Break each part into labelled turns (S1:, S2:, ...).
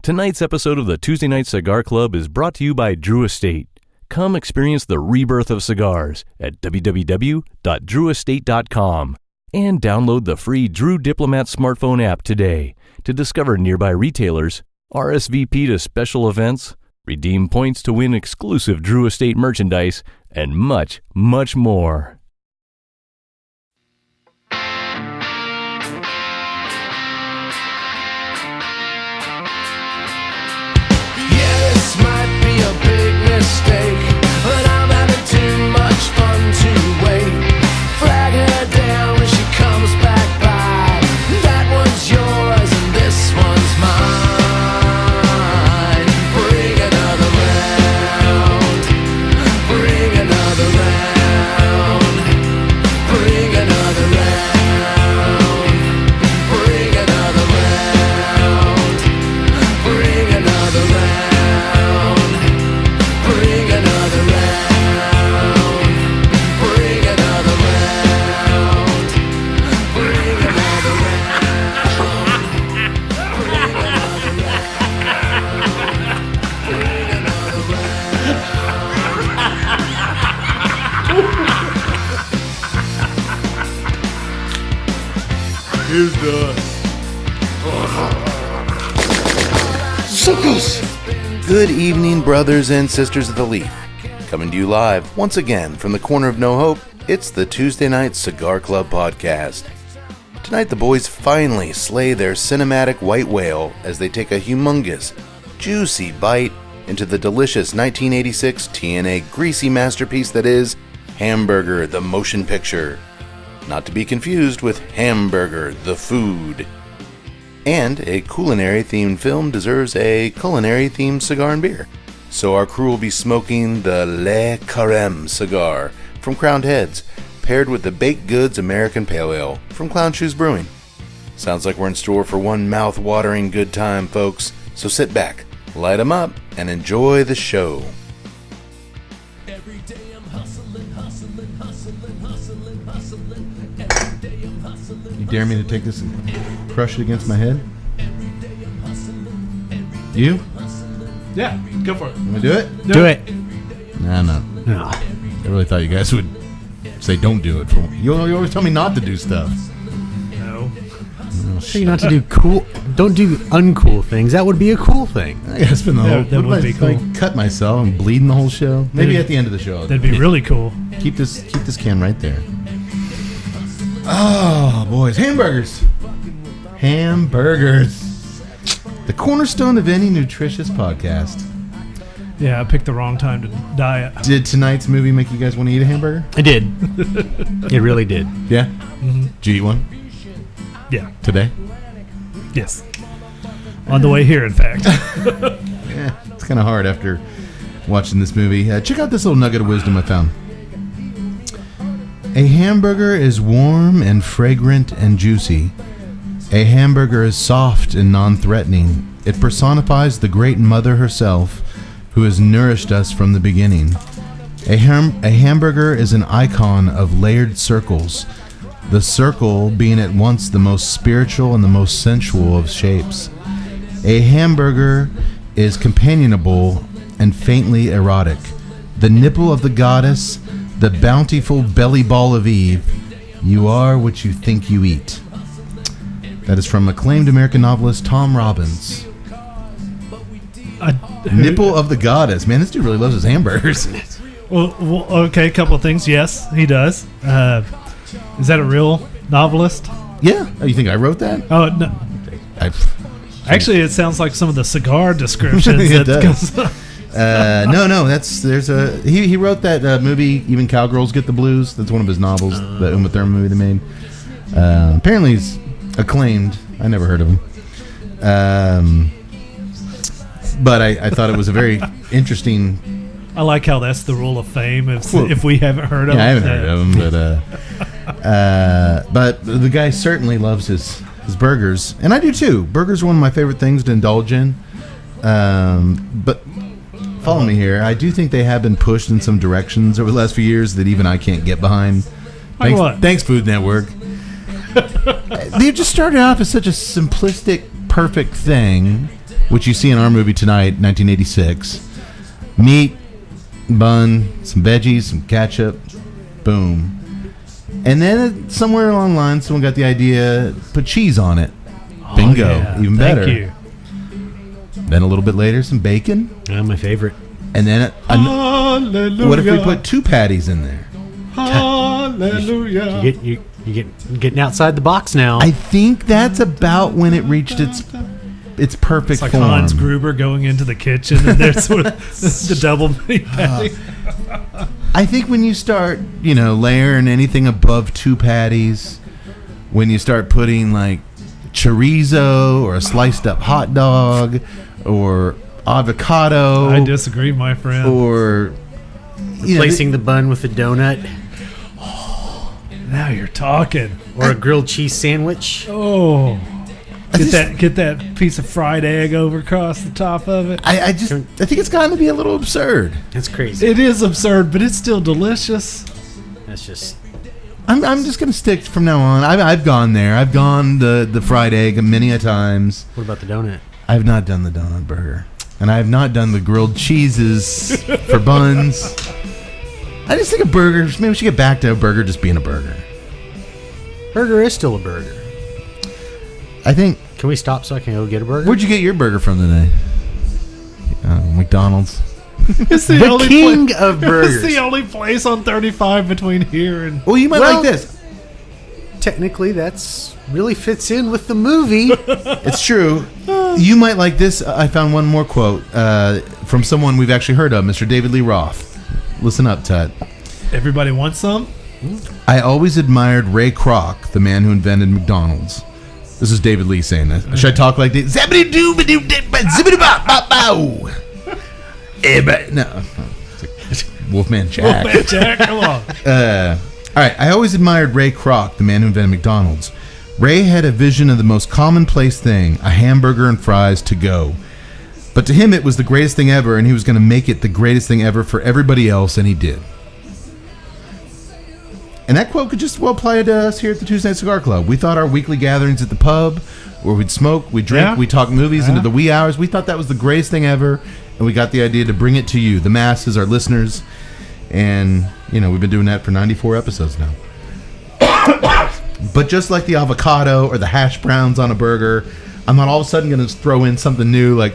S1: Tonight's episode of the Tuesday Night Cigar Club is brought to you by Drew Estate. Come experience the rebirth of cigars at www.drewestate.com and download the free Drew Diplomat smartphone app today to discover nearby retailers, RSVP to special events, redeem points to win exclusive Drew Estate merchandise, and much, much more.
S2: This might be a big mistake, but I'm having too much fun to wait. Flag her down when she comes back by. That one's yours and this one's mine. Bring another round. Bring another round. Bring another round. Bring another round. Bring another round.
S3: Here's the Suckles.
S4: Good evening, brothers and sisters of the Leaf. Coming to you live once again from the corner of No Hope, it's the Tuesday Night Cigar Club podcast. Tonight the boys finally slay their cinematic white whale as they take a humongous, juicy bite into the delicious 1986 TNA greasy masterpiece that is Hamburger, the motion picture. Not to be confused with Hamburger, the food. And a culinary themed film deserves a culinary themed cigar and beer. So our crew will be smoking the Le Carême cigar from Crowned Heads, paired with the Baked Goods American Pale Ale from Clown Shoes Brewing. Sounds like we're in store for one mouth-watering good time, folks. So sit back, light 'em up, and enjoy the show.
S2: Every day I'm hustling, hustling, hustling, hustling, hustling. Every day I'm hustling.
S3: You dare me to take this and crush it against my head? You?
S5: Yeah, go for it.
S3: You want to do it?
S5: Do it.
S3: Nah, no.
S5: No.
S3: I really thought you guys would say don't do it. You always tell me not to do stuff.
S5: No.
S3: Oh,
S5: Tell you not to do cool. Don't do uncool things. That would be a cool thing.
S3: I gotta spend the whole.
S5: That
S3: what
S5: would
S3: if
S5: be
S3: I,
S5: cool.
S3: like, cut myself and bleeding the whole show. Maybe at the end of the show.
S5: That'd be really cool.
S3: Keep this can right there. Oh, boys, hamburgers. Hamburgers. The cornerstone of any nutritious podcast.
S5: Yeah, I picked the wrong time to diet.
S3: Did tonight's movie make you guys want to eat a hamburger?
S5: I did. It really did.
S3: Yeah? Mm-hmm. Did you eat one?
S5: Yeah.
S3: Today?
S5: Yes. On the way here, in fact.
S3: Yeah, it's kind of hard after watching this movie. Check out this little nugget of wisdom I found. A hamburger is warm and fragrant and juicy. A hamburger is soft and non-threatening. It personifies the great mother herself who has nourished us from the beginning. A hamburger is an icon of layered circles, the circle being at once the most spiritual and the most sensual of shapes. A hamburger is companionable and faintly erotic. The nipple of the goddess, the bountiful belly ball of Eve, you are what you think you eat. That is from acclaimed American novelist Tom Robbins. Nipple of the goddess. Man, this dude really loves his hamburgers.
S5: well, okay, a couple of things. Yes, he does. Is that a real novelist?
S3: Yeah. Oh, you think I wrote that?
S5: Oh, no. Actually, it sounds like some of the cigar descriptions.
S3: It does. No. He wrote that movie, Even Cowgirls Get the Blues. That's one of his novels, the Uma Thurman movie they made. Apparently he's acclaimed. I never heard of him. But I thought it was a very interesting.
S5: I like how that's the rule of fame. If we haven't heard of him.
S3: I haven't heard of him, but the guy certainly loves his burgers, and I do too. Burgers are one of my favorite things to indulge in. But follow me here. I do think they have been pushed in some directions over the last few years that even I can't get behind.
S5: Like what?
S3: Thanks, Food Network. They just started off as such a simplistic, perfect thing. which you see in our movie tonight, 1986. Meat, bun, some veggies, some ketchup, boom. And then somewhere along the line, someone got the idea, put cheese on it. Bingo, even better.
S5: Thank you.
S3: Then a little bit later, some bacon.
S6: My favorite.
S3: And then,
S5: Hallelujah.
S3: what if we put 2 patties in there?
S5: Hallelujah.
S6: You're getting outside the box now.
S3: I think that's about when it reached its perfect
S5: It's like
S3: form.
S5: Hans Gruber going into the kitchen, and there's the double meat patty.
S3: I think when you start, layering anything above 2 patties, when you start putting like chorizo or a sliced up hot dog or avocado,
S5: I disagree, my friend.
S3: or
S6: Replacing the bun with a donut
S5: Now you're talking.
S6: or a grilled cheese sandwich.
S5: Oh, get that piece of fried egg over across the top of it.
S3: I think it's gotten to be a little absurd.
S6: That's crazy.
S5: It is absurd, but it's still delicious.
S6: That's just
S3: I'm just gonna stick from now on. I've gone there. I've gone the fried egg many a times.
S6: What about the donut?
S3: I've not done the donut burger, and I have not done the grilled cheeses for buns. I just think a burger. Maybe we should get back to a burger just being a burger.
S6: Burger is still a burger.
S3: I think.
S6: Can we stop so I can go get a burger?
S3: Where'd you get your burger from today? McDonald's.
S5: It's the,
S6: The
S5: only
S6: king
S5: pla-
S6: of burgers.
S5: It's the only place on 35 between here and.
S3: Well, you might
S6: Well-
S3: like this.
S6: Technically, that's really fits in with the movie.
S3: It's true. You might like this. I found one more quote from someone we've actually heard of, Mr. David Lee Roth. Listen up, Tut.
S5: Everybody wants some?
S3: I always admired Ray Kroc, the man who invented McDonald's. This is David Lee saying this. Should I talk like this? No. Wolfman Jack.
S5: Wolfman Jack, come on.
S3: All right. I always admired Ray Kroc, the man who invented McDonald's. Ray had a vision of the most commonplace thing, a hamburger and fries to go. But to him, it was the greatest thing ever, and he was going to make it the greatest thing ever for everybody else, and he did. And that quote could just well apply to us here at the Tuesday Night Cigar Club. We thought our weekly gatherings at the pub, where we'd smoke, we'd drink, we'd talk movies into the wee hours, we thought that was the greatest thing ever, and we got the idea to bring it to you, the masses, our listeners, and, we've been doing that for 94 episodes now. But just like the avocado or the hash browns on a burger, I'm not all of a sudden going to throw in something new like,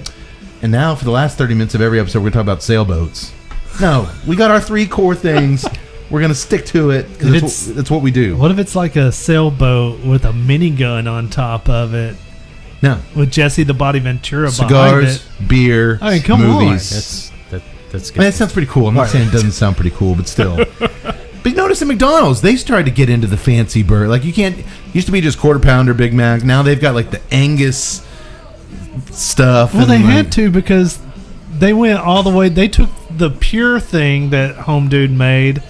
S3: and now for the last 30 minutes of every episode, we're going to talk about sailboats. No, we got our 3 core things. We're going to stick to it because that's what we do.
S5: What if it's like a sailboat with a minigun on top of it?
S3: No.
S5: With Jesse the Body Ventura behind
S3: Cigars,
S5: it.
S3: beer,
S5: I mean, come
S3: movies.
S6: That's
S3: I
S6: good.
S3: mean, that sounds pretty cool. I'm not saying it doesn't sound pretty cool, but still. But you notice at McDonald's, they started to get into the fancy burger. Like, used to be just quarter pounder Big Mac. Now they've got like the Angus stuff.
S5: Well, they had to because they went all the way. They took the pure thing that Home Dude made,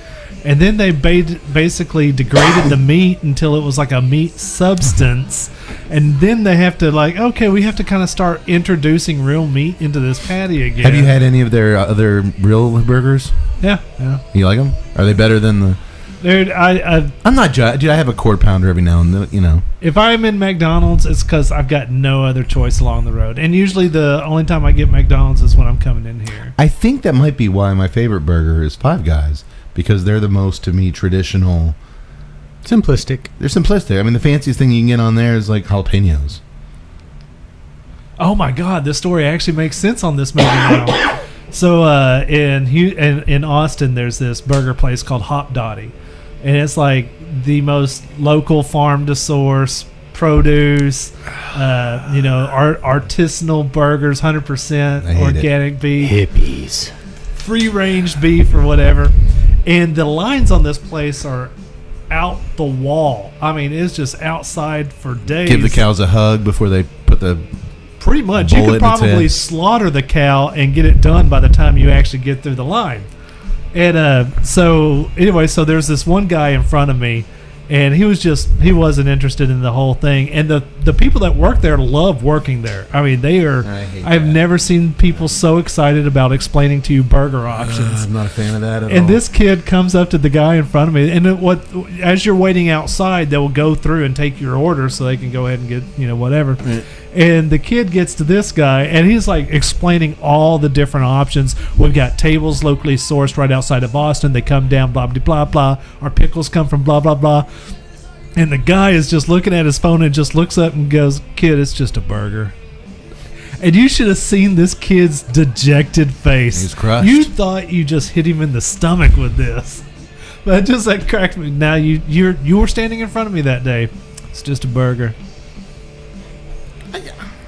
S5: and then they basically degraded the meat until it was like a meat substance. And then they have to we have to kind of start introducing real meat into this patty again.
S3: Have you had any of their other real burgers?
S5: Yeah.
S3: You like them? Are they better than the...
S5: Dude,
S3: I'm not dude, I have a quarter pounder every now and then,
S5: if I'm in McDonald's, it's because I've got no other choice along the road. And usually the only time I get McDonald's is when I'm coming in here.
S3: I think that might be why my favorite burger is Five Guys, because they're the most, to me, traditional.
S6: Simplistic.
S3: They're simplistic. I mean, the fanciest thing you can get on there is like jalapenos.
S5: Oh my God, this story actually makes sense on this movie now. So in Austin, there's this burger place called Hop Dottie, and it's like the most local farm to source produce, artisanal burgers, 100% organic beef,
S6: Hippies,
S5: free range beef or whatever. And the lines on this place are out the wall. I mean, it's just outside for days.
S3: Give the cows a hug before they put the...
S5: Pretty much. You could probably slaughter the cow and get it done by the time you actually get through the line. And so there's this one guy in front of me, and he wasn't interested in the whole thing. And the people that work there love working there. I mean, I've never seen people so excited about explaining to you burger options.
S3: I'm not a fan of that at all.
S5: And this kid comes up to the guy in front of me, and as you're waiting outside, they will go through and take your order so they can go ahead and get whatever.
S3: Right.
S5: And the kid gets to this guy, and he's like explaining all the different options. We've got tables locally sourced right outside of Boston. They come down, blah, blah, blah, blah. Our pickles come from blah, blah, blah. And the guy is just looking at his phone and just looks up and goes, "Kid, it's just a burger." And you should have seen this kid's dejected face.
S3: He's crushed.
S5: You thought you just hit him in the stomach with this. But just that cracked me. Now you were standing in front of me that day. It's just a burger.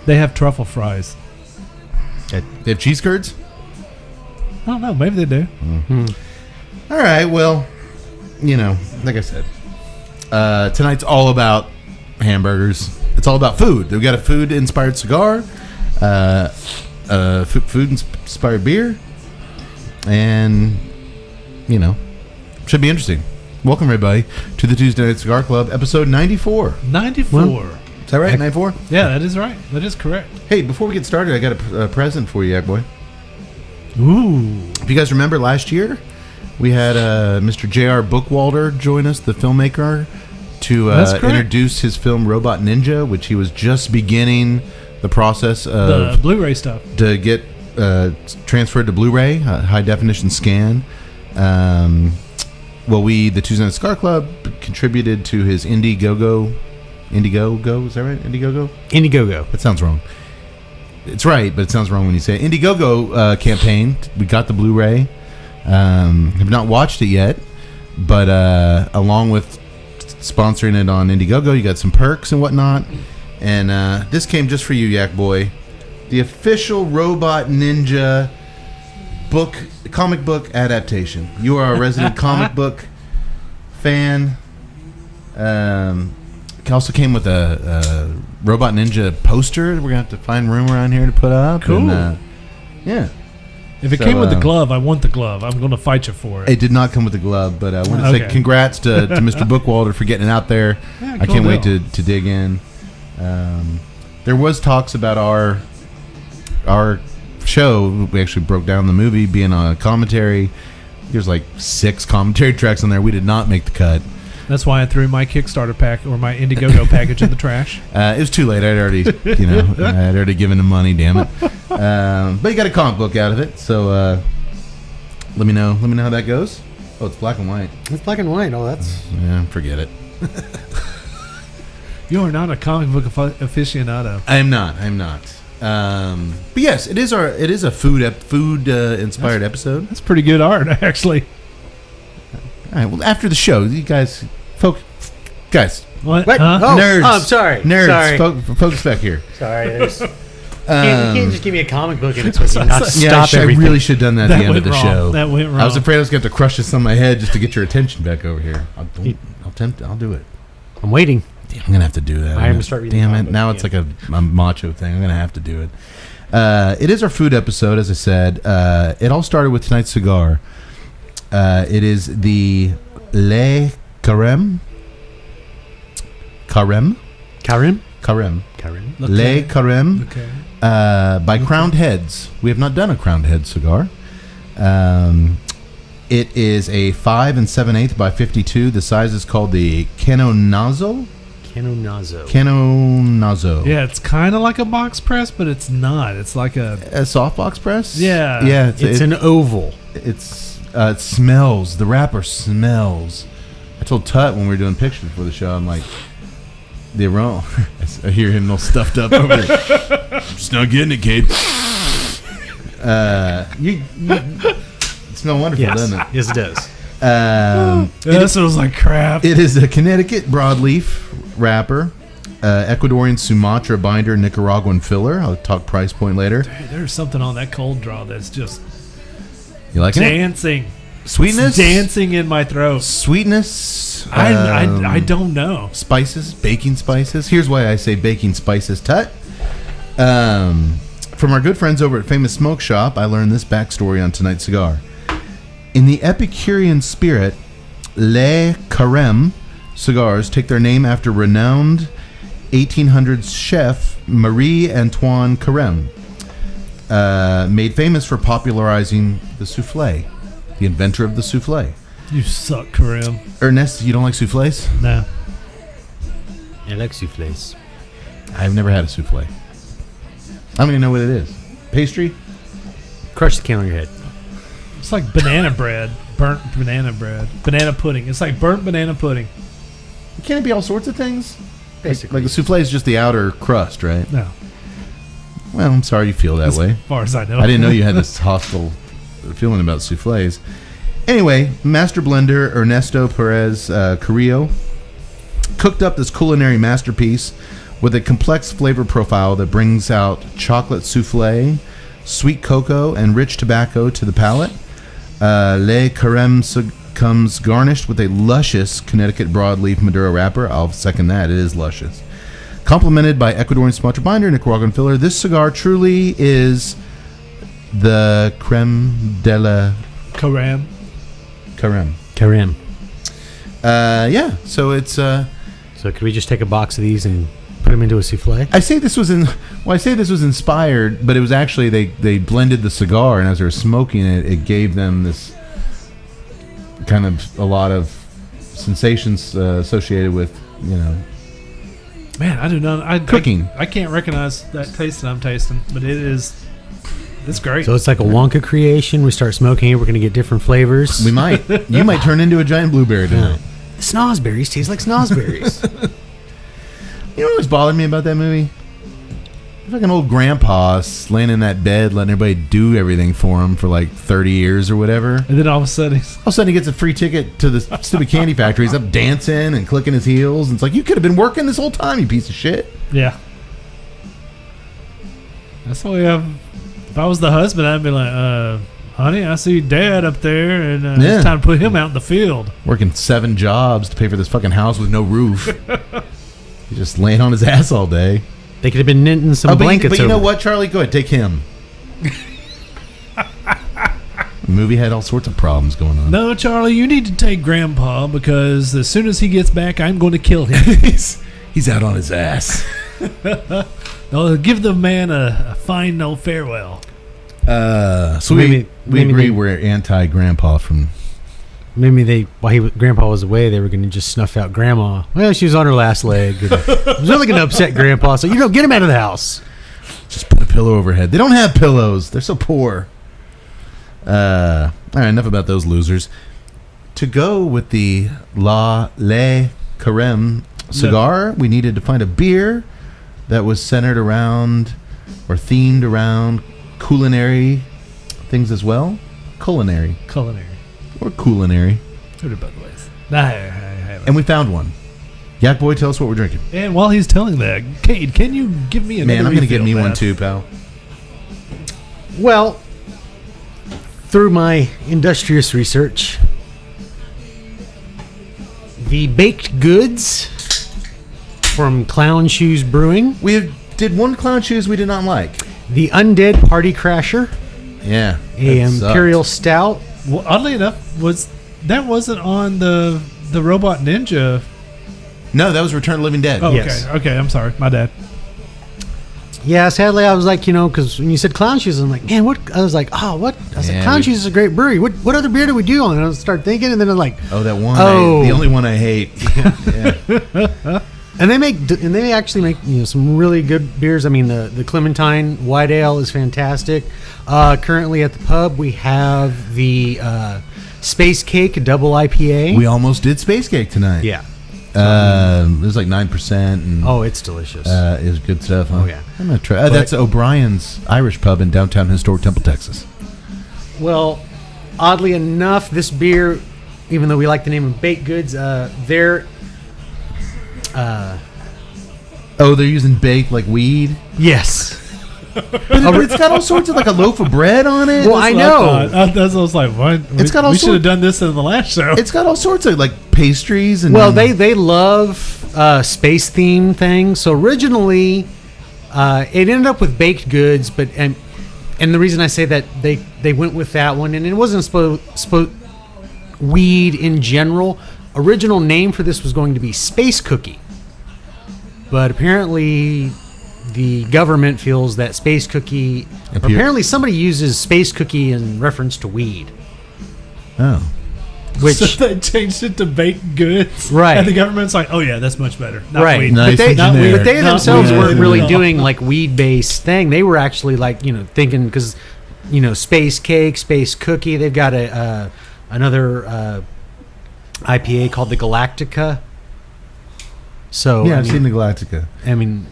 S5: They have truffle fries.
S3: They have cheese curds?
S5: I don't know. Maybe they do.
S3: All right. Well, like I said, tonight's all about hamburgers. It's all about food. We've got a food-inspired cigar, food-inspired beer, and, should be interesting. Welcome, everybody, to the Tuesday Night Cigar Club, episode 94.
S5: 94.
S3: Is that right? 94?
S5: Yeah, that is right. That is correct.
S3: Hey, before we get started, I got a present for you, Yak Boy.
S5: Ooh.
S3: If you guys remember last year, we had Mr. J.R. Bookwalter join us, the filmmaker, to introduce his film Robot Ninja, which he was just beginning the process of
S5: the Blu-ray stuff
S3: to get transferred to Blu-ray, high definition scan. The Tuesday Night Cigar Club contributed to his Indiegogo, is that right?
S6: Indiegogo.
S3: That sounds wrong. It's right, but it sounds wrong when you say it. Indiegogo campaign. We got the Blu-ray. Have not watched it yet, but along with sponsoring it on Indiegogo, you got some perks and whatnot. And this came just for you, Yak Boy. The official Robot Ninja comic book adaptation. You are a resident comic book fan. It also came with a Robot Ninja poster. We're going to have to find room around here to put up.
S5: Cool.
S3: And, yeah.
S5: If it came with the glove, I want the glove. I'm going to fight you for it.
S3: It did not come with the glove, but I want to say congrats to Mr. Bookwalter for getting it out there.
S5: Yeah,
S3: I can't wait to dig in. There was talks about our show. We actually broke down the movie being a commentary. There's like 6 commentary tracks on there. We did not make the cut.
S5: That's why I threw my Kickstarter pack or my Indiegogo package in the trash.
S3: It was too late. I'd already, I had already given him money. Damn it! But you got a comic book out of it, so let me know how that goes. Oh, it's black and white.
S6: It's black and white. Oh, that's
S3: forget it.
S5: You are not a comic book aficionado.
S3: I'm not. But yes, it is a food inspired episode.
S5: That's pretty good art, actually.
S3: All right. Well, after the show, you guys, guys.
S5: What?
S6: What?
S5: Huh?
S6: Oh,
S3: Nerds.
S6: I'm sorry.
S3: Nerds.
S6: Sorry.
S3: Focus back here.
S6: Sorry. You can't just give me a comic book and expect me not to
S3: Yeah,
S6: stop everything.
S3: I really should have done that at the end of the
S5: wrong.
S3: show.
S5: That went wrong.
S3: I was afraid I was going to have to crush this on my head just to get your attention back over here. I'll do it.
S6: I'm waiting.
S3: Damn, I'm going to have to do that.
S6: I am going to start reading
S3: Damn
S6: the
S3: it.
S6: comic
S3: Now
S6: book
S3: it's like a macho thing. I'm going to have to do it. It is our food episode, as I said. It all started with tonight's cigar. It is the Le Carême.
S6: Carême?
S3: Le Carême.
S5: Okay.
S3: By Crowned Heads. We have not done a Crowned Head cigar. It is a 5 7/8 by 52. The size is called the Canonazo.
S5: Yeah, it's kind of like a box press, but it's not. It's like a
S3: softbox press.
S5: Yeah.
S3: Yeah.
S6: It's an oval.
S3: It smells. The wrapper smells. I told Tut when we were doing pictures for the show, I'm like, the aroma. I hear him all stuffed up over there. I'm just not getting it, kid. You smell wonderful, doesn't it?
S6: Yes, it does.
S5: This was like crap.
S3: It is a Connecticut broadleaf wrapper, Ecuadorian Sumatra binder, Nicaraguan filler. I'll talk price point later.
S5: Dude, there's something on that cold draw that's just
S3: You like it?
S5: dancing.
S3: Sweetness?
S5: It's dancing in my throat.
S3: Sweetness?
S5: I don't know.
S3: Spices? Baking spices? Here's why I say baking spices. Tut. From our good friends over at Famous Smoke Shop, I learned this backstory on tonight's cigar. In the Epicurean spirit, Le Carême cigars take their name after renowned 1800s chef Marie-Antoine Carême, made famous for popularizing the souffle, the inventor of the souffle.
S5: You suck, Karim.
S3: Ernest, you don't like souffles?
S5: No.
S6: I like souffles.
S3: I've never had a souffle. I don't even know what it is. Pastry?
S7: Crush the can on your head.
S5: It's like banana bread. Burnt banana bread. Banana pudding. It's like burnt banana pudding.
S3: Can it be all sorts of things?
S7: Basically.
S3: Like the souffle is just the outer crust, right?
S5: No.
S3: Well, I'm sorry you feel that way.
S5: As far as I know.
S3: I didn't know you had this hostile feeling about souffles. Anyway, master blender Ernesto Perez Carrillo cooked up this culinary masterpiece with a complex flavor profile that brings out chocolate souffle, sweet cocoa, and rich tobacco to the palate. Le Carême comes garnished with a luscious Connecticut broadleaf Maduro wrapper. I'll second that. It is luscious. Complemented by Ecuadorian Sumatra binder, Nicaraguan filler. This cigar truly is the creme de la
S5: Carême.
S7: Carême.
S3: Yeah, so it's...
S7: So could we just take a box of these and put them into a souffle?
S3: I say this was inspired, but it was actually they blended the cigar, and as they were smoking it, it gave them this kind of a lot of sensations associated with, you know,
S5: Man, I do not.
S3: Cooking.
S5: I can't recognize that taste that I'm tasting, but it's great.
S7: So it's like a Wonka creation. We start smoking it. We're going to get different flavors.
S3: we might. You might turn into a giant blueberry tonight.
S7: The snozberries taste like snozberries.
S3: You know what always bothered me about that movie? Like an old grandpa laying in that bed, letting everybody do everything for him for like 30 years or whatever.
S5: And then all of a sudden,
S3: he gets a free ticket to the stupid candy factory. He's up dancing and clicking his heels. And it's like, you could have been working this whole time, you piece of shit.
S5: Yeah. That's the way if I was the husband, I'd be like, honey, I see Dad up there, and it's time to put him out in the field.
S3: Working 7 jobs to pay for this fucking house with no roof. He's just laying on his ass all day.
S7: They could have been knitting some blankets.
S3: But you know what, Charlie? Go ahead, take him. The movie had all sorts of problems going on.
S5: No, Charlie, you need to take Grandpa, because as soon as he gets back, I'm going to kill him.
S3: He's out on his ass.
S5: No, give the man a fine no farewell.
S3: So we agree we're anti-Grandpa from...
S7: Maybe while Grandpa was away, they were going to just snuff out Grandma. Well, she was on her last leg. It was really going to upset Grandpa. So, get him out of the house.
S3: Just put a pillow over her head. They don't have pillows. They're so poor. All right, enough about those losers. To go with the Le Carême cigar, we needed to find a beer that was centered around or themed around culinary things as well. Culinary. Or culinary.
S5: Put it both ways.
S3: And we found one. Yak Boy, tell us what we're drinking.
S5: And while he's telling that, Cade, can you give me another?
S3: Man, I'm going to
S5: refill,
S3: get me
S5: man?
S3: one too, pal.
S7: Well, through my industrious research, the baked goods from Clown Shoes Brewing.
S3: We did one Clown Shoes we did not like.
S7: The Undead Party Crasher.
S3: Yeah.
S7: A Imperial Stout.
S5: Well, oddly enough, wasn't on the Robot Ninja.
S3: No, that was Return of the Living Dead.
S5: Oh,
S7: Yes.
S5: okay. I'm sorry. My dad.
S7: Yeah, sadly, I was like, because when you said Clown Shoes, I'm like, man, what? I was like, what? I was like, Clown Shoes is a great brewery. What other beer do we do on? And I started thinking, and then I'm like,
S3: that one.
S7: Oh.
S3: The only one I hate. Yeah.
S7: And they actually make some really good beers. I mean, the Clementine White Ale is fantastic. Currently at the pub, we have the Space Cake Double IPA.
S3: We almost did Space Cake tonight.
S7: Yeah.
S3: It was like 9%. And,
S7: it's delicious.
S3: it was good stuff, huh?
S7: Oh, yeah.
S3: I'm going to try. That's O'Brien's Irish Pub in downtown historic Temple, Texas.
S7: Well, oddly enough, this beer, even though we like the name of baked goods, they're...
S3: they're using baked like weed?
S7: Yes.
S3: But it's got all sorts of like a loaf of bread on it.
S7: Well, I know.
S5: That's what I was like, what?
S3: It's got all
S5: we should have
S3: sorts-
S5: done this in the last show.
S3: It's got all sorts of like pastries and...
S7: Well, they love space theme things. So originally, it ended up with baked goods, but and the reason I say that they went with that one, and it wasn't supposed weed in general. Original name for this was going to be Space Cookie, but apparently the government feels that Space Cookie. Apparently somebody uses Space Cookie in reference to weed.
S3: Oh.
S7: which
S5: So they changed it to baked goods,
S7: Right.
S5: And the government's like, "Oh yeah, that's much better." Not
S7: right,
S5: weed.
S3: Nice and generic.
S7: but they
S5: Not
S7: themselves
S5: weed.
S7: weren't really
S5: No.
S7: doing like weed-based thing. They were actually like thinking because space cake, space cookie. They've got another IPA called the Galactica. So
S3: Yeah, I've seen the Galactica.
S7: I mean,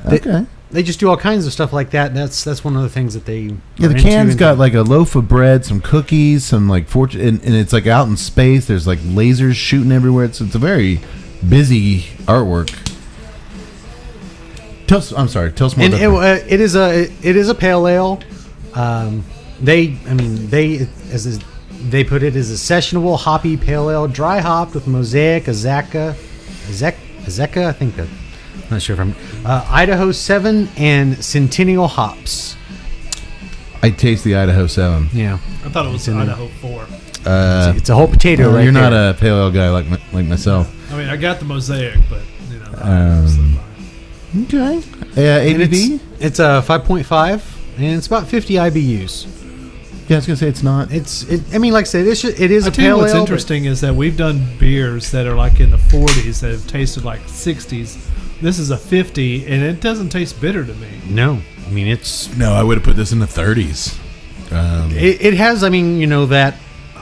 S3: Okay.
S7: they just do all kinds of stuff like that. And that's one of the things that they
S3: Yeah,
S7: are
S3: the
S7: into
S3: can's
S7: and-
S3: got like a loaf of bread, some cookies, some like fortune, and it's like out in space. There's like lasers shooting everywhere. It's a very busy artwork. Tell us more
S7: and
S3: about that.
S7: it is a pale ale. They put it as a sessionable hoppy pale ale, dry hopped with Mosaic, Azeka, I think that. I'm not sure if I'm Idaho 7 and Centennial hops.
S3: I taste the Idaho 7.
S7: Yeah,
S5: I thought it was
S7: in there.
S5: Idaho 4.
S7: it's a whole potato.
S3: Well,
S7: right
S3: you're not
S7: there.
S3: a pale ale guy like myself.
S5: I mean, I got the Mosaic, but
S3: Okay.
S7: And
S3: ABV?
S7: It's a 5.5 and it's about 50 IBUs.
S3: Yeah, I was gonna say it's not.
S7: I mean, like I said, it is
S5: I
S7: a
S5: tell you
S7: pale
S5: what's
S7: ale.
S5: interesting is that we've done beers that are like in the 40s that have tasted like 60s. This is a 50, and it doesn't taste bitter to me.
S7: No, I mean it's
S3: No, I would have put this in the 30s.
S7: it has. I mean, that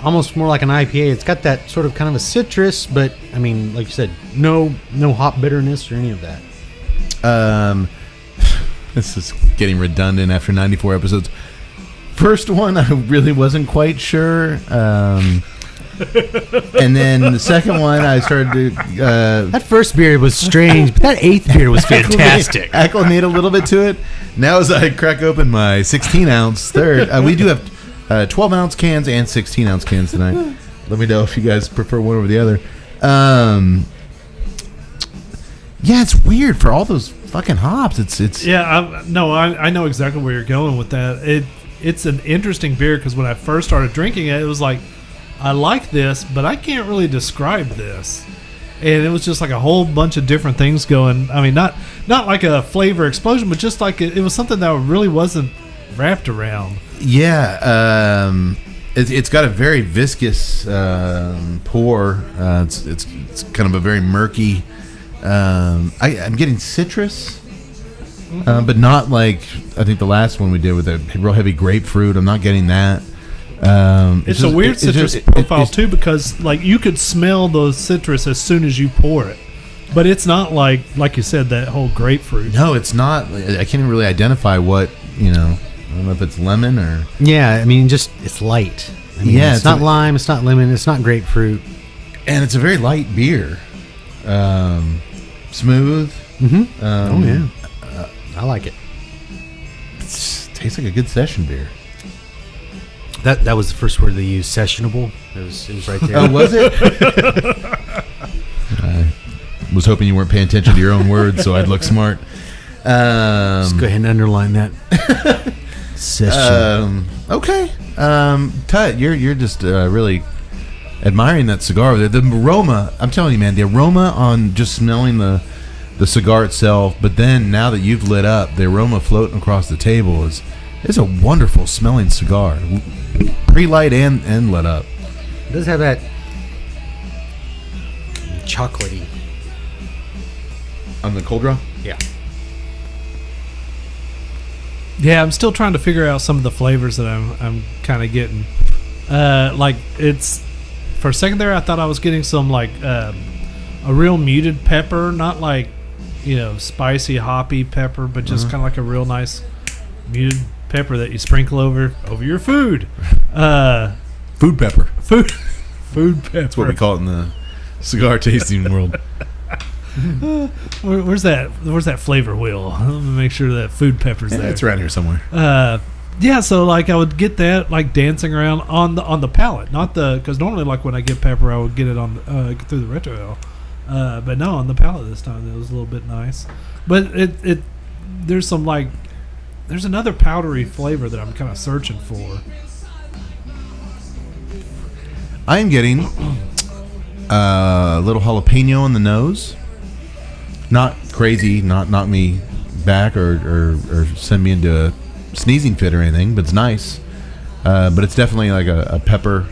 S7: almost more like an IPA. It's got that sort of kind of a citrus, but I mean, like you said, no hop bitterness or any of that.
S3: This is getting redundant after 94 episodes. First one, I really wasn't quite sure. And then the second one, I started to
S7: That first beer was strange, but that eighth beer was fantastic.
S3: acclimate a little bit to it. Now, as I crack open my 16-ounce third, we do have 12-ounce cans and 16-ounce cans tonight. Let me know if you guys prefer one over the other. Yeah, it's weird for all those fucking hops. It's
S5: Yeah, I know exactly where you're going with that. It's an interesting beer because when I first started drinking it, it was like, I like this, but I can't really describe this. And it was just like a whole bunch of different things going. I mean, not like a flavor explosion, but just like it was something that really wasn't wrapped around.
S3: Yeah, it's got a very viscous pour. It's kind of a very murky. I'm getting citrus, but not like I think the last one we did with a real heavy grapefruit. I'm not getting that.
S5: It's a weird citrus profile too, because like you could smell the citrus as soon as you pour it, but it's not like you said, that whole grapefruit.
S3: No, it's not. I can't even really identify what I don't know if it's lemon or.
S7: Yeah, I mean, just it's light. I mean,
S3: Yeah,
S7: it's not lime, it's not lemon, it's not grapefruit.
S3: And it's a very light beer. Smooth.
S7: Mm-hmm. Oh yeah, I like it.
S3: Tastes like a good session beer.
S7: That was the first word they used, sessionable. It was right there.
S3: Oh, was it? I was hoping you weren't paying attention to your own words, so I'd look smart.
S7: Just go ahead and underline that. Session.
S3: Okay. Tut, you're just really admiring that cigar. The aroma, I'm telling you, man, the aroma on just smelling the cigar itself, but then now that you've lit up, the aroma floating across the table is a wonderful smelling cigar. Pre-light and lit up.
S7: It does have that chocolatey.
S3: On the cold draw?
S7: Yeah.
S5: Yeah, I'm still trying to figure out some of the flavors that I'm kind of getting. Like it's for a second there, I thought I was getting some like a real muted pepper, not like spicy hoppy pepper, but just kind of like a real nice muted pepper that you sprinkle over your food.
S3: Food pepper.
S5: Food pepper.
S3: That's what we call it in the cigar tasting world.
S5: Where's that flavor wheel? Let me make sure that food pepper's there.
S3: It's around here somewhere.
S5: Yeah, so like I would get that like dancing around on the palate, not because normally like when I get pepper I would get it on through the retro ale, but no, on the palate this time it was a little bit nice. But there's some like there's another powdery flavor that I'm kind of searching for.
S3: I'm getting a little jalapeno in the nose. Not crazy, not knock me back or send me into a sneezing fit or anything, but it's nice. But it's definitely like a pepper.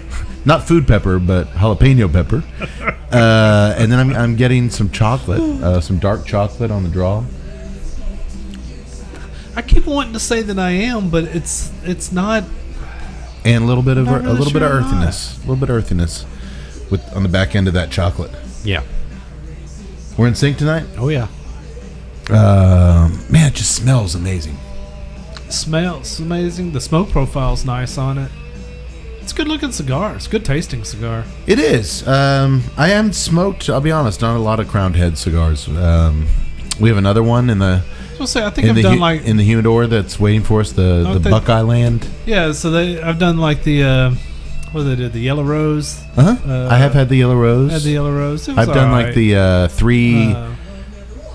S3: not food pepper, but jalapeno pepper. And then I'm getting some chocolate, some dark chocolate on the draw.
S5: I keep wanting to say that I am, but it's not.
S3: And a little bit of
S5: Not really sure I'm
S3: earthiness, a little bit of earthiness, with on the back end of that chocolate.
S7: Yeah.
S3: We're in sync tonight.
S7: Oh yeah.
S3: Man, it just smells amazing.
S5: Smells amazing. The smoke profile's nice on it. It's a good looking cigar. It's a good tasting cigar.
S3: It is. I haven't smoked. I'll be honest. Not a lot of Crowned Head cigars. We have another one in the.
S5: I was gonna say, I think I've done like
S3: in the humidor that's waiting for us. The Buckeye Land.
S5: Yeah, so I've done like the what they did, the Yellow Rose.
S3: I have had the Yellow Rose.
S5: Had the Yellow Rose. It was
S3: I've done
S5: all
S3: like
S5: right.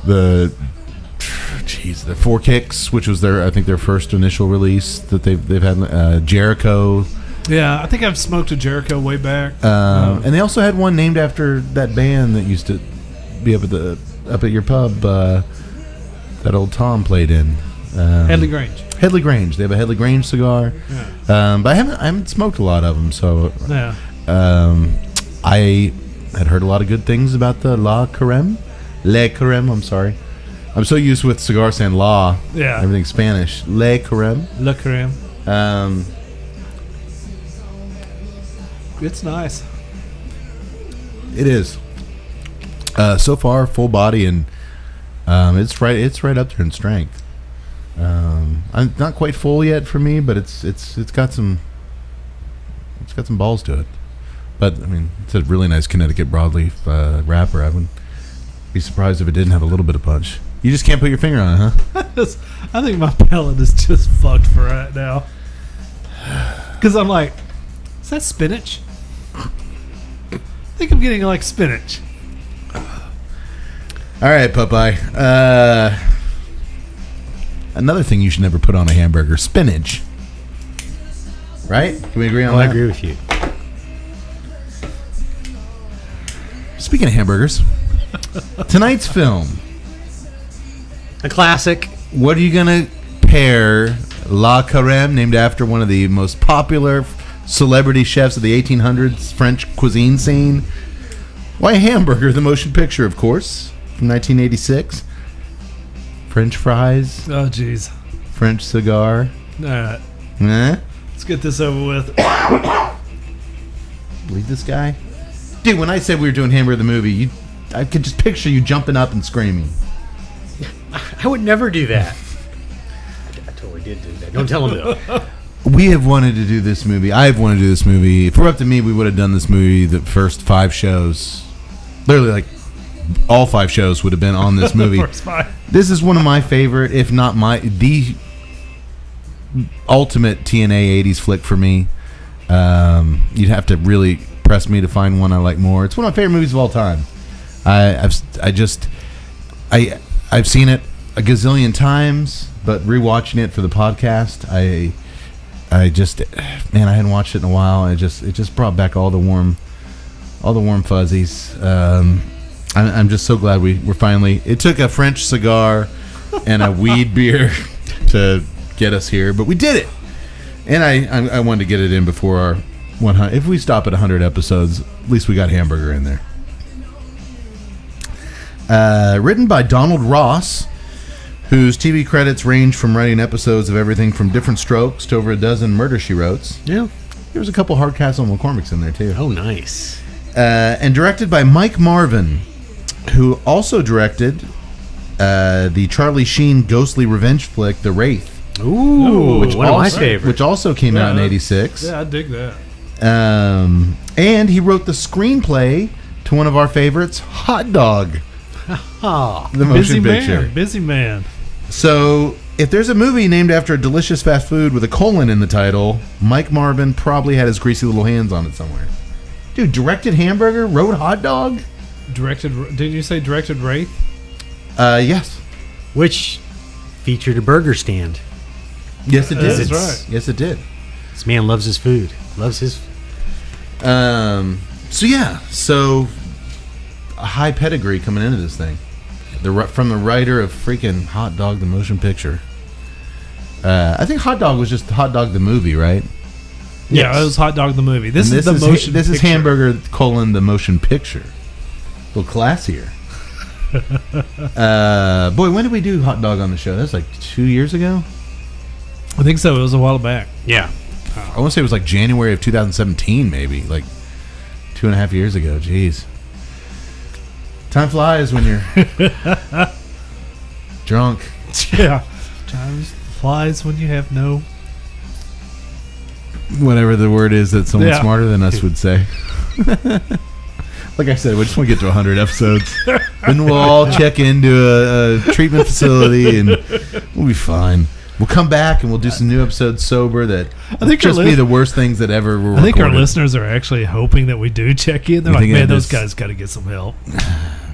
S3: the the Four Kicks, which was I think their first initial release that they've had. Jericho.
S5: Yeah, I think I've smoked a Jericho way back.
S3: And they also had one named after that band that used to be up at your pub. That old Tom played in.
S5: Headley Grange.
S3: Headley Grange. They have a Headley Grange cigar.
S5: Yeah.
S3: But I haven't smoked a lot of them. So
S5: Yeah.
S3: I had heard a lot of good things about the Le Carême. I'm sorry. I'm so used with cigar saying La.
S5: Yeah.
S3: Everything's Spanish. Le Carême.
S5: Le Carême. It's nice.
S3: It is. So far, full body, and it's right up there in strength. I'm not quite full yet for me, but it's got some balls to it. But I mean, it's a really nice Connecticut broadleaf wrapper. I wouldn't be surprised if it didn't have a little bit of punch. You just can't put your finger on it, huh?
S5: I think my palate is just fucked for right now. Because I'm like, is that spinach? I think I'm getting like spinach.
S3: All right, Popeye. Another thing you should never put on a hamburger: spinach. Right? Can we agree on that?
S7: I agree with you.
S3: Speaking of hamburgers, tonight's film.
S7: A classic.
S3: What are you gonna pair La Carême, named after one of the most popular celebrity chefs of the 1800s French cuisine scene? Why, Hamburger, the motion picture, of course, from 1986. French fries.
S5: Oh, jeez.
S3: French cigar.
S5: All right.
S3: Eh?
S5: Let's get this over with.
S3: Believe this guy? Dude, when I said we were doing Hamburger the movie, I could just picture you jumping up and screaming.
S7: I would never do that. I totally did do that. Don't tell him though.
S3: We have wanted to do this movie. I've wanted to do this movie. If it were up to me, we would have done this movie the first 5 shows. Literally, like, all 5 shows would have been on this movie.
S5: First 5.
S3: This is one of my favorite, if not the ultimate TNA 80s flick for me. You'd have to really press me to find one I like more. It's one of my favorite movies of all time. I've seen it a gazillion times, but rewatching it for the podcast, I just I hadn't watched it in a while. It just brought back all the warm fuzzies. I'm just so glad we're finally. It took a French cigar and a weed beer to get us here, but we did it. And I wanted to get it in before our 100. If we stop at 100 episodes, at least we got Hamburger in there. Written by Donald Ross, whose TV credits range from writing episodes of everything from Different Strokes to over a dozen Murder, She Wrote.
S7: Yeah.
S3: There was a couple Hardcastle McCormick's in there, too.
S7: Oh, nice.
S3: And directed by Mike Marvin, who also directed the Charlie Sheen ghostly revenge flick, The Wraith.
S7: Ooh, one of my favorites.
S3: Which also came out in 86.
S5: Yeah, I dig that.
S3: And he wrote the screenplay to one of our favorites, Hot Dog. The motion picture.
S5: Busy man.
S3: So, if there's a movie named after a delicious fast food with a colon in the title, Mike Marvin probably had his greasy little hands on it somewhere. Dude, directed Hamburger, wrote Hot Dog?
S5: Did you say directed Wraith?
S3: Yes.
S7: Which featured a burger stand.
S3: Yes, it did.
S5: That's right.
S3: Yes, it did.
S7: This man loves his food. Loves his...
S3: So a high pedigree coming into this thing. From the writer of freaking Hot Dog the motion picture. I think Hot Dog was just Hot Dog the movie, right?
S5: Yeah,
S3: Yes.
S5: it was Hot Dog the movie. This
S3: And
S5: is the motion.
S3: This is
S5: picture.
S3: Hamburger : the motion picture. A little classier. Boy, when did we do Hot Dog on the show? That was like 2 years ago.
S5: I think so. It was a while back.
S7: Yeah.
S3: I want to say it was like January of 2017, maybe like 2.5 years ago. Jeez, time flies when you're drunk.
S5: Yeah. Time flies when you have no.
S3: Whatever the word is that someone
S5: Yeah.
S3: smarter than us would say. Like I said, we just want to get to 100 episodes. Then we'll all check into a treatment facility and we'll be fine. We'll come back and we'll do some new episodes sober that
S5: I think
S3: just be the worst things that ever were
S5: I think our
S3: recorded.
S5: listeners are actually hoping that we do check in. They're
S3: You
S5: like,
S3: think
S5: man,
S3: that
S5: those
S3: is-
S5: guys got to get some help.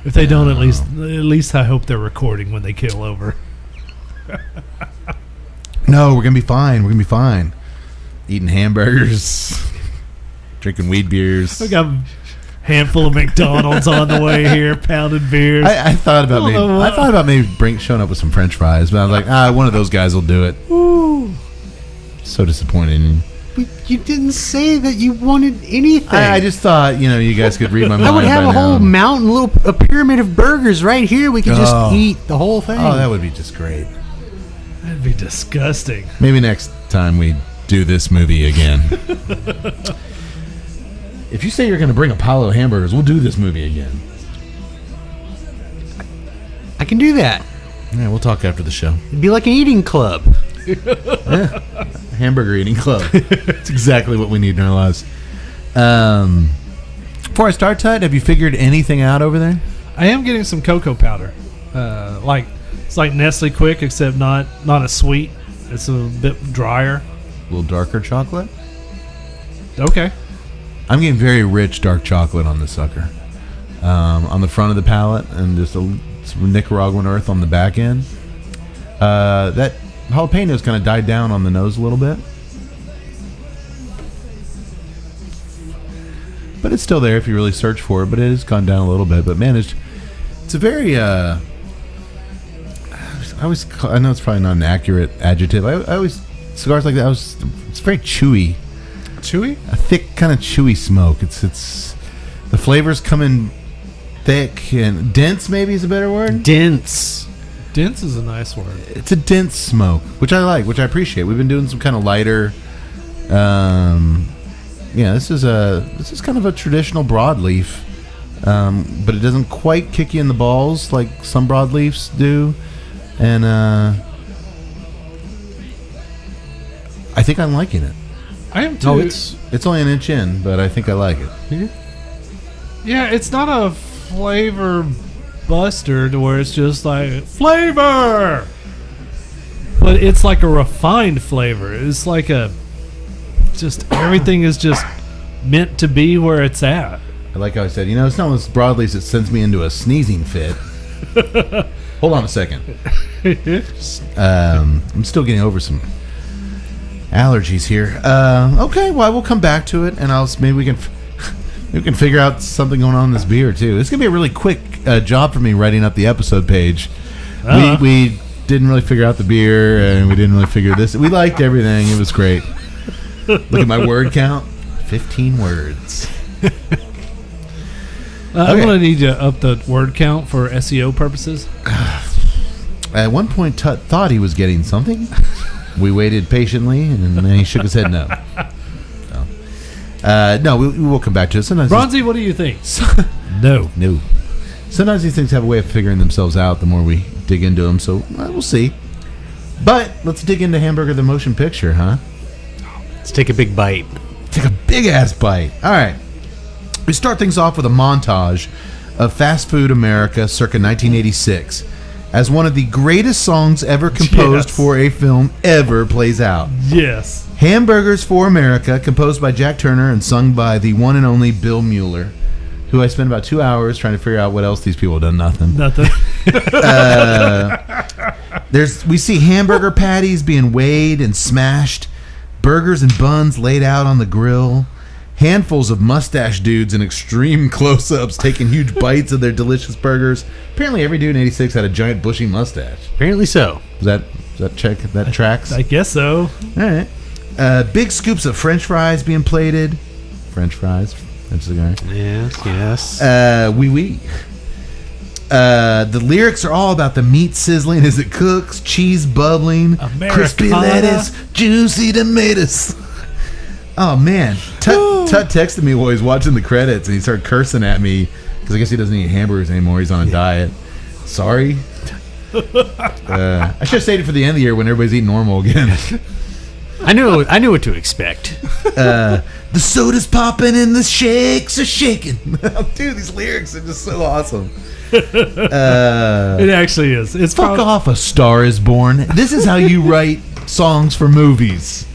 S5: If they don't, at least I hope they're recording when they kill over.
S3: No, we're going to be fine. We're going to be fine. Eating hamburgers, drinking weed beers.
S5: We got a handful of McDonald's on the way here, pounding beers.
S3: I thought about maybe showing up with some French fries, but I was like, one of those guys will do it.
S5: Ooh.
S3: So disappointed in you.
S7: But you didn't say that you wanted anything.
S3: I just thought, you guys could read my mind.
S7: I would have
S3: by
S7: a whole
S3: now.
S7: mountain, a pyramid of burgers right here. We could just
S3: Oh.
S7: eat the whole thing.
S3: Oh, that would be just great.
S5: That'd be disgusting.
S3: Maybe next time we do this movie again. If you say you're going to bring a pile of hamburgers, we'll do this movie again.
S7: I can do that.
S3: Yeah, we'll talk after the show.
S7: It'd be like an eating club.
S3: Hamburger eating club. It's exactly what we need in our lives. Before I start, Tut, have you figured anything out over there?
S5: I am getting some cocoa powder. It's like Nestle Quick, except not as sweet. It's a bit drier.
S3: A little darker chocolate?
S5: Okay.
S3: I'm getting very rich dark chocolate on this sucker. On the front of the palate and just some Nicaraguan earth on the back end. That jalapeno's kind of died down on the nose a little bit. But it's still there if you really search for it, but it has gone down a little bit. But man, it's a very... I know it's probably not an accurate adjective. I always... Cigars like that, it's very chewy.
S5: Chewy?
S3: A thick, kind of chewy smoke. It's the flavors come in thick and dense. Maybe is a better word.
S7: Dense.
S5: Dense is a nice word.
S3: It's a dense smoke, which I like, which I appreciate. We've been doing some kind of lighter. This is kind of a traditional broadleaf, but it doesn't quite kick you in the balls like some broadleafs do, and I think I'm liking it.
S5: I am too.
S7: No, it's
S3: only an inch in, but I think I like it.
S5: Yeah, it's not a flavor buster to where it's just like flavor, but it's like a refined flavor. It's like just everything is just meant to be where it's at.
S3: I like how I said, it's not those broadleafs that sends me into a sneezing fit. Hold on a second. I'm still getting over some allergies here. Okay, well, we'll come back to it, and maybe we can figure out something going on in this beer too. It's gonna be a really quick job for me writing up the episode page. We didn't really figure out the beer, and we didn't really figure this. We liked everything. It was great. Look at my word count. 15 words.
S5: I'm gonna need to up the word count for SEO purposes.
S3: At one point, Tut thought he was getting something. We waited patiently, and then he shook his head no. No, we will come back to it. Sometimes
S5: Bronzy, what do you think? No.
S3: Sometimes these things have a way of figuring themselves out the more we dig into them, so we'll see. But let's dig into Hamburger the Motion Picture, huh?
S7: Let's take a big bite.
S3: Take a big-ass bite. All right. We start things off with a montage of fast food America circa 1986 as one of the greatest songs ever composed for a film ever plays out.
S5: Yes.
S3: Hamburgers for America, composed by Jack Turner and sung by the one and only Bill Mueller, who I spent about 2 hours trying to figure out what else these people have done. Nothing. We see hamburger patties being weighed and smashed, burgers and buns laid out on the grill, handfuls of mustache dudes in extreme close-ups taking huge bites of their delicious burgers. Apparently every dude in 86 had a giant bushy mustache.
S7: Apparently so.
S3: Does that tracks?
S5: I guess so.
S3: All right. Big scoops of French fries being plated. French fries. French cigar.
S7: Yes.
S3: Wee wee. The lyrics are all about the meat sizzling as it cooks, cheese bubbling, crispy lettuce, juicy tomatoes. Oh, man. Tut texted me while he was watching the credits, and he started cursing at me because I guess he doesn't eat hamburgers anymore. He's on a diet. Sorry. I should have saved it for the end of the year when everybody's eating normal again.
S7: I knew what to expect.
S3: The soda's popping and the shakes are shaking. Dude, these lyrics are just so awesome.
S5: It actually is. It's
S3: Fuck off, A Star Is Born. This is how you write songs for movies.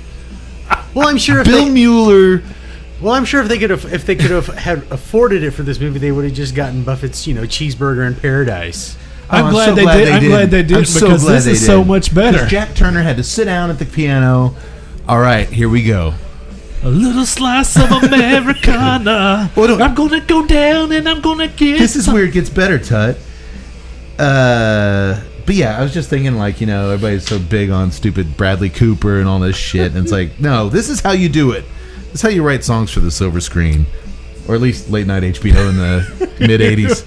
S7: Well, I'm sure if
S3: Bill Mueller.
S7: Well, I'm sure if they could have had afforded it for this movie, they would have just gotten Buffett's, Cheeseburger in Paradise.
S5: I'm glad they did. I'm glad they did because this is so much better.
S3: Jack Turner had to sit down at the piano. All right, here we go.
S5: A little slice of Americana. I'm gonna go down and I'm gonna get.
S3: This is where it gets better, Tut. But yeah, I was just thinking, everybody's so big on stupid Bradley Cooper and all this shit, and it's like, no, this is how you do it. This is how you write songs for the silver screen, or at least late night HBO in the mid '80s.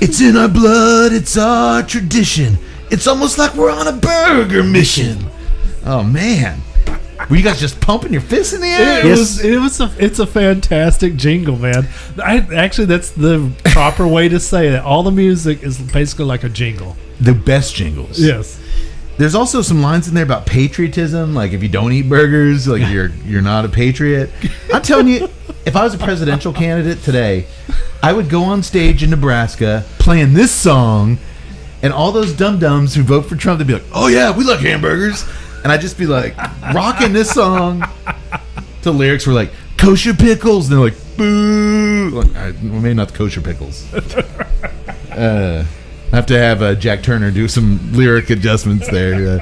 S3: It's in our blood, it's our tradition. It's almost like we're on a burger mission. Oh man. Were you guys just pumping your fists in the air?
S5: It's a fantastic jingle, man. Actually, that's the proper way to say that. All the music is basically like a jingle.
S3: The best jingles.
S5: Yes.
S3: There's also some lines in there about patriotism, like if you don't eat burgers, like you're not a patriot. I'm telling you, if I was a presidential candidate today, I would go on stage in Nebraska playing this song, and all those dum-dums who vote for Trump, they'd be like, "Oh yeah, we like hamburgers." And I'd just be like rocking this song. The lyrics were like kosher pickles, and they're like boo. Like, well, maybe not kosher pickles. I have to have Jack Turner do some lyric adjustments there.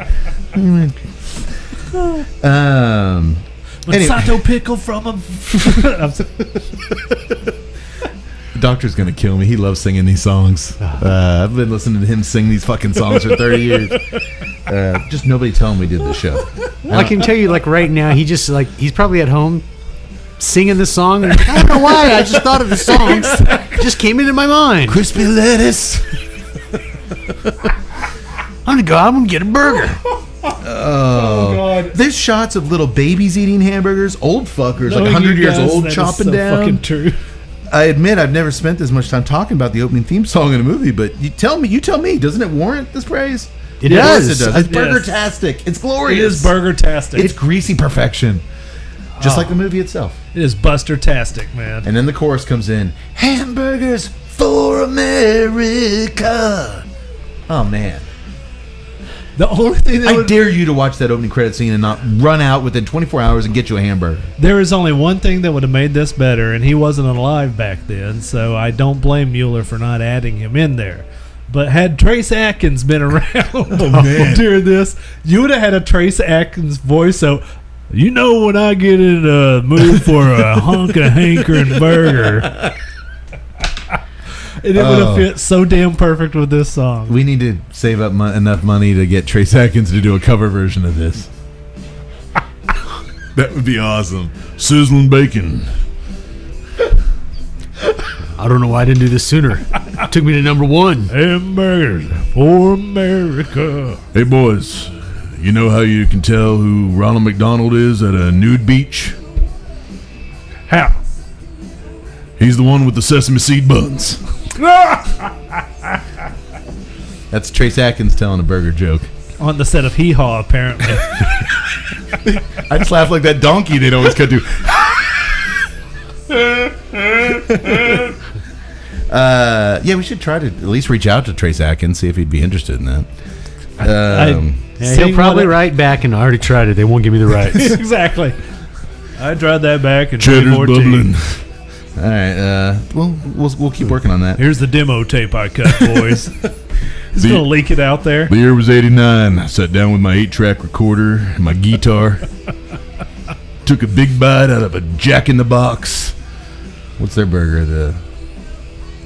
S5: Monsanto pickle from him.
S3: The doctor's gonna kill me. He loves singing these songs. I've been listening to him sing these fucking songs for 30 years. Just nobody tell him we did the show.
S7: Well, I can tell you, right now, he's probably at home singing this song. And I don't know why. I just thought of the songs. It just came into my mind.
S3: Crispy lettuce.
S7: I'm gonna get a burger.
S3: Oh God! There's shots of little babies eating hamburgers, old fuckers, like 100 years old, chopping down.
S5: Fucking true.
S3: I admit I've never spent this much time talking about the opening theme song in a movie, but you tell me, doesn't it warrant this praise?
S7: It does.
S3: It does. It's burger-tastic. It's glorious.
S5: It is burger-tastic.
S3: It's greasy perfection, just like the movie itself.
S5: It is buster-tastic, man.
S3: And then the chorus comes in: hamburgers for America. Oh man.
S5: The only thing
S3: I dare you to watch that opening credit scene and not run out within 24 hours and get you a hamburger.
S5: There is only one thing that would have made this better, and he wasn't alive back then, so I don't blame Mueller for not adding him in there. But had Trace Atkins been around during this, you would have had a Trace Atkins voice. So, when I get in a mood for a hunk of hankering burger. And it would have fit so damn perfect with this song.
S3: We need to save up enough money to get Trace Atkins to do a cover version of this. That would be awesome. Sizzling bacon.
S7: I don't know why I didn't do this sooner. It took me to number one.
S5: Hamburgers for America.
S3: Hey, boys. You know how you can tell who Ronald McDonald is at a nude beach?
S5: How?
S3: He's the one with the sesame seed buns. That's Trace Atkins telling a burger joke.
S5: On the set of Hee Haw, apparently.
S3: I just laugh like that donkey they'd always cut to. Yeah, we should try to at least reach out to Trace Atkins, see if he'd be interested in that.
S7: He'll probably write back, and I already tried it. They won't give me the rights.
S5: Exactly. I tried that back in
S3: Cheddar's
S5: 2014.
S3: bubbling. All right, we'll keep working on that.
S5: Here's the demo tape I cut, boys. Just gonna leak it out there.
S3: The year was '89. I sat down with my 8-track recorder and my guitar. Took a big bite out of a Jack in the Box. What's their burger?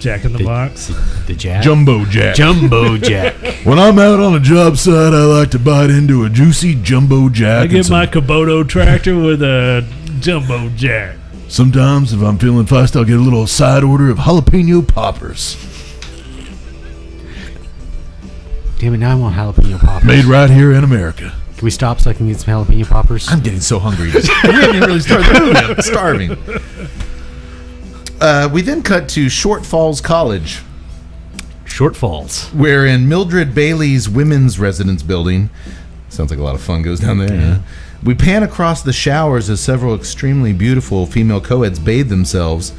S5: Jack in the Box.
S7: The Jack?
S3: Jumbo Jack.
S7: Jumbo Jack.
S3: When I'm out on a job site, I like to bite into a juicy Jumbo Jack.
S5: I get my Kubota tractor with a Jumbo Jack.
S3: Sometimes, if I'm feeling fussed, I'll get a little side order of jalapeno poppers.
S7: Damn it, now I want jalapeno poppers.
S3: Made right here in America.
S7: Can we stop so I can get some jalapeno poppers?
S3: I'm getting so hungry. We haven't even really started the movie. I'm starving. We then cut to Short Falls College.
S7: Short Falls.
S3: Where in Mildred Bailey's women's residence building, sounds like a lot of fun goes down there. Yeah. We pan across the showers as several extremely beautiful female co-eds bathe themselves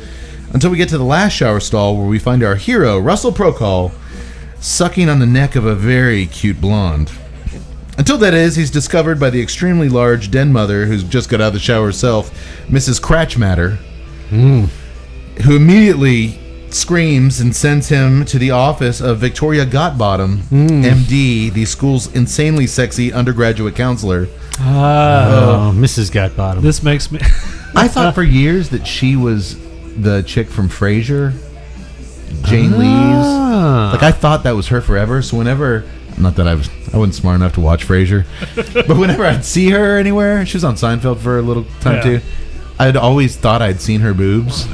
S3: until we get to the last shower stall where we find our hero, Russell Procol, sucking on the neck of a very cute blonde. Until that is, he's discovered by the extremely large den mother who's just got out of the shower herself, Mrs. Cratchmatter, who immediately screams and sends him to the office of Victoria Gottbottom, MD, the school's insanely sexy undergraduate counselor.
S7: Mrs. Gottbottom.
S5: This makes me...
S3: I thought for years that she was the chick from Frasier, Jane Leeves. Like, I thought that was her forever, so whenever... Not that I wasn't smart enough to watch Frasier, but whenever I'd see her anywhere, she was on Seinfeld for a little time too. I'd always thought I'd seen her boobs,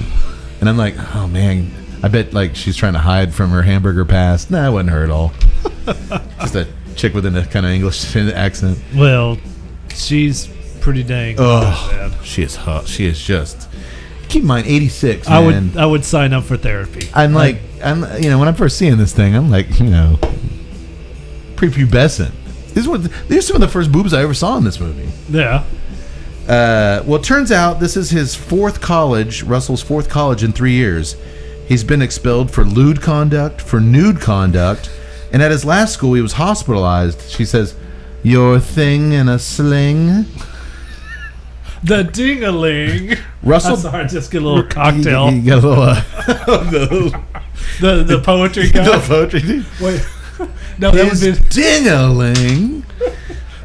S3: and I'm like, oh man, I bet like she's trying to hide from her Hamburger past. Nah, it wasn't her at all. Just a chick with a kind of English accent.
S5: Well, she's pretty dang.
S3: Oh, she is hot. She is just. Keep in mind, 86. Man.
S5: I would sign up for therapy.
S3: I'm when I'm first seeing this thing, I'm like, prepubescent. These are some of the first boobs I ever saw in this movie.
S5: Yeah.
S3: Well, it turns out this is his Russell's fourth college in 3 years. He's been expelled for lewd conduct, for nude conduct, and at his last school he was hospitalized. She says, "Your thing in a sling."
S5: The ding-a-ling.
S3: Russell,
S5: I'm sorry, just get a little cocktail.
S3: You got a little
S5: the poetry guy.
S3: The poetry dude.
S5: Wait. No, that would be
S3: ding-a-ling.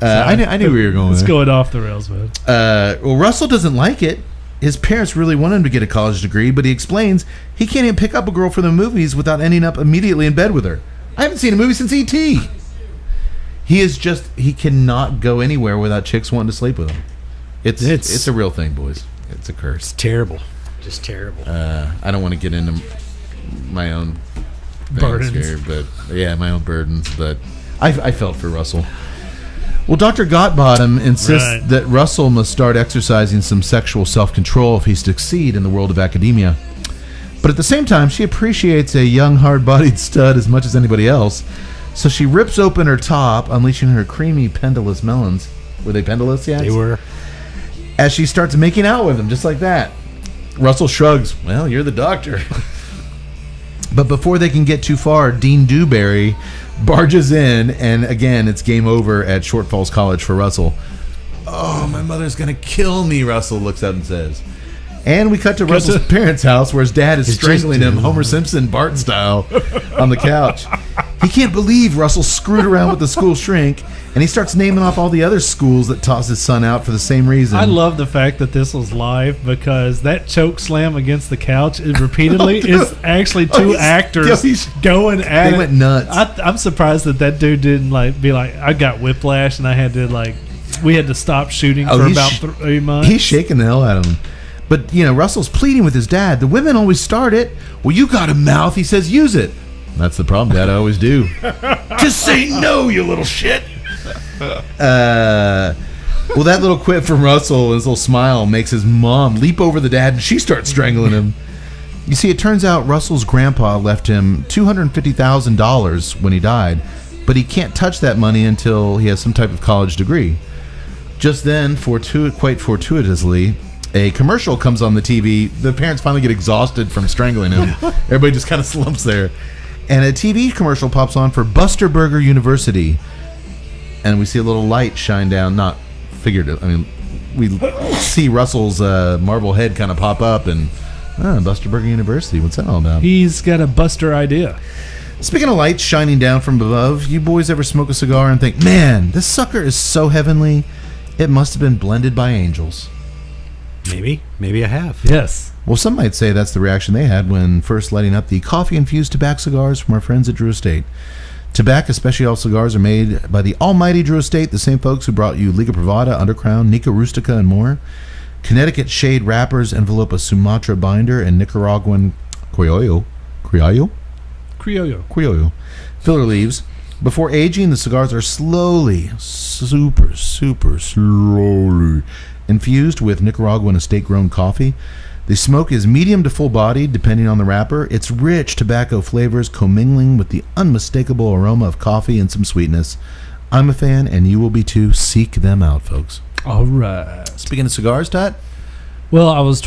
S3: I knew where you were going.
S5: It's going off the rails, man.
S3: Well, Russell doesn't like it. His parents really want him to get a college degree, but he explains he can't even pick up a girl for the movies without ending up immediately in bed with her. I haven't seen a movie since E.T. He cannot go anywhere without chicks wanting to sleep with him. It's a real thing, boys. It's a curse.
S7: It's terrible. Just terrible.
S3: I don't want to get into my own
S5: burdens
S3: here, but my own burdens. But I felt for Russell. Well, Dr. Gottbottom insists that Russell must start exercising some sexual self-control if he's to succeed in the world of academia. But at the same time, she appreciates a young, hard-bodied stud as much as anybody else, so she rips open her top, unleashing her creamy, pendulous melons. Were they pendulous yet?
S7: They were.
S3: As she starts making out with him, just like that. Russell shrugs, "Well, you're the doctor." But before they can get too far, Dean Dewberry barges in, and again, it's game over at Short Falls College for Russell. "Oh, my mother's going to kill me," Russell looks up and says. And we cut to Russell's parents' house where his dad is strangling him, Homer Simpson, Bart style, on the couch. He can't believe Russell screwed around with the school shrink, and he starts naming off all the other schools that toss his son out for the same reason.
S5: I love the fact that this was live because that choke slam against the couch repeatedly is actually two actors going at it.
S3: They went nuts.
S5: I'm surprised that dude didn't be like, I got whiplash and I had to we had to stop shooting for about 3 months.
S3: He's shaking the hell out of him. But, Russell's pleading with his dad. "The women always start it." "Well, you got a mouth." He says, "Use it." "That's the problem, Dad. I always do." "Just say no, you little shit." Well, that little quip from Russell and his little smile makes his mom leap over the dad, and she starts strangling him. You see, it turns out Russell's grandpa left him $250,000 when he died, but he can't touch that money until he has some type of college degree. Just then, quite fortuitously, a commercial comes on the TV. The parents finally get exhausted from strangling him. Everybody just kind of slumps there. And a TV commercial pops on for Buster Burger University. And we see a little light shine down. Not figurative. I mean, we see Russell's marble head kind of pop up. And Buster Burger University. What's that all about?
S5: He's got a Buster idea.
S3: Speaking of lights shining down from above, you boys ever smoke a cigar and think, "Man, this sucker is so heavenly. It must have been blended by angels"?
S7: Maybe I have.
S5: Yes.
S3: Well, some might say that's the reaction they had when first lighting up the coffee-infused tobacco cigars from our friends at Drew Estate. Tobacco Special cigars are made by the almighty Drew Estate, the same folks who brought you Liga Privada, Undercrown, Nica Rustica, and more. Connecticut shade wrappers envelope a Sumatra binder and Nicaraguan criollo filler leaves. Before aging, the cigars are slowly, super slowly infused with Nicaraguan estate-grown coffee. The smoke is medium to full-bodied, depending on the wrapper. Its rich tobacco flavors commingling with the unmistakable aroma of coffee and some sweetness. I'm a fan, and you will be too. Seek them out, folks.
S5: All right.
S3: Speaking of cigars, Tot,
S5: Well, I was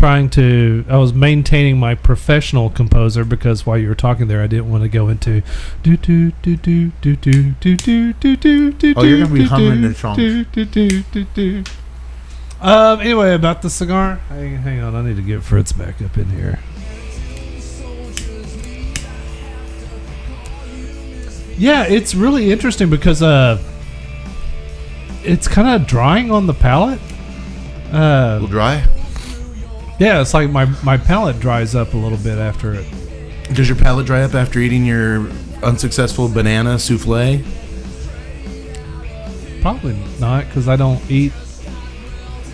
S5: maintaining my professional composer because while you were talking there, I didn't want to go into do do do do do do do do do do do.
S3: Oh, you're gonna be humming the songs.
S5: Anyway, about the cigar. Hang on, I need to get Fritz back up in here. Yeah, it's really interesting because it's kind of drying on the palate.
S3: a little dry.
S5: Yeah, it's like my palate dries up a little bit after it.
S3: Does your palate dry up after eating your unsuccessful banana souffle?
S5: Probably not, because I don't eat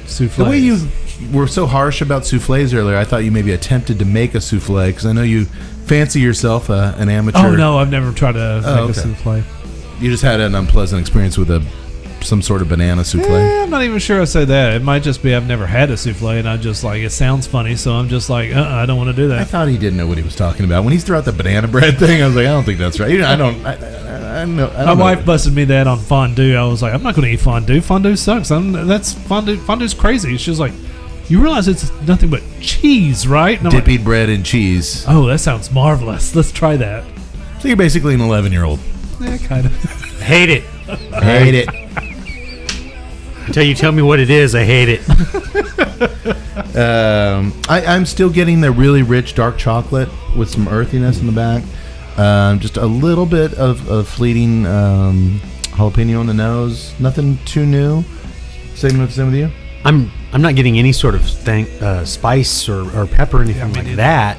S5: souffles.
S3: The way you were so harsh about souffles earlier, I thought you maybe attempted to make a souffle, because I know you fancy yourself an amateur.
S5: Oh, no, I've never tried to make a souffle.
S3: You just had an unpleasant experience with some sort of banana souffle.
S5: I'm not even sure I said that. It might just be I've never had a souffle, and I just like, it sounds funny, so I'm just like, I don't want to do
S3: I
S5: that.
S3: thought he didn't know what he was talking about. When he threw out the banana bread thing, I was like, I don't think that's right. I don't know.
S5: My wife busted me that on fondue. I was like, I'm not going to eat fondue. Fondue sucks. Fondue's crazy. She was like, you realize it's nothing but cheese, right? And I'm
S3: Dippy
S5: like,
S3: bread and cheese.
S5: oh, that sounds marvelous. Let's try that.
S3: So you're basically an 11-year-old.
S5: Yeah, kind of.
S7: Hate it.
S3: Hate it.
S7: Until you tell me what it is, I hate it.
S3: I'm still getting the really rich dark chocolate with some earthiness in the back. Just a little bit of fleeting jalapeno on the nose. Nothing too new. Same with you?
S7: I'm not getting any sort of spice or pepper or anything like that.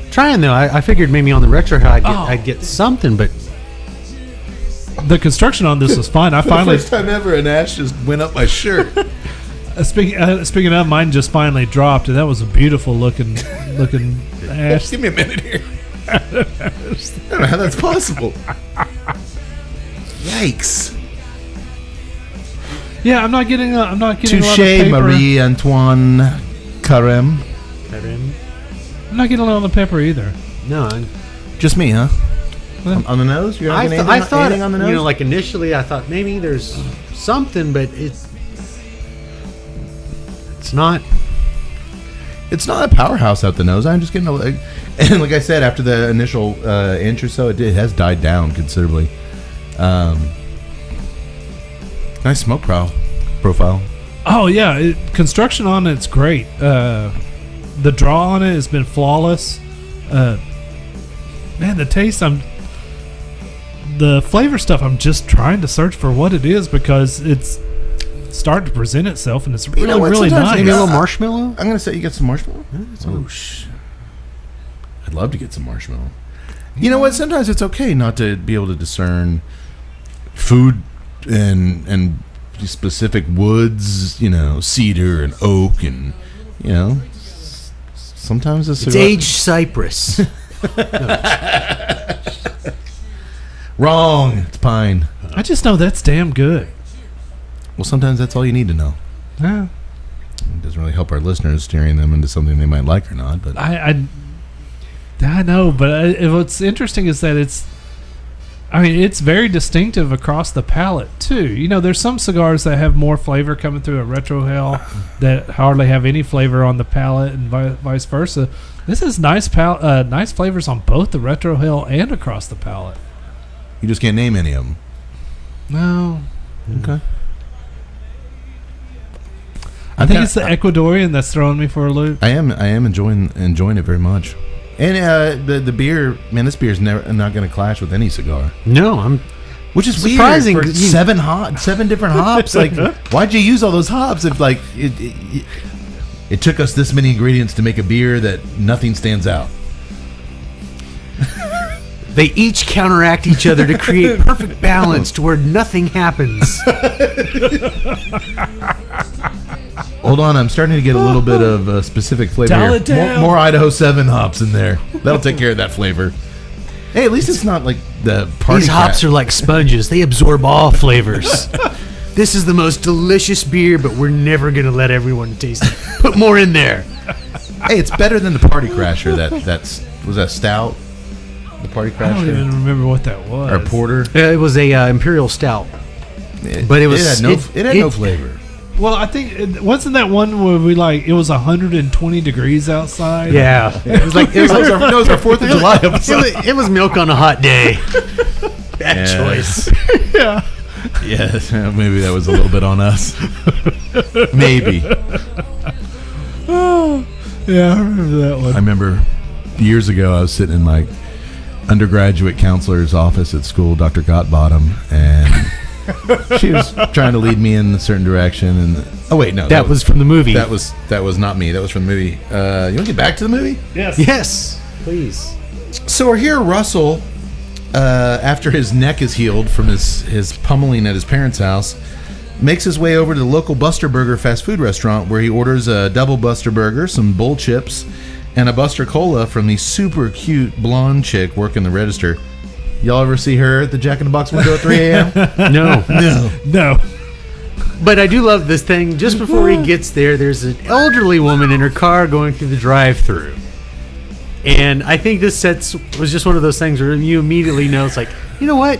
S7: Trying though, I figured maybe on the retro I'd get something, but
S5: The construction on this was fine. I finally
S3: first time ever, an ash just went up my shirt.
S5: speaking of, mine just finally dropped, and that was a beautiful looking ash.
S3: Give me a minute here. I don't know how that's possible. Yikes!
S5: Yeah, I'm not getting a lot of
S3: Touche,
S5: pepper.
S3: Marie Antoine Carême.
S5: I'm not getting a lot of pepper either.
S7: no.
S3: Just me, huh? On the nose? You're not getting
S7: I thought
S3: anything on the nose?
S7: like initially I thought maybe there's something, but it's not.
S3: It's not a powerhouse out the nose. I'm just getting and like I said, after the initial inch or so, it has died down considerably. Nice smoke profile.
S5: Oh yeah, construction on it's great. The draw on it has been flawless. Man, the taste, the flavor stuff, I'm just trying to search for what it is because it's starting to present itself, and it's really, really nice.
S7: Maybe a little marshmallow.
S3: I'm gonna say you get some marshmallow. I'd love to get some marshmallow. You know what? Sometimes it's okay not to be able to discern food and specific woods. You know, cedar and oak, and you know, sometimes
S7: It's aged cypress.
S3: Wrong. It's pine.
S5: I just know that's damn good.
S3: Well, sometimes that's all you need to know.
S5: Yeah.
S3: It doesn't really help our listeners steering them into something they might like or not. But
S5: I know, but what's interesting is that it's very distinctive across the palate too. You know, there's some cigars that have more flavor coming through a retro hell that hardly have any flavor on the palate, and vice versa. This is nice flavors on both the retro hell and across the palate.
S3: you just can't name any of them.
S5: No,
S3: Okay.
S5: I think it's the Ecuadorian that's throwing me for a loop.
S3: I am enjoying it very much. And the beer, man, this beer is not going to clash with any cigar.
S7: No,
S3: Which is
S7: surprising.
S3: Weird for seven different hops. Like, why'd you use all those hops if like It took us this many ingredients to make a beer that nothing stands out.
S7: They each counteract each other to create perfect balance to where nothing happens.
S3: Hold on, I'm starting to get a little bit of specific flavor
S5: Dial
S3: here.
S5: it down.
S3: More Idaho 7 hops in there. That'll take care of that flavor. Hey, at least it's not like the party
S7: These hops are like sponges. They absorb all flavors. This is the most delicious beer, but we're never going to let everyone taste it. Put more in there.
S3: Hey, it's better than the Party Crasher. Was that stout? The Party
S5: I don't even
S3: Crasher?
S5: remember what that was.
S3: Or porter?
S7: It was a Imperial Stout. But it had
S3: no flavor.
S5: Well, I think wasn't that one where it was 120 degrees outside?
S7: Yeah. It was like
S3: That was our 4th of July episode.
S7: it was milk on a hot day. Bad choice.
S5: Yeah.
S3: Yes, maybe that was a little bit on us. Maybe.
S5: Yeah, I remember that one.
S3: I remember years ago I was sitting in my undergraduate counselor's office at school, Dr. Gottbottom, and she was trying to lead me in a certain direction. And
S7: that was from the movie.
S3: That was not me. That was from the movie. You want to get back to the movie?
S7: Yes, please.
S3: So we're here, Russell, after his neck is healed from his pummeling at his parents' house, makes his way over to the local Buster Burger fast food restaurant where he orders a double Buster Burger, some bull chips, and a Buster Cola from the super cute blonde chick working the register. Y'all ever see her at the Jack in the Box window at 3 a.m.?
S5: No.
S7: But I do love this thing. Just before he gets there, there's an elderly woman in her car going through the drive-thru. And I think this was just one of those things where you immediately know, it's like, you know what?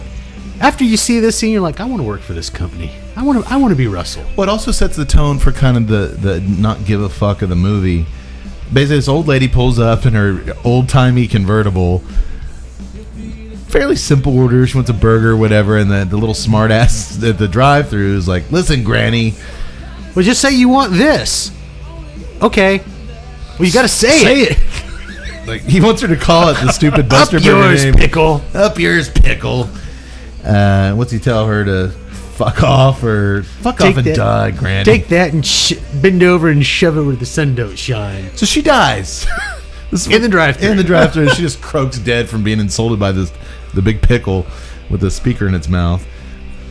S7: After you see this scene, you're like, I want to work for this company. I want to be Russell.
S3: Well, it also sets the tone for kind of the not give a fuck of the movie. Basically, this old lady pulls up in her old-timey convertible. Fairly simple order. She wants a burger, whatever, and the little smartass at the drive-thru is like, "Listen, Granny.
S7: Well, just say you want this." Okay. Well, you got to say it.
S3: Like, he wants her to call it the stupid Buster
S7: Up
S3: Burger
S7: yours,
S3: name.
S7: pickle.
S3: Up yours, pickle. What's he tell her to fuck off or fuck off and die, Granny?
S7: Take that and bend over and shove it where the sun don't shine.
S3: So she dies.
S7: In the drive-thru.
S3: In the drive-thru, she just croaks dead from being insulted by the big pickle with the speaker in its mouth.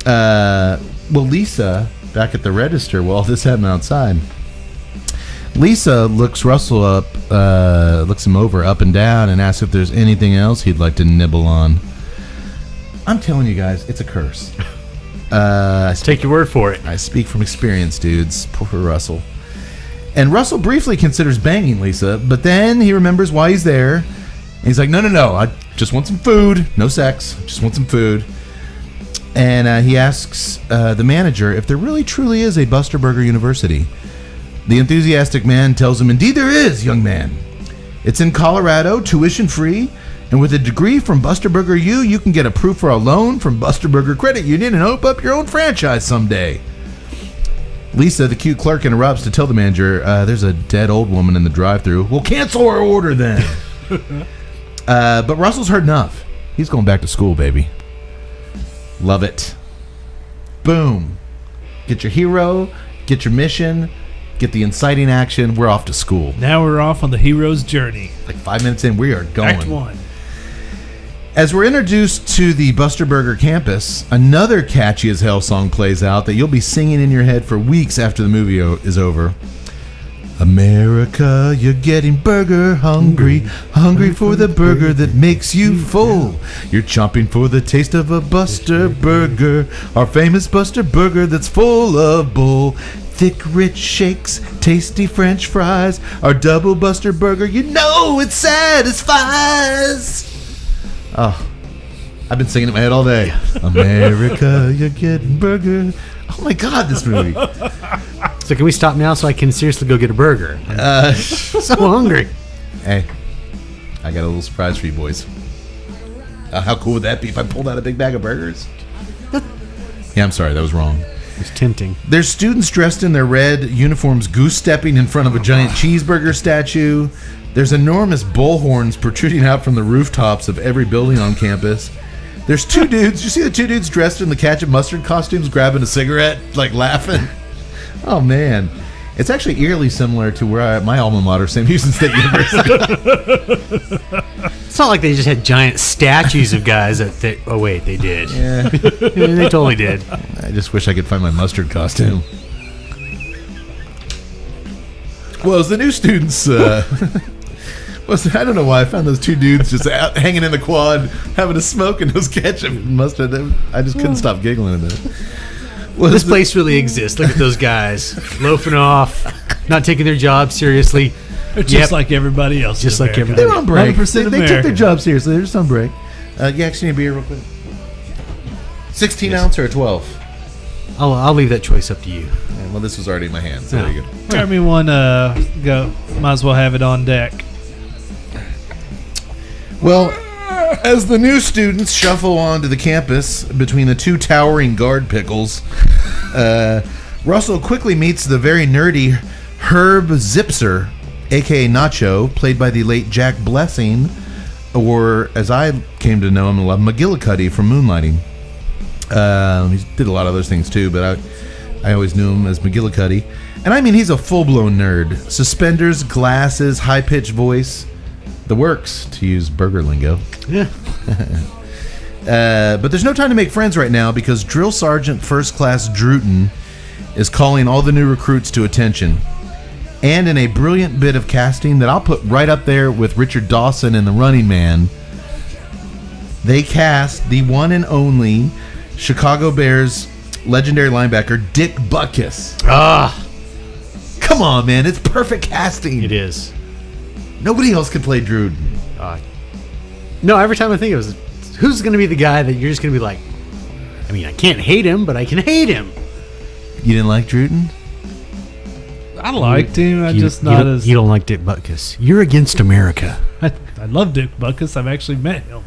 S3: Well, Lisa, back at the register, while this happened outside, Lisa looks Russell up, looks him over up and down, and asks if there's anything else he'd like to nibble on. I'm telling you guys, it's a curse.
S7: Take your word for it.
S3: I speak from experience, dudes. Poor Russell. And Russell briefly considers banging Lisa, but then he remembers why he's there. And he's like, no, I just want some food. No sex. Just want some food. And he asks the manager if there really truly is a Buster Burger University. The enthusiastic man tells him, indeed there is, young man. It's in Colorado, tuition free. And with a degree from Buster Burger U, you can get approved for a loan from Buster Burger Credit Union and open up your own franchise someday. Lisa, the cute clerk, interrupts to tell the manager, there's a dead old woman in the drive-thru. We'll cancel our order then. But Russell's heard enough. He's going back to school, baby. Love it. Boom. Get your hero, get your mission, get the inciting action. We're off to school.
S5: Now we're off on the hero's journey.
S3: Like 5 minutes in, we are going.
S5: Act 1.
S3: As we're introduced to the Buster Burger campus, another catchy as hell song plays out that you'll be singing in your head for weeks after the movie is over. America, you're getting burger hungry, hungry for the burger that makes you full. You're chomping for the taste of a Buster Burger, our famous Buster Burger that's full of bull. Thick, rich shakes, tasty French fries, our double Buster Burger, you know it satisfies. Oh, I've been singing it in my head all day. America, you're getting burger. Oh my God, this movie.
S7: So can we stop now so I can seriously go get a burger? I'm so hungry.
S3: Hey, I got a little surprise for you boys. How cool would that be if I pulled out a big bag of burgers? Yeah, I'm sorry, that was wrong.
S7: It's tempting.
S3: There's students dressed in their red uniforms goose-stepping in front of a giant cheeseburger statue. There's enormous bullhorns protruding out from the rooftops of every building on campus. There's two dudes. You see the two dudes dressed in the ketchup mustard costumes grabbing a cigarette, like laughing? Oh, man. It's actually eerily similar to where my alma mater, Sam Houston State University.
S7: It's not like they just had giant statues of guys that. Oh wait, they did.
S3: Yeah,
S7: They totally did.
S3: I just wish I could find my mustard costume. Well, as the new students, I don't know why I found those two dudes just out, hanging in the quad, having a smoke and those ketchup and mustard. I just couldn't stop giggling at it. Well,
S7: This place really exists. Look at those guys loafing off, not taking their job seriously.
S5: They're just like everybody else.
S7: Just
S5: in
S7: like
S5: America.
S7: everybody.
S3: They're on break.
S5: 100%
S3: They took their
S5: American.
S3: job seriously. They're just on break. You actually need a beer real quick? 16 ounce or a 12?
S7: I'll leave that choice up to you.
S3: Yeah, well, this was already in my hand, so there you go.
S5: Grab me one. Go. Might as well have it on deck.
S3: Well, as the new students shuffle onto the campus between the two towering guard pickles, Russell quickly meets the very nerdy Herb Zipser, a.k.a. Nacho, played by the late Jack Blessing, or as I came to know him and love, McGillicuddy from Moonlighting. He did a lot of other things too, but I always knew him as McGillicuddy. And I mean, he's a full-blown nerd. Suspenders, glasses, high-pitched voice. The works, to use burger lingo.
S7: Yeah.
S3: But there's no time to make friends right now because Drill Sergeant First Class Druten is calling all the new recruits to attention. And in a brilliant bit of casting that I'll put right up there with Richard Dawson and The Running Man, they cast the one and only Chicago Bears legendary linebacker Dick Butkus. Come on, man. It's perfect casting.
S7: It is.
S3: Nobody else could play Druden.
S7: No, every time I think of it, who's going to be the guy that you're just going to be like, I mean, I can't hate him, but I can hate him.
S3: You didn't like Druden?
S5: I liked him. I
S7: You-
S5: just
S7: you
S5: not
S7: don't-
S5: as.
S7: You don't like Dick Butkus. You're against America.
S5: I love Dick Butkus. I've actually met him.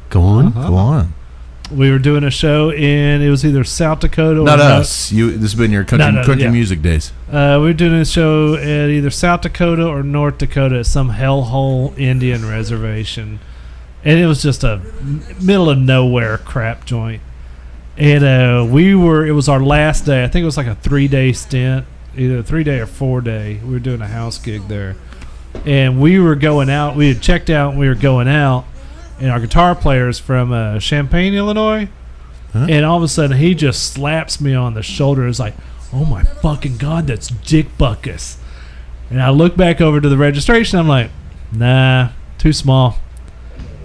S7: Go on.
S3: Go on.
S5: We were doing a show in, it was either South Dakota or
S3: Not us. This has been your country
S5: yeah.
S3: music days.
S5: We were doing a show at either South Dakota or North Dakota at some hellhole Indian reservation. And it was just a middle of nowhere crap joint. And it was our last day. I think it was like a 3-day stint, either a 3-day or 4-day. We were doing a house gig there. And we were going out. We had checked out and we were going out. And our guitar player is from Champaign, Illinois.
S3: Huh?
S5: And all of a sudden, he just slaps me on the shoulder. It's like, oh my fucking God, that's Dick Butkus. And I look back over to the registration. I'm like, nah, too small.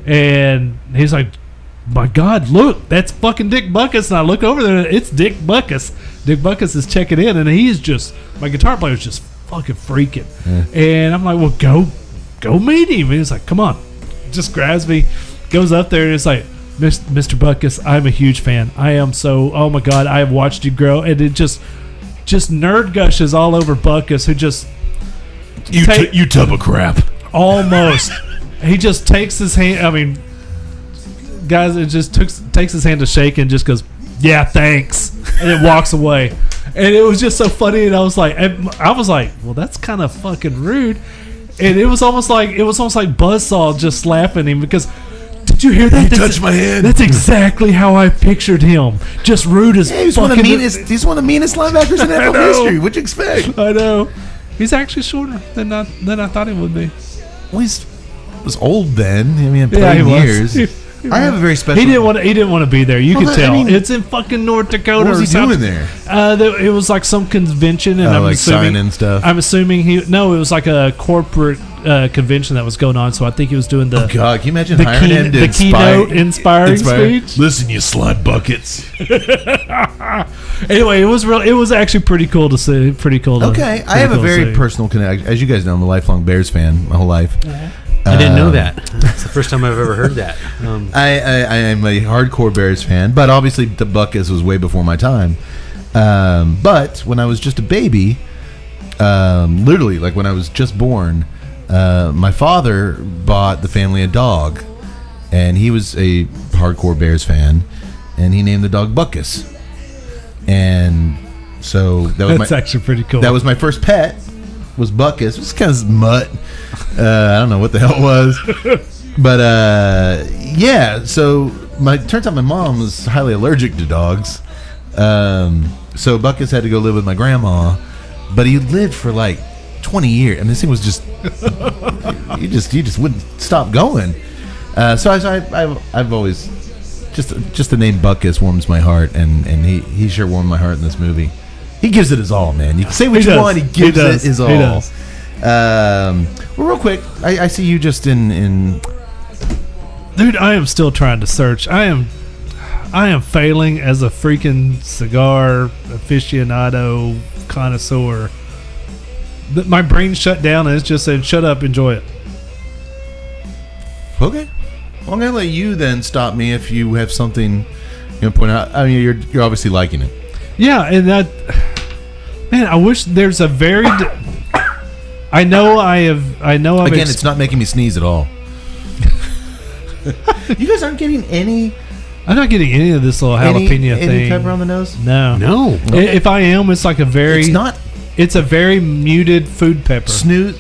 S5: And he's like, my God, look, that's fucking Dick Butkus. And I look over there, it's Dick Butkus. Dick Butkus is checking in, and he's just, my guitar player is just fucking freaking.
S3: Yeah.
S5: And I'm like, well, go meet him. And he's like, come on. Just grabs me, goes up there, and it's like, Mr. Butkus, I'm a huge fan. I am so, oh my God, I have watched you grow. And it just nerd gushes all over Butkus, who just,
S3: You tub of crap.
S5: almost. He just takes his hand. I mean, guys, it just takes his hand to shake and just goes, "Yeah, thanks," and then walks away. And it was just so funny. And I was like, well, that's kind of fucking rude. And it was almost like Buzzsaw just slapping him because. Did you hear that?
S3: He touched my head.
S5: That's exactly how I pictured him. Just rude as
S3: He's
S5: fucking.
S3: one of the meanest. He's one of the meanest linebackers in NFL history. What'd you expect?
S5: I know. He's actually shorter than I thought he would be.
S3: Well, he was old then. I mean,
S5: Yeah, he
S3: played
S5: was.
S3: years. I have a very special.
S5: He didn't want to be there. You
S3: Well,
S5: could
S3: I
S5: tell.
S3: mean,
S5: It's in fucking North Dakota.
S3: What was
S5: or
S3: he
S5: something.
S3: doing there?
S5: It was like some convention, and
S3: Oh,
S5: I'm
S3: like
S5: assuming
S3: signing stuff?
S5: I'm assuming it was like a corporate convention that was going on. So I think he was doing the
S3: God, can you imagine
S5: the,
S3: hiring him to
S5: the keynote inspiring speech.
S3: Listen, you slut buckets.
S5: Anyway, it was actually pretty cool to see. Pretty cool. To,
S3: Okay, I
S5: pretty
S3: have a
S5: cool to
S3: very
S5: see.
S3: personal connection. As you guys know, I'm a lifelong Bears fan my whole life.
S7: I didn't know that. That's the first time I've ever heard that.
S3: I am a hardcore Bears fan, but obviously the Butkus was way before my time. But when I was just a baby, literally like when I was just born, my father bought the family a dog, and he was a hardcore Bears fan, and he named the dog Butkus. And so
S5: That's actually pretty cool.
S3: that was my first pet. Was Butkus. It was kind of mutt. I don't know what the hell it was. But, yeah. So, turns out my mom was highly allergic to dogs. So, Butkus had to go live with my grandma. but he lived for like 20 years. I mean, this thing was just you just wouldn't stop going. So I've always just the name Butkus warms my heart, and he sure warmed my heart in this movie. He gives it his all, man. You can say what you want. He gives it his all.
S5: He does.
S3: Well, real quick, I see you just in.
S5: Dude, I am still trying to search. I am failing as a freaking cigar aficionado connoisseur. My brain shut down and it's just said, "Shut up, enjoy it."
S3: Okay, well, I'm gonna let you then stop me if you have something you point out. I mean, you're obviously liking it.
S5: Yeah, and that, man, I wish there's a very. I know I've.
S3: Again, it's not making me sneeze at all. You guys aren't getting any.
S5: I'm not getting any of this little jalapeno thing.
S3: Any pepper on the nose?
S5: No. If I am, it's like a very.
S3: It's not.
S5: It's a very muted food pepper.
S3: Sneeze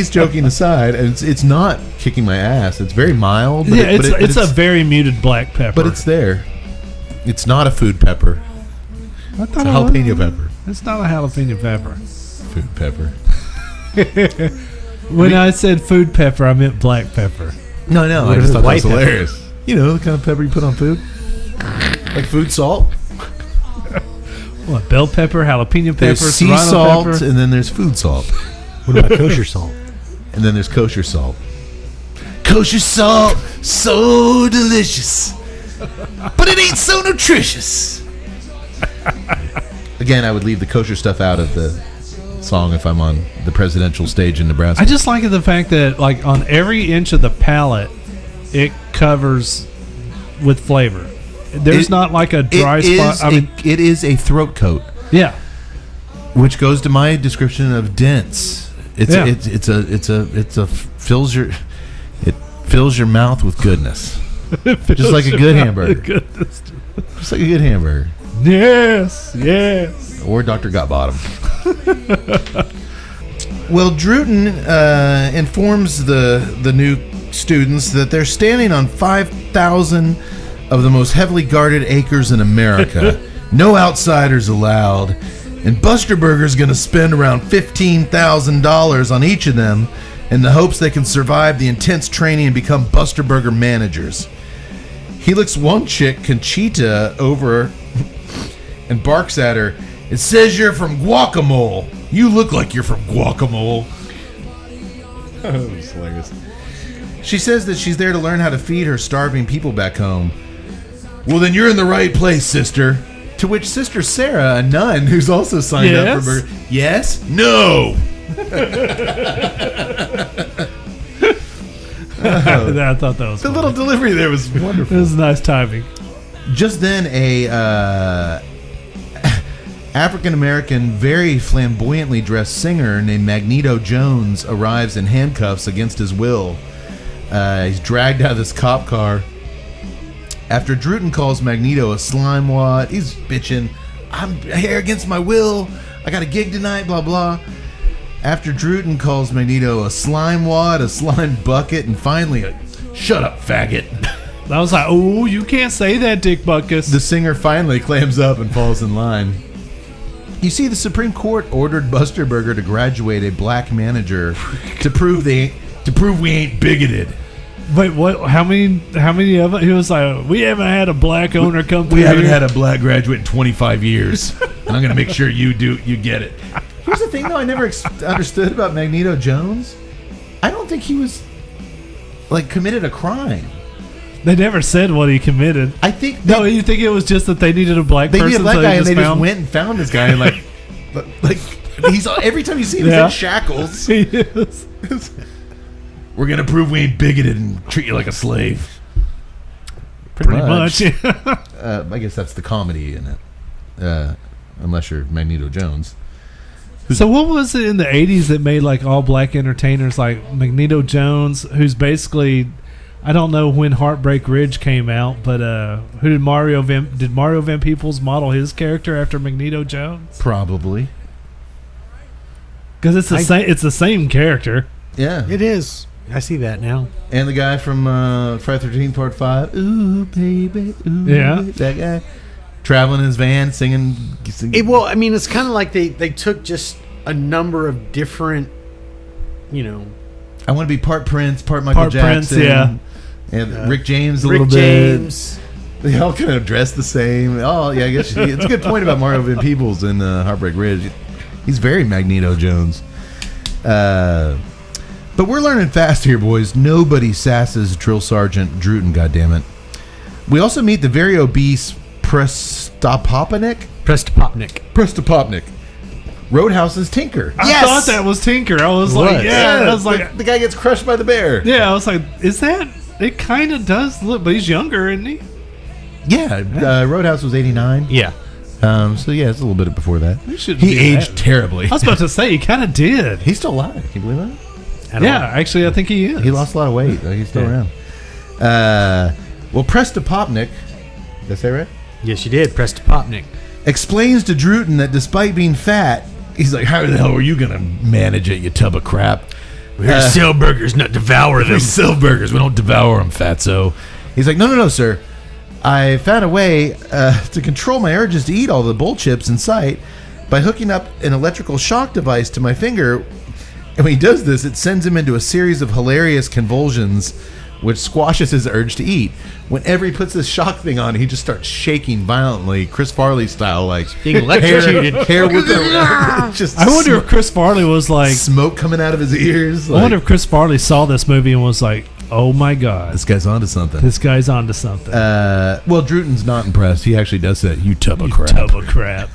S3: joking aside, and it's not kicking my ass. It's very mild. But
S5: yeah, it's a very muted black pepper.
S3: But it's there. It's not a food pepper.
S5: I thought
S3: it's a jalapeno pepper.
S5: It's not a jalapeno pepper.
S3: Food pepper.
S5: When I said food pepper, I meant black pepper.
S3: No, I just thought that was hilarious. You know, the kind of pepper you put on food? Like food salt?
S5: What, bell pepper, jalapeno pepper,
S3: there's sea
S5: serrano
S3: salt,
S5: pepper?
S3: and then there's food salt.
S7: What about kosher salt?
S3: And then there's kosher salt. Kosher salt, so delicious. But it ain't so nutritious. Again, I would leave the kosher stuff out of the song if I'm on the presidential stage in Nebraska.
S5: I just like the fact that, like, on every inch of the palate, it covers with flavor. There's not like a dry spot.
S3: It is a throat coat.
S5: Yeah,
S3: which goes to my description of dense. It fills your mouth with goodness, just like a good hamburger. Just like a good hamburger.
S5: Yes.
S3: Or Dr. Gotbottom. Well, Druten informs the new students that they're standing on 5,000 of the most heavily guarded acres in America. No outsiders allowed. And Buster Burger's going to spend around $15,000 on each of them in the hopes they can survive the intense training and become Buster Burger managers. He looks one chick, Conchita, over and barks at her. It says you're from Guacamole. You look like you're from Guacamole. Oh, it's hilarious. She says that she's there to learn how to feed her starving people back home. Well, then you're in the right place, sister. To which Sister Sarah, a nun who's also signed up for Burger. Yes? No!
S5: I thought that was
S3: the
S5: funny.
S3: little delivery there was wonderful.
S5: It was nice timing.
S3: Just then, a African-American, very flamboyantly dressed singer named Magneto Jones arrives in handcuffs against his will. He's dragged out of this cop car. After Druten calls Magneto a slimewad, he's bitching, I'm here against my will, I got a gig tonight, blah, blah. After Druten calls Magneto a slimewad, a slime bucket, and finally a shut up, faggot.
S5: I was like, oh, you can't say that, Dick Butkus.
S3: The singer finally clams up and falls in line. You see, the Supreme Court ordered Buster Burger to graduate a black manager to prove we ain't bigoted.
S5: Wait, what? How many of it? He was like, we haven't had a black owner come through.
S3: We haven't had a black graduate in 25 years, and I'm going to make sure you get it. Here's the thing, though, I never understood about Magneto Jones. I don't think he was committed a crime.
S5: They never said what he committed.
S3: I think
S5: you think it was just that they needed a black person?
S3: They needed a black guy, and they just went and found this guy, and he's every time you see him, he's in shackles.
S5: He is.
S3: We're gonna prove we ain't bigoted and treat you like a slave.
S5: Pretty much.
S3: I guess that's the comedy in it, unless you're Magneto Jones.
S5: So what was it in the 80s that made all black entertainers like Magneto Jones, who's basically, I don't know when Heartbreak Ridge came out, but who did Mario Van Peebles model his character after Magneto Jones?
S3: Probably.
S5: Because it's the same character.
S3: Yeah,
S7: it is. I see that now.
S3: And the guy from Friday the 13th Part 5. Ooh, baby. Ooh,
S5: yeah,
S3: that guy. traveling in his van, singing.
S7: Well, I mean, it's kind of like they took just a number of different,
S3: I want to be part Prince, part Michael Jackson.
S5: Prince,
S3: And Rick James a
S7: Rick
S3: little
S7: James.
S3: bit. They all kind of dress the same. Oh, yeah, I guess it's a good point about Mario Van Peebles in Heartbreak Ridge. He's very Magneto Jones. But we're learning fast here, boys. Nobody sasses Drill Sergeant Druten, goddammit. We also meet the very obese Prestopopnik, Roadhouse's Tinker.
S5: I thought that was Tinker. I was like, yeah. I was like,
S3: the guy gets crushed by the bear.
S5: yeah. I was like, is that? It kind of does look, but he's younger, isn't he?
S3: Yeah, Roadhouse was 89.
S7: Yeah.
S3: So yeah, it's a little bit before that.
S5: shouldn't
S3: He
S5: do
S3: aged
S5: that.
S3: terribly.
S5: I was about to say, he kind of did.
S3: He's still alive. Can you believe that?
S5: Yeah, actually, I think he is.
S3: He lost a lot of weight. He's still around. Well, Prestopopnik, did I say right?
S7: Yes, you did. Prestopopnik.
S3: Explains to Druten that despite being fat, he's like, how the hell are you going to manage it, you tub of crap?
S7: We're here to sell burgers, not devour them.
S3: We sell burgers. We don't devour them, fatso. He's like, no, sir. I found a way to control my urges to eat all the bowl chips in sight by hooking up an electrical shock device to my finger. And when he does this, it sends him into a series of hilarious convulsions, which squashes his urge to eat. Whenever he puts this shock thing on, he just starts shaking violently, Chris Farley style, like
S7: Being electrocuted.
S3: hair whipping around. Just
S5: I wonder if Chris Farley was like.
S3: smoke coming out of his ears.
S5: I wonder if Chris Farley saw this movie and was like, "Oh my god,
S3: this guy's onto something.
S5: this guy's onto something."
S3: Well, Druten's not impressed. He actually does that. You tub of crap.
S5: Tub of crap.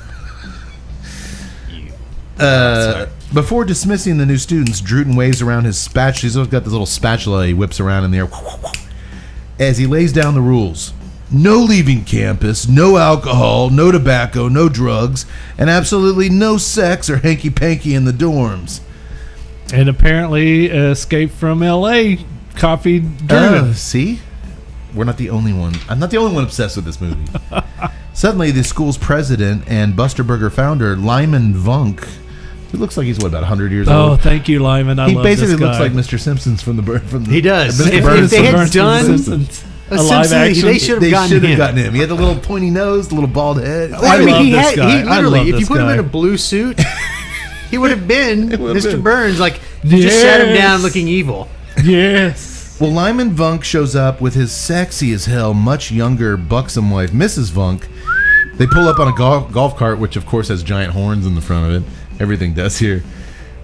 S3: Before dismissing the new students, Druten waves around his spatula. He's always got this little spatula he whips around in the air as he lays down the rules. No leaving campus, no alcohol, no tobacco, no drugs, and absolutely no sex or hanky-panky in the dorms.
S5: And apparently, Escape from L.A. copied Druten.
S3: See? We're not the only one. I'm not the only one obsessed with this movie. Suddenly, the school's president and Buster Burger founder, Lyman Vunk, who looks like he's, about 100 years
S5: Oh,
S3: old?
S5: thank you, Lyman. I
S3: He
S5: love
S3: basically
S5: this guy.
S3: looks like Mr. Simpsons from the...
S7: He does.
S3: Mr.
S7: If
S3: Burns
S7: they
S3: from
S7: had done
S5: Simpsons,
S7: a
S5: a live
S7: Simpsons,
S5: action.
S7: they should
S3: They
S7: have
S3: should have
S7: gotten
S3: gotten
S7: him.
S3: him. He had the little pointy nose, the little bald head.
S7: Well, I
S5: I
S7: mean,
S5: love
S7: he
S5: this
S7: had
S5: guy.
S7: he
S5: I
S7: literally.
S5: love
S7: If you
S5: this
S7: put him
S5: guy.
S7: in a blue suit, he would have been
S3: It would have
S7: Mr.
S3: been.
S7: Burns. Like you just sat him
S5: Yes.
S7: down looking evil.
S5: Yes.
S3: Well, Lyman Vunk shows up with his sexy as hell, much younger, buxom wife, Mrs. Vunk. They pull up on a golf cart, which of course has giant horns in the front of it. Everything does here.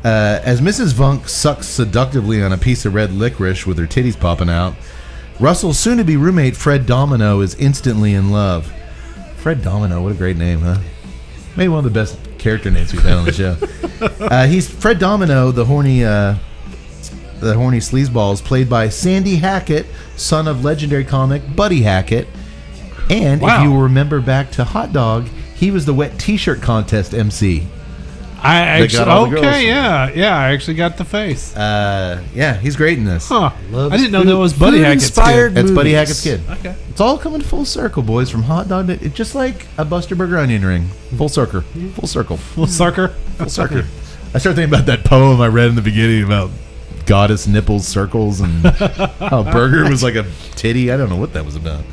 S3: As Mrs. Vunk sucks seductively on a piece of red licorice with her titties popping out, Russell's soon-to-be roommate, Fred Domino, is instantly in love. Fred Domino, what a great name, huh? Maybe one of the best character names we've had on the show. He's Fred Domino, the horny sleazeball, is played by Sandy Hackett, son of legendary comic Buddy Hackett. And
S5: Wow.
S3: if you remember back to Hot Dog, he was the wet T-shirt contest MC.
S5: I
S3: got all the
S5: actually,
S3: girls.
S5: okay, yeah, I actually got the face.
S3: Yeah, he's great in this.
S5: Huh.
S7: Loves
S5: I didn't know that was Buddy Hackett's
S7: food-inspired
S5: kid.
S3: That's Buddy
S7: movies.
S3: Hackett's kid.
S5: Okay.
S3: It's all coming full circle, boys. From Hot Dog to just like a Buster Burger onion ring. Full circle. Full circle.
S5: Well, sucker.
S3: Full circle. I started thinking about that poem I read in the beginning about goddess nipples circles and how burger was like a titty. I don't know what that was about.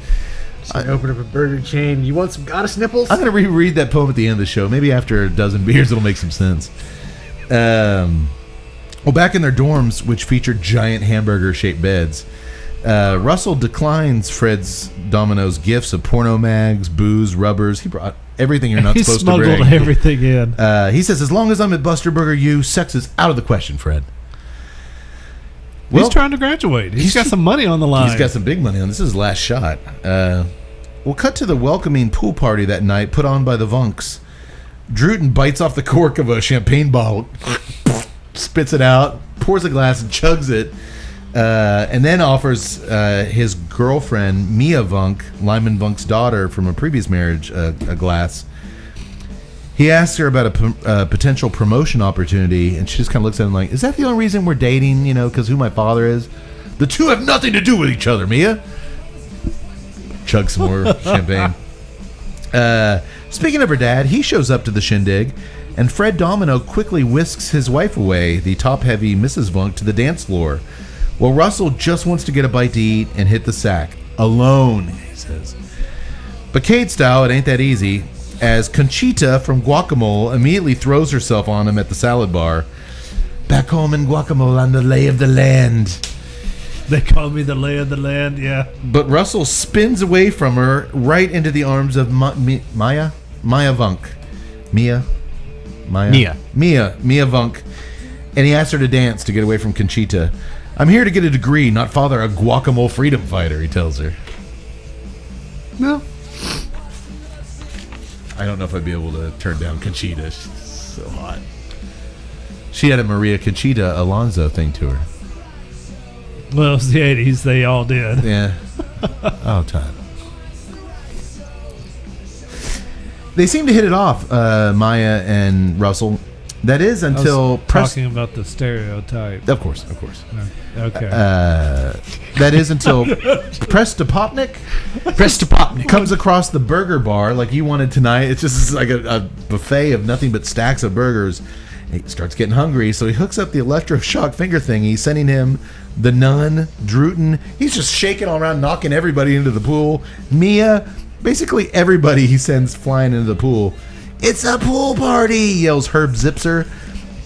S7: I opened up a burger chain. You want some goddess nipples?
S3: I'm going to reread that poem at the end of the show. Maybe after a dozen beers, it'll make some sense. Well, back in their dorms, which featured giant hamburger-shaped beds, Russell declines Fred's Domino's gifts of porno mags, booze, rubbers. He brought everything you're not
S5: He
S3: supposed to
S5: smuggled
S3: bring.
S5: everything in.
S3: He says, as long as I'm at Buster Burger U, sex is out of the question, Fred.
S5: He's trying to graduate. He's got some money on the line.
S3: He's got some big money on. This is his last shot. We'll cut to the welcoming pool party that night put on by the Vunks. Druten bites off the cork of a champagne bottle, spits it out, pours a glass and chugs it, and then offers his girlfriend, Mia Vunk, Lyman Vunk's daughter from a previous marriage, a glass. He asks her about a potential promotion opportunity, and she just kind of looks at him like, is that the only reason we're dating, because who my father is? The two have nothing to do with each other, Mia. Chug some more champagne. Speaking of her dad, he shows up to the shindig, and Fred Domino quickly whisks his wife away, the top-heavy Mrs. Vunk, to the dance floor. Well, Russell just wants to get a bite to eat and hit the sack. Alone, he says. But Cade style, it ain't that easy, as Conchita from Guacamole immediately throws herself on him at the salad bar. Back home in Guacamole on the lay of the land.
S5: They call me the lay of the land, yeah.
S3: But Russell spins away from her right into the arms of Maya Vunk. Mia Vunk. And he asks her to dance to get away from Conchita. I'm here to get a degree, not father a guacamole freedom fighter, he tells her.
S7: No.
S3: I don't know if I'd be able to turn down Conchita. She's so hot. She had a Maria Conchita Alonso thing to her.
S5: Well, it's the 80s. They all did.
S3: Yeah. Oh, time. They seem to hit it off, Maya and Russell. That is until...
S5: talking about the stereotype.
S3: Of course.
S5: Okay.
S3: That is until Prestopopnik comes across the burger bar like you wanted tonight. It's just like a buffet of nothing but stacks of burgers. He starts getting hungry, so he hooks up the electroshock finger thingy, sending him the nun, Druten. He's just shaking all around, knocking everybody into the pool. Mia, basically everybody he sends flying into the pool. It's a pool party, yells Herb Zipser.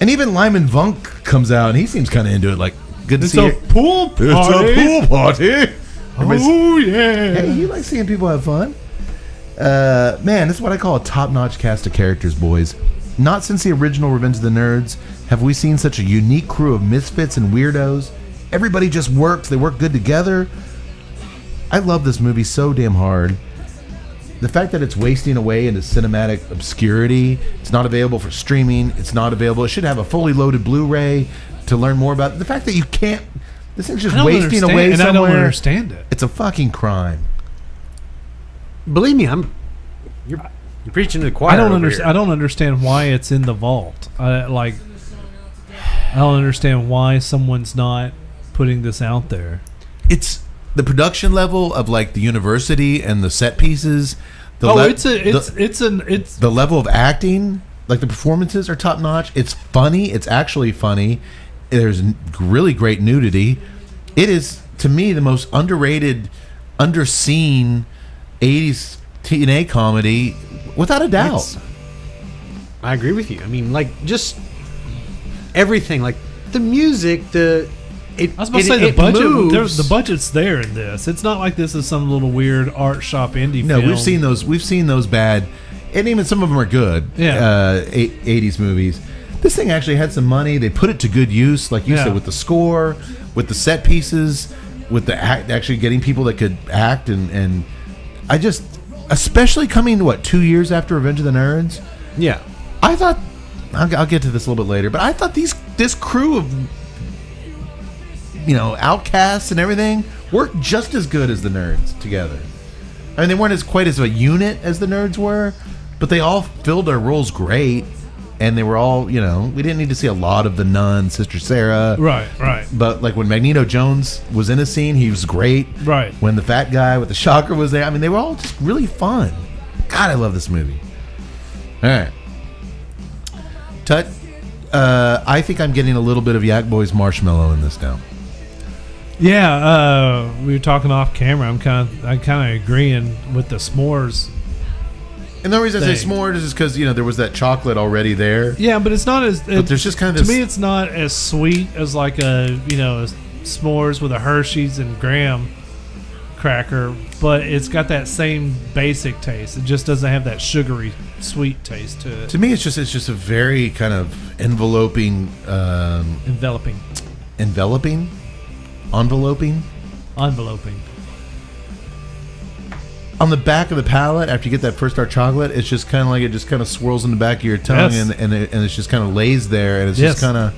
S3: And even Lyman Vunk comes out, and he seems kind of into it, like, good to see you.
S5: It's a pool party.
S3: It's a pool party.
S5: Oh, yeah.
S3: Hey, you like seeing people have fun? Man, this is what I call a top-notch cast of characters, boys. Not since the original Revenge of the Nerds have we seen such a unique crew of misfits and weirdos. Everybody just works. They work good together. I love this movie so damn hard. The fact that it's wasting away into cinematic obscurity, it's not available for streaming, it's not available. It should have a fully loaded Blu-ray to learn more about it. The fact that you can't... This thing's just wasting away somewhere.
S5: And I don't understand it.
S3: It's a fucking crime.
S7: Believe me, you're preaching to the choir.
S5: I don't understand why it's in the vault. I don't understand why someone's not putting this out there.
S3: It's the production level of like the university and the set pieces. The level of acting, like the performances are top notch. It's funny. It's actually funny. There's really great nudity. It is, to me, the most underrated, underseen 80s TNA comedy, without a doubt.
S7: I agree with you. I mean, like, just everything, like the music, I
S5: was about to say the budget. The budget's there in this. It's not like this is some little weird art shop indie film.
S3: No, we've seen those bad, and even some of them are good.
S5: Yeah,
S3: 80s movies. This thing actually had some money. They put it to good use, like you said, with the score, with the set pieces, with the actually getting people that could act, and I just, especially coming 2 years after Revenge of the Nerds.
S7: Yeah,
S3: I thought I'll get to this a little bit later, but I thought this crew of outcasts and everything worked just as good as the Nerds together. I mean, they weren't quite as a unit as the Nerds were, but they all filled their roles great. And they were all, we didn't need to see a lot of the nun, Sister Sarah.
S5: Right.
S3: But like when Magneto Jones was in a scene, he was great.
S5: Right.
S3: When the fat guy with the shocker was there, I mean, they were all just really fun. God, I love this movie. All right. Tut, I think I'm getting a little bit of Yak Boy's marshmallow in this now.
S5: Yeah, we were talking off camera. I'm kind of agreeing with the s'mores.
S3: And the reason I say s'mores is because there was that chocolate already there.
S5: Yeah, but it's not as.
S3: But there's just kind of
S5: to me, it's not as sweet as like a s'mores with a Hershey's and graham cracker, but it's got that same basic taste. It just doesn't have that sugary sweet taste to it.
S3: To me, it's just a very kind of enveloping. On the back of the palate, after you get that first dark chocolate, it's just kind of like it just kind of swirls in the back of your tongue,
S5: yes.
S3: and it's just kind of lays there, and it's just kind of,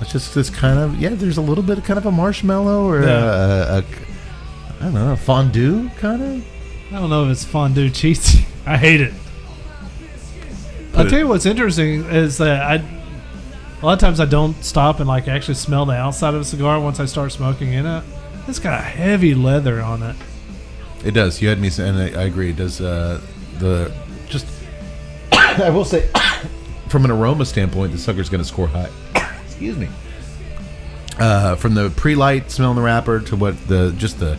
S3: it's just this kind of There's a little bit of kind of a marshmallow or I don't know, a fondue kind of.
S5: I don't know if it's fondue cheese. I hate it. I'll tell you what's interesting is that a lot of times I don't stop and like actually smell the outside of a cigar once I start smoking in it. It's got a heavy leather on it.
S3: It does. You had me say, and I agree. It does. I will say, from an aroma standpoint, the sucker's going to score high. Excuse me. From the pre-light smell in the wrapper to the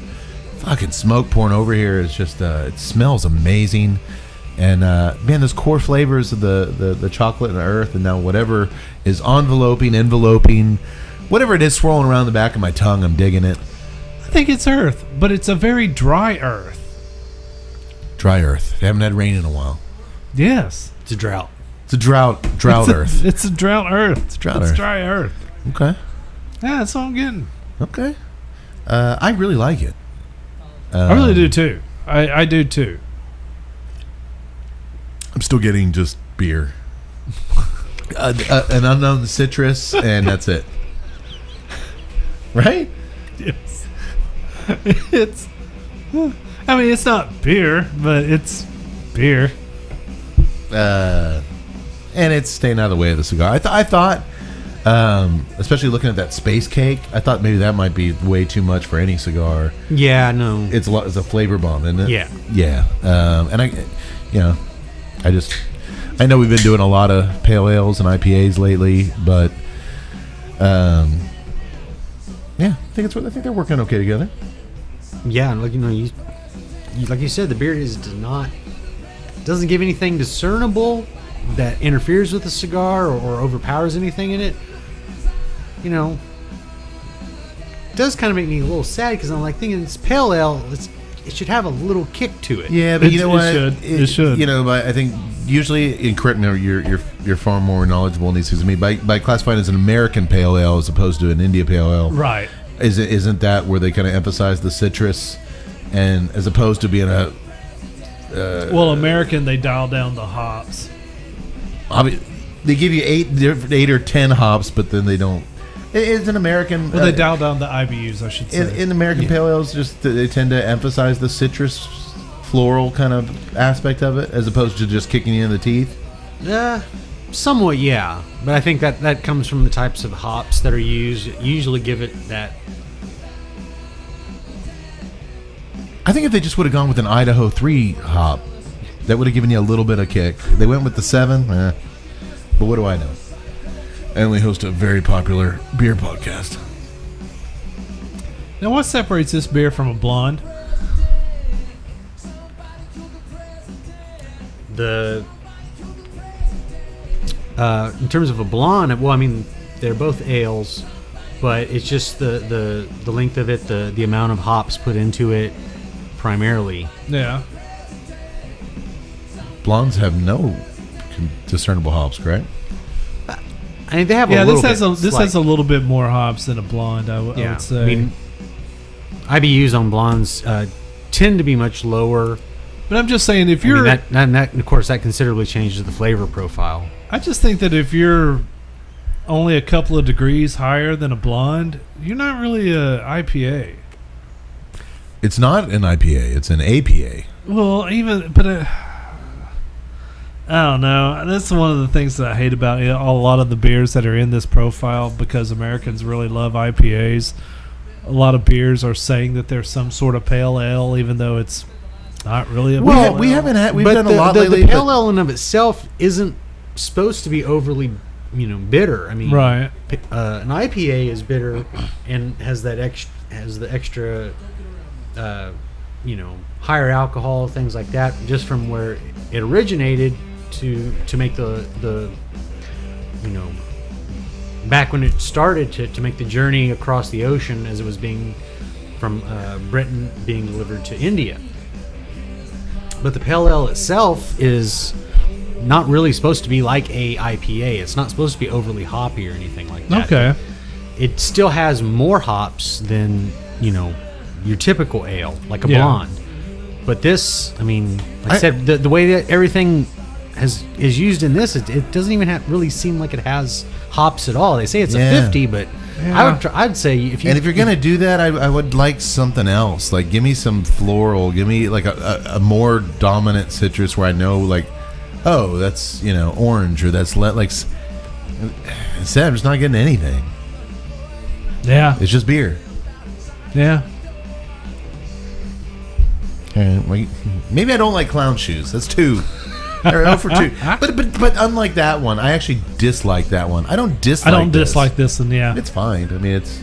S3: fucking smoke pouring over here is just it smells amazing. And man, those core flavors of the chocolate and the earth, and now whatever is enveloping, whatever it is swirling around the back of my tongue, I'm digging it.
S5: I think it's earth, but it's a very dry earth.
S3: Dry earth. They haven't had rain in a while.
S5: Yes.
S7: It's a drought.
S3: It's a drought earth.
S5: It's a drought earth.
S3: It's drought earth.
S5: Dry earth.
S3: Okay.
S5: Yeah, that's what I'm getting.
S3: Okay. I really like it.
S5: I really do too. I do too.
S3: I'm still getting just beer. An unknown citrus, and that's it. Right?
S5: Yes. It's. I mean, it's not beer, but it's beer.
S3: And it's staying out of the way of the cigar. I thought, especially looking at that space cake, I thought maybe that might be way too much for any cigar.
S7: Yeah, no.
S3: It's a flavor bomb, isn't it?
S7: Yeah.
S3: Yeah. And I know we've been doing a lot of pale ales and IPAs lately, but yeah, I think they're working okay together.
S7: Yeah, and you like you said, the beer doesn't give anything discernible that interferes with the cigar or overpowers anything in it. You know, it does kind of make me a little sad because I'm like thinking it's pale ale. It should have a little kick to it.
S3: Yeah, but you know what?
S5: It should.
S3: You know, I think usually, and correct me, you're far more knowledgeable in these things than me. By classifying as an American pale ale as opposed to an India pale ale,
S5: right?
S3: Isn't that where they kind of emphasize the citrus, and as opposed to being a
S5: American, they dial down the hops.
S3: They give you 8 or 10 hops, but then they don't. It's an American.
S5: Well, they dial down the IBUs, I should say.
S3: In American pale ales, just they tend to emphasize the citrus, floral kind of aspect of it, as opposed to just kicking you in the teeth.
S7: Somewhat, yeah. But I think that comes from the types of hops that are used. Usually give it that.
S3: I think if they just would have gone with an Idaho 3 hop, that would have given you a little bit of kick. They went with the 7, but what do I know? I only host a very popular beer podcast.
S5: Now, what separates this beer from a blonde?
S7: In terms of a blonde, well, I mean, they're both ales, but it's just the length of it, the amount of hops put into it, primarily.
S5: Yeah.
S3: Blondes have no discernible hops, correct?
S7: I mean, they have
S5: this has a little bit more hops than a blonde. I would say.
S7: I mean, IBUs on blondes tend to be much lower.
S5: But I'm just saying, if you're
S7: that of course that considerably changes the flavor profile.
S5: I just think that if you're only a couple of degrees higher than a blonde, you're not really a IPA.
S3: It's not an IPA; it's an APA.
S5: Well, I don't know. That's one of the things that I hate about a lot of the beers that are in this profile, because Americans really love IPAs. A lot of beers are saying that there's some sort of pale ale, even though it's not really a pale ale.
S3: We've done a lot lately.
S7: The pale ale in of itself isn't supposed to be overly, bitter. I mean,
S5: right.
S7: An IPA is bitter and has the extra, higher alcohol, things like that, just from where it originated to make the back when it started to make the journey across the ocean as it was being from Britain being delivered to India. But the pale ale itself is not really supposed to be like a IPA. It's not supposed to be overly hoppy or anything like that.
S5: Okay.
S7: It still has more hops than, your typical ale, like a blonde. But this, I mean, like I said, the way that everything is used in this, it doesn't even really seem like it has hops at all. They say it's a 50, but I'd say if you're
S3: gonna do that, I would like something else. Like, give me some floral. Give me like a more dominant citrus where I know, like, oh, that's orange, or that's like. Instead, I'm just not getting anything.
S5: Yeah,
S3: it's just beer.
S5: Yeah.
S3: Maybe I don't like Clown Shoes. That's 2. Or 0 for 2. But unlike that one, I actually dislike that one. I don't dislike this
S5: one. Yeah,
S3: it's fine. I mean, it's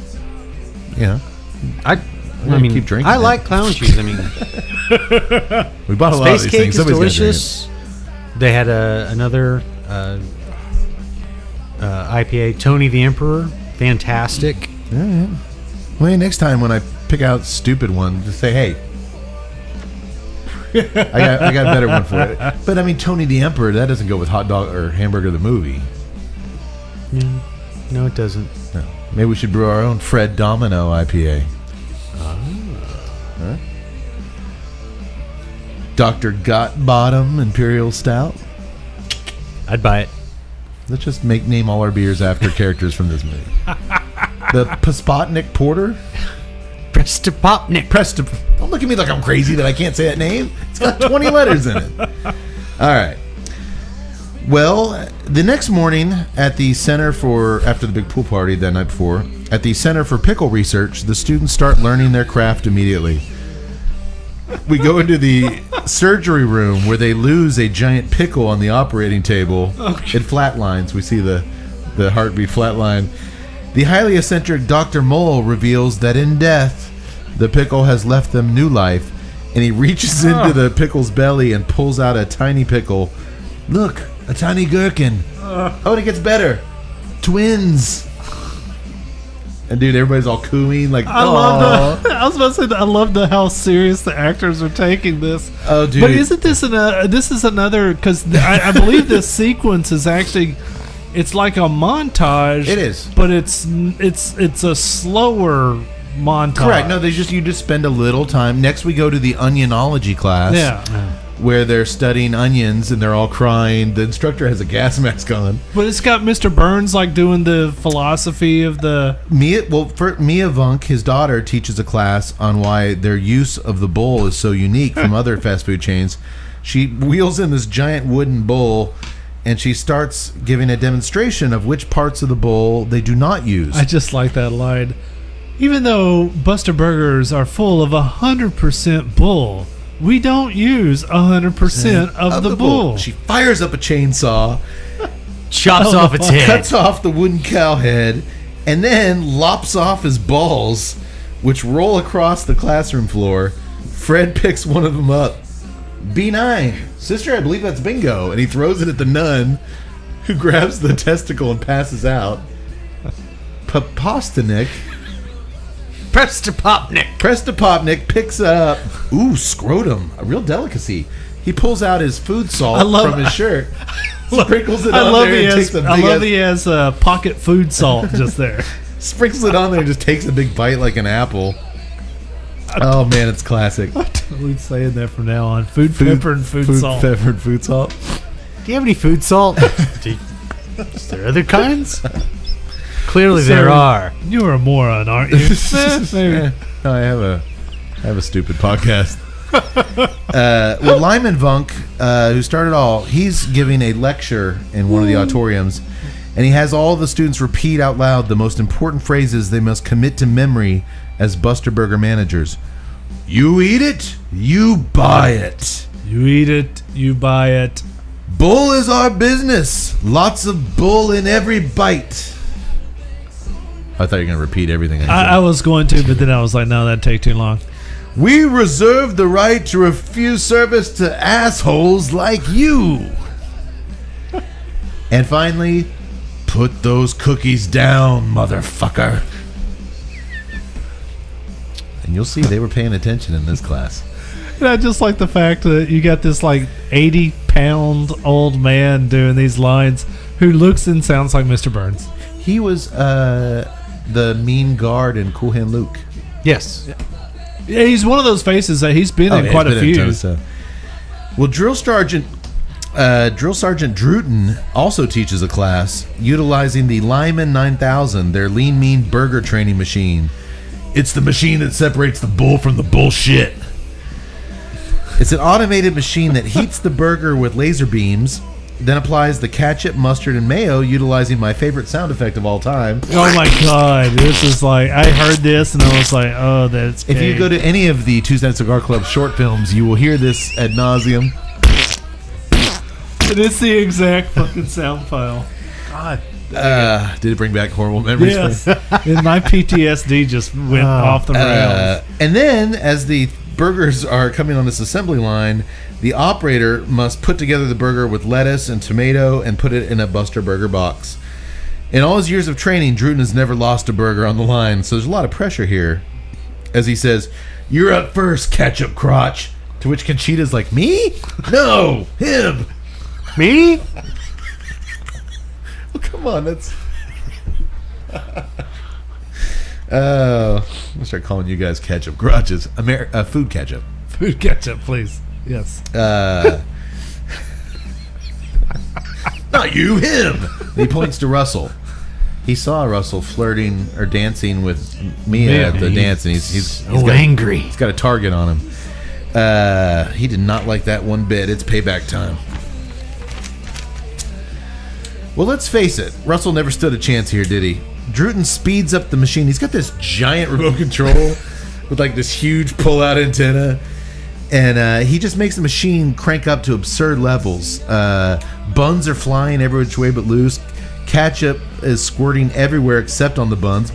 S7: I mean,
S3: keep drinking.
S7: I like Clown Shoes. I mean,
S3: We bought a lot of
S7: Space
S3: these
S7: Cake
S3: things.
S7: is
S3: Somebody's gotta drink
S7: delicious. They had another IPA, Tony the Emperor, fantastic.
S3: it. Yeah. Well, next time when I pick out stupid one, just say, "Hey, I got a better one for it." But I mean, Tony the Emperor, that doesn't go with Hot Dog or Hamburger the movie.
S7: Yeah. No, it doesn't.
S3: No. Maybe we should brew our own Fred Domino IPA. Huh? Dr. Gotbottom Imperial Stout.
S7: I'd buy it.
S3: Let's just name all our beers after characters from this movie. The Paspotnik Porter.
S7: Prestapopnik.
S3: Don't look at me like I'm crazy that I can't say that name. It's got 20 letters in it. All right. Well, the next morning at the Center for, after the big pool party that night before, at the Center for Pickle Research, the students start learning their craft immediately. We go into the surgery room where they lose a giant pickle on the operating table. Okay. It flatlines. We see the heartbeat flatline. The highly eccentric Dr. Mole reveals that in death, the pickle has left them new life, and he reaches into the pickle's belly and pulls out a tiny pickle. Look, a tiny gherkin. Oh, and it gets better. Twins. And dude, everybody's all cooing like,
S5: I was about to say, I love how serious the actors are taking this.
S3: Oh, dude.
S5: But isn't this this is another, because I believe this sequence is actually, it's like a montage.
S3: It is.
S5: But it's a slower montage.
S3: Correct. No, you just spend a little time. Next, we go to the onionology class.
S5: Yeah.
S3: Where they're studying onions and they're all crying. The instructor has a gas mask on.
S5: But it's got Mr. Burns like doing the philosophy of the
S3: Mia Vunk, his daughter, teaches a class on why their use of the bowl is so unique from other fast food chains. She wheels in this giant wooden bowl and she starts giving a demonstration of which parts of the bowl they do not use.
S5: I just like that line. Even though Buster Burgers are full of 100% bull, we don't use 100% of the bull.
S3: She fires up a chainsaw,
S7: Chops off its head.
S3: cuts off the wooden cow head, and then lops off his balls, which roll across the classroom floor. Fred picks one of them up. B9. Sister, I believe that's bingo. And he throws it at the nun, who grabs the testicle and passes out. Papostanik. Prestapopnik picks up. Ooh, scrotum. A real delicacy. He pulls out his food salt from his shirt. Sprinkles it on there and takes a big
S5: I love he has pocket food salt just there.
S3: Sprinkles it on there and just takes a big bite like an apple. Oh, man, it's classic.
S5: I'm totally saying that from now on. Food pepper and food salt.
S3: Pepper and food salt.
S7: Do you have any food salt? Is there other kinds? Clearly there are.
S5: You're a moron, aren't you? Maybe.
S3: No, I have a stupid podcast. Well, Lyman Vunk, who started all, he's giving a lecture in one of the auditoriums, and he has all the students repeat out loud the most important phrases they must commit to memory as Buster Burger managers. You eat it, you buy it.
S5: You eat it, you buy it.
S3: Bull is our business. Lots of bull in every bite. I thought you were going to repeat everything.
S5: I was going to, but then I was like, no, that'd take too long.
S3: We reserve the right to refuse service to assholes like you. And finally, put those cookies down, motherfucker. And you'll see they were paying attention in this class.
S5: And I just like the fact that you got this like 80-pound old man doing these lines who looks and sounds like Mr. Burns.
S3: He was the mean guard in Cool Hand Luke.
S7: Yes.
S5: Yeah, he's one of those faces that he's been in quite a few.
S3: Well, Drill Sergeant Druten also teaches a class utilizing the Lyman 9000, their lean mean burger training machine. It's the machine that separates the bull from the bullshit. It's an automated machine that heats the burger with laser beams, then applies the ketchup, mustard, and mayo, utilizing my favorite sound effect of all time.
S5: Oh my god, this is like, I heard this and I was like, oh, that's
S3: If you go to any of the Tuesday Night Cigar Club short films, you will hear this ad nauseum.
S5: And it's the exact fucking sound file.
S7: God.
S3: Did it bring back horrible memories?
S5: Yes.
S3: For you?
S5: And my PTSD just went off the rails.
S3: And then, as the burgers are coming on this assembly line, the operator must put together the burger with lettuce and tomato and put it in a Buster Burger box. In all his years of training, Druten has never lost a burger on the line, so there's a lot of pressure here. As he says, "You're up first, ketchup crotch." To which Conchita's like, "Me? No, him."
S7: Me?
S3: Well, come on, that's... I'm gonna start calling you guys ketchup crotches. Food ketchup.
S5: Food ketchup, please. Yes.
S3: Not you, him. He points to Russell. He saw Russell flirting or dancing with Mia at the dance, and he's
S7: angry.
S3: He's got a target on him. He did not like that one bit. It's payback time. Well, let's face it. Russell never stood a chance here, did he? Druten speeds up the machine. He's got this giant remote control with like this huge pull-out antenna. And he just makes the machine crank up to absurd levels. Buns are flying every which way but loose. Ketchup is squirting everywhere except on the buns.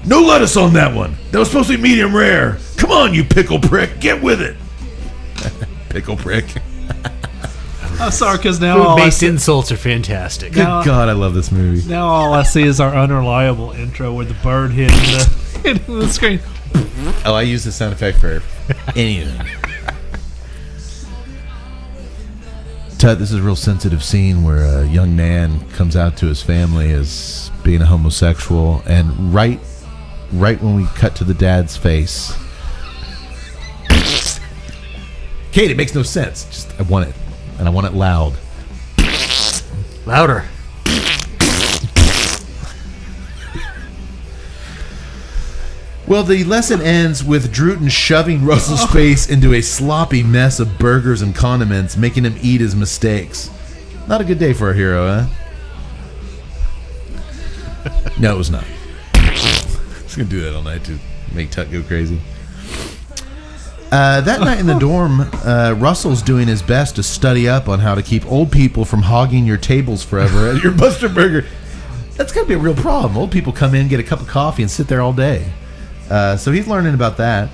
S3: No lettuce on that one. That was supposed to be medium rare. Come on, you pickle prick. Get with it. Pickle prick.
S5: I'm sorry, because now all I
S7: Food-based
S5: see,
S7: insults are fantastic.
S3: Good God, I love this movie.
S5: now all I see is our unreliable intro with the bird hitting the screen.
S3: Oh, I use the sound effect for anything. Tut, this is a real sensitive scene where a young man comes out to his family as being a homosexual, and right when we cut to the dad's face, Kate, it makes no sense. Just I want it, and I want it loud.
S7: Louder.
S3: Well, the lesson ends with Druten shoving Russell's face into a sloppy mess of burgers and condiments, making him eat his mistakes. Not a good day for our hero, huh? No, it was not. Just gonna do that all night to make Tut go crazy. That night in the dorm, Russell's doing his best to study up on how to keep old people from hogging your tables forever at your Buster Burger. That's gotta be a real problem. Old people come in, get a cup of coffee, and sit there all day. So he's learning about that.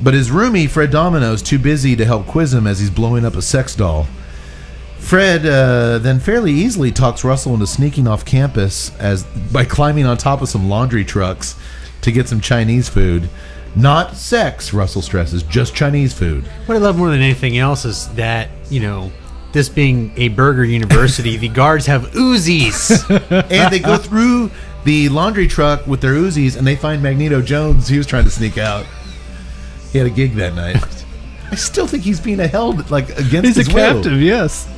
S3: But his roomie, Fred Domino, is too busy to help quiz him as he's blowing up a sex doll. Fred then fairly easily talks Russell into sneaking off campus by climbing on top of some laundry trucks to get some Chinese food. Not sex, Russell stresses, just Chinese food.
S7: What I love more than anything else is that, this being a burger university, the guards have Uzis.
S3: And they go through the laundry truck with their Uzis, and they find Magneto Jones. He was trying to sneak out. He had a gig that night. I still think he's being held against his will. He's a captive,
S5: yes.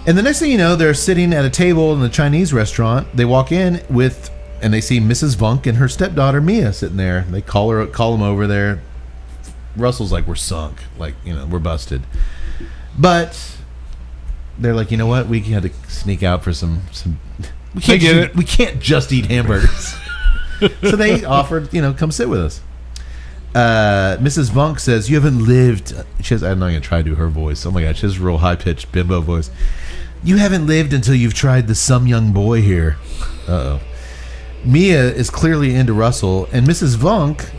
S3: And the next thing you know, they're sitting at a table in the Chinese restaurant. They walk in and they see Mrs. Vunk and her stepdaughter Mia sitting there. They call them over there. Russell's like, "We're sunk. We're busted." But they're like, "You know what? We had to sneak out for some. We can't just eat hamburgers." So they offered, come sit with us. Mrs. Vunk says, "You haven't lived." I'm not going to try to do her voice. Oh my God, she has a real high-pitched bimbo voice. "You haven't lived until you've tried the some young boy here." Uh-oh. Mia is clearly into Russell, and Mrs. Vunk,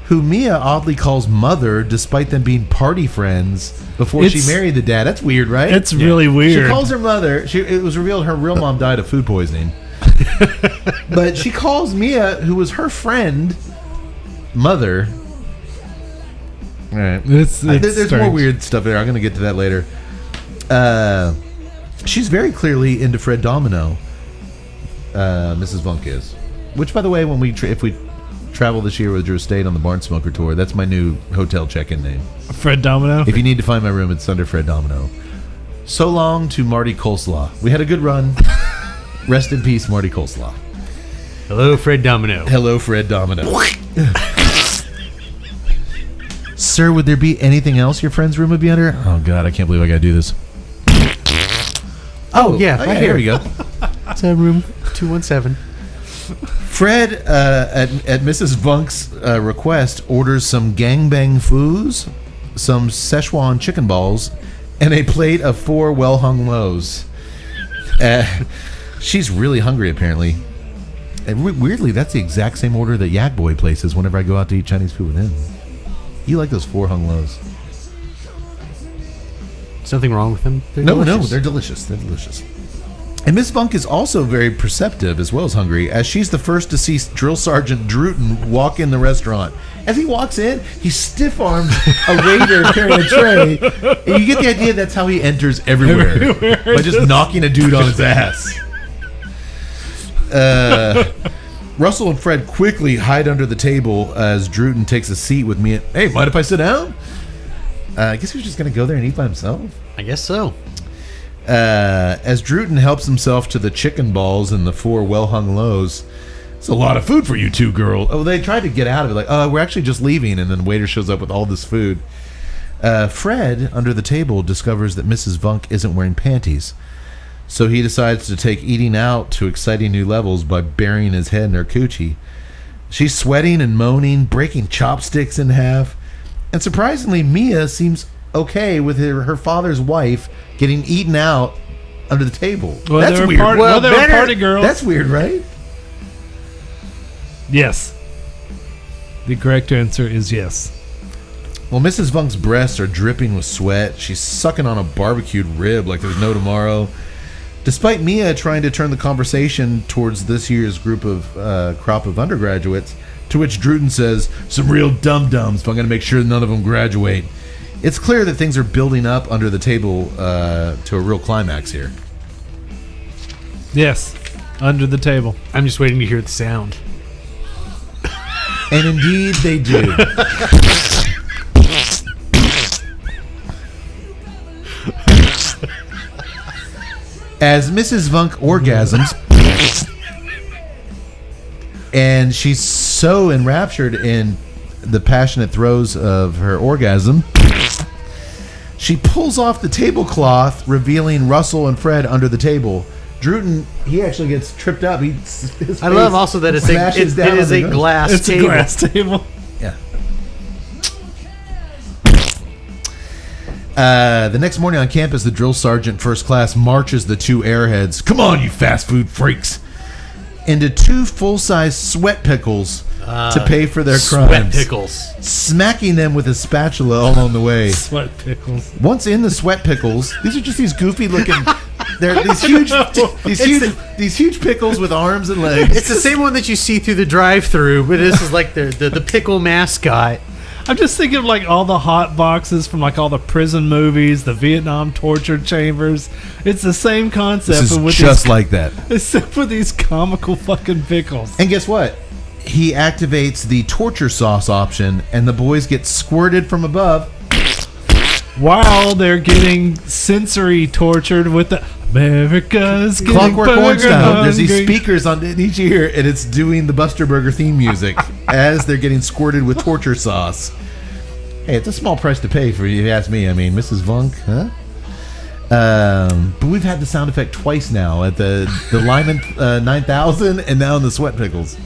S3: who Mia oddly calls mother despite them being party friends before she married the dad. That's weird, right?
S5: It's really weird.
S3: She calls her mother. It was revealed her real mom died of food poisoning. But she calls Mia, who was her friend, mother. All right. There's more weird stuff there. I'm going to get to that later. She's very clearly into Fred Domino. Mrs. Vunk is. Which, by the way, if we travel this year with Drew Estate on the Barn Smoker tour, that's my new hotel check-in name.
S5: Fred Domino?
S3: If you need to find my room, it's under Fred Domino. So long to Marty Coleslaw. We had a good run. Rest in peace, Marty Coleslaw.
S7: Hello, Fred Domino.
S3: Hello, Fred Domino. Sir, would there be anything else your friend's room would be under? Oh, God, I can't believe I got to do this.
S7: Oh, yeah, right
S3: here we go.
S7: It's room 217.
S3: Fred, at Mrs. Vunk's request, orders some gangbang foos, some Szechuan chicken balls, and a plate of 4 well-hung loaves. She's really hungry, apparently. And weirdly, that's the exact same order that Yak Boy places whenever I go out to eat Chinese food with him. You like those 4 hung loaves?
S7: There's nothing wrong with them.
S3: No, they're delicious. They're delicious. And Miss Vunk is also very perceptive as well as hungry, as she's the first to see Drill Sergeant Druten walk in the restaurant. As he walks in, he stiff-arms a waiter carrying a tray, and you get the idea that's how he enters everywhere. By just knocking a dude on his ass. Russell and Fred quickly hide under the table as Druten takes a seat with me. Hey, mind if I sit down? I guess he was just going to go there and eat by himself.
S7: I guess so.
S3: As Druten helps himself to the chicken balls and the 4 well-hung loaves. It's a lot of food for you 2 girls. Oh, they tried to get out of it. Like, we're actually just leaving. And then the waiter shows up with all this food. Fred, under the table, discovers that Mrs. Vunk isn't wearing panties. So he decides to take eating out to exciting new levels by burying his head in her coochie. She's sweating and moaning, breaking chopsticks in half. And surprisingly, Mia seems okay with her father's wife getting eaten out under the table.
S5: Well,
S3: that's weird.
S5: They were party girls.
S3: That's weird, right?
S5: Yes. The correct answer is yes.
S3: Well, Mrs. Vunk's breasts are dripping with sweat. She's sucking on a barbecued rib like there's no tomorrow. Despite Mia trying to turn the conversation towards this year's crop of undergraduates, to which Druten says, some real dum-dums, but I'm going to make sure none of them graduate. It's clear that things are building up under the table to a real climax here.
S5: Yes, under the table.
S7: I'm just waiting to hear the sound.
S3: And indeed they do. As Mrs. Vunk orgasms, and she's so enraptured in the passionate throes of her orgasm, she pulls off the tablecloth, revealing Russell and Fred under the table. Druten, he actually gets tripped up.
S7: I love also that it is a glass
S5: it's
S7: table.
S5: It's a glass table.
S3: Yeah. The next morning on campus, the drill sergeant first class marches the 2 airheads, come on, you fast food freaks, into 2 full-size sweat pickles to pay for their crimes.
S7: Sweat pickles.
S3: Smacking them with a spatula all along the way.
S5: Sweat pickles.
S3: Once in the sweat pickles, these are just these goofy looking... They're these huge pickles with arms and legs.
S7: It's the same one that you see through the drive-thru, but this is like the pickle mascot.
S5: I'm just thinking of like all the hot boxes from like all the prison movies, the Vietnam torture chambers. It's the same concept.
S3: This is
S5: with
S3: just like that.
S5: Except for these comical fucking pickles.
S3: And guess what? He activates the torture sauce option, and the boys get squirted from above.
S5: While they're getting sensory tortured with the America's getting
S3: Clockwork Orange style. There's these
S5: hungry.
S3: speakers on each ear, and it's doing the Buster Burger theme music as they're getting squirted with torture sauce. Hey, it's a small price to pay for you, if you ask me. I mean, Mrs. Vunk, huh? But we've had the sound effect twice now at the Lyman 9000 and now in the Sweat Pickles.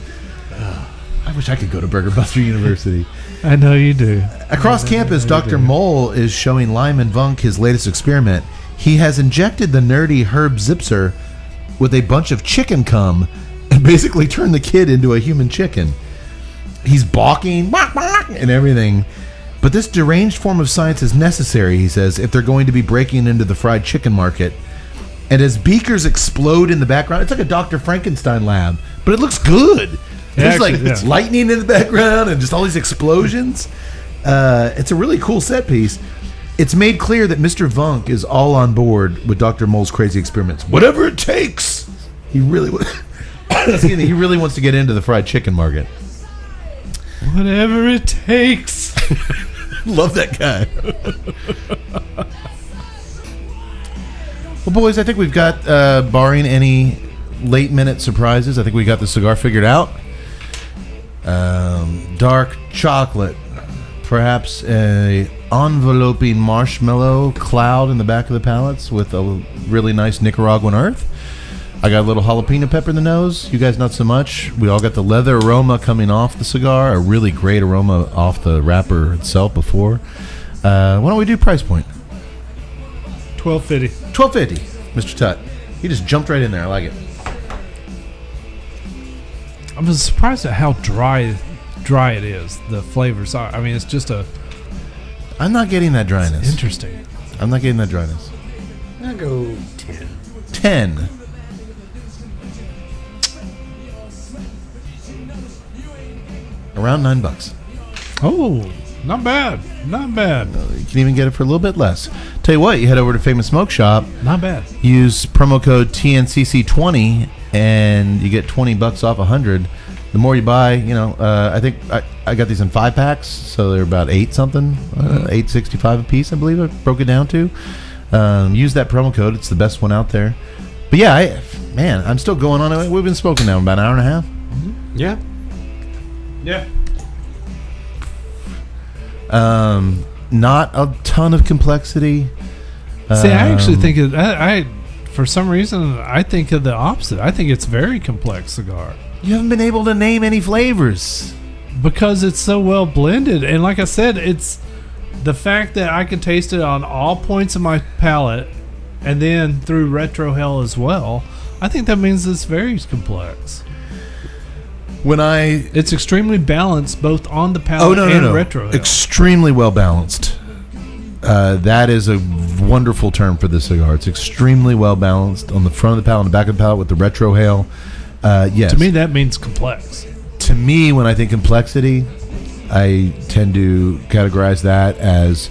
S3: I wish I could go to Burger Buster University.
S5: I know you do.
S3: Across campus, Dr. Mole is showing Lyman Vunk his latest experiment. He has injected the nerdy Herb Zipser with a bunch of chicken cum and basically turned the kid into a human chicken. He's balking and everything. But this deranged form of science is necessary, he says, if they're going to be breaking into the fried chicken market. And as beakers explode in the background, it's like a Dr. Frankenstein lab, but it looks good. There's it's lightning in the background and just all these explosions. It's a really cool set piece. It's made clear that Mr. Vunk is all on board with Dr. Mole's crazy experiments. Whatever it takes. He really he really wants to get into the fried chicken market.
S5: Whatever it takes.
S3: Love that guy. Well, boys, I think we've got, barring any late-minute surprises, I think we got the cigar figured out. Dark chocolate. Perhaps a enveloping marshmallow cloud in the back of the palates with a really nice Nicaraguan earth. I got a little jalapeno pepper in the nose. You guys not so much. We all got the leather aroma coming off the cigar. A really great aroma off the wrapper itself before. Why don't we do price point?
S5: $12.50.
S3: $12.50, Mr. Tutt. He just jumped right in there. I like it.
S5: I was surprised at how dry it is. The flavors are. I mean, it's just a.
S3: I'm not getting that dryness.
S5: Interesting.
S3: I'm not getting that dryness.
S6: I'll go 10.
S3: 10. Around $9.
S5: Oh, not bad. Not bad.
S3: You can even get it for a little bit less. Tell you what, you head over to Famous Smoke Shop.
S5: Not bad.
S3: Use promo code TNCC20 and you get $20 off 100. The more you buy, I think I got these in 5-packs, so they're about $8.65 a piece, I believe I broke it down to. Use that promo code; it's the best one out there. But yeah, I'm still going on it. We've been smoking now about an hour and a half.
S6: Mm-hmm. Yeah.
S3: Not a ton of complexity.
S5: See, I actually think I for some reason I think of the opposite. I think it's a very complex cigar.
S3: You haven't been able to name any flavors
S5: because it's so well blended, and like I said, it's the fact that I can taste it on all points of my palate, and then through retro hell as well. I think that means it's very complex. It's extremely balanced both on the palate and retro hell.
S3: Extremely well balanced. That is a wonderful term for this cigar. It's extremely well balanced on the front of the palate and the back of the palate with the retro hail. Yes.
S5: To me, that means complex.
S3: To me, when I think complexity, I tend to categorize that as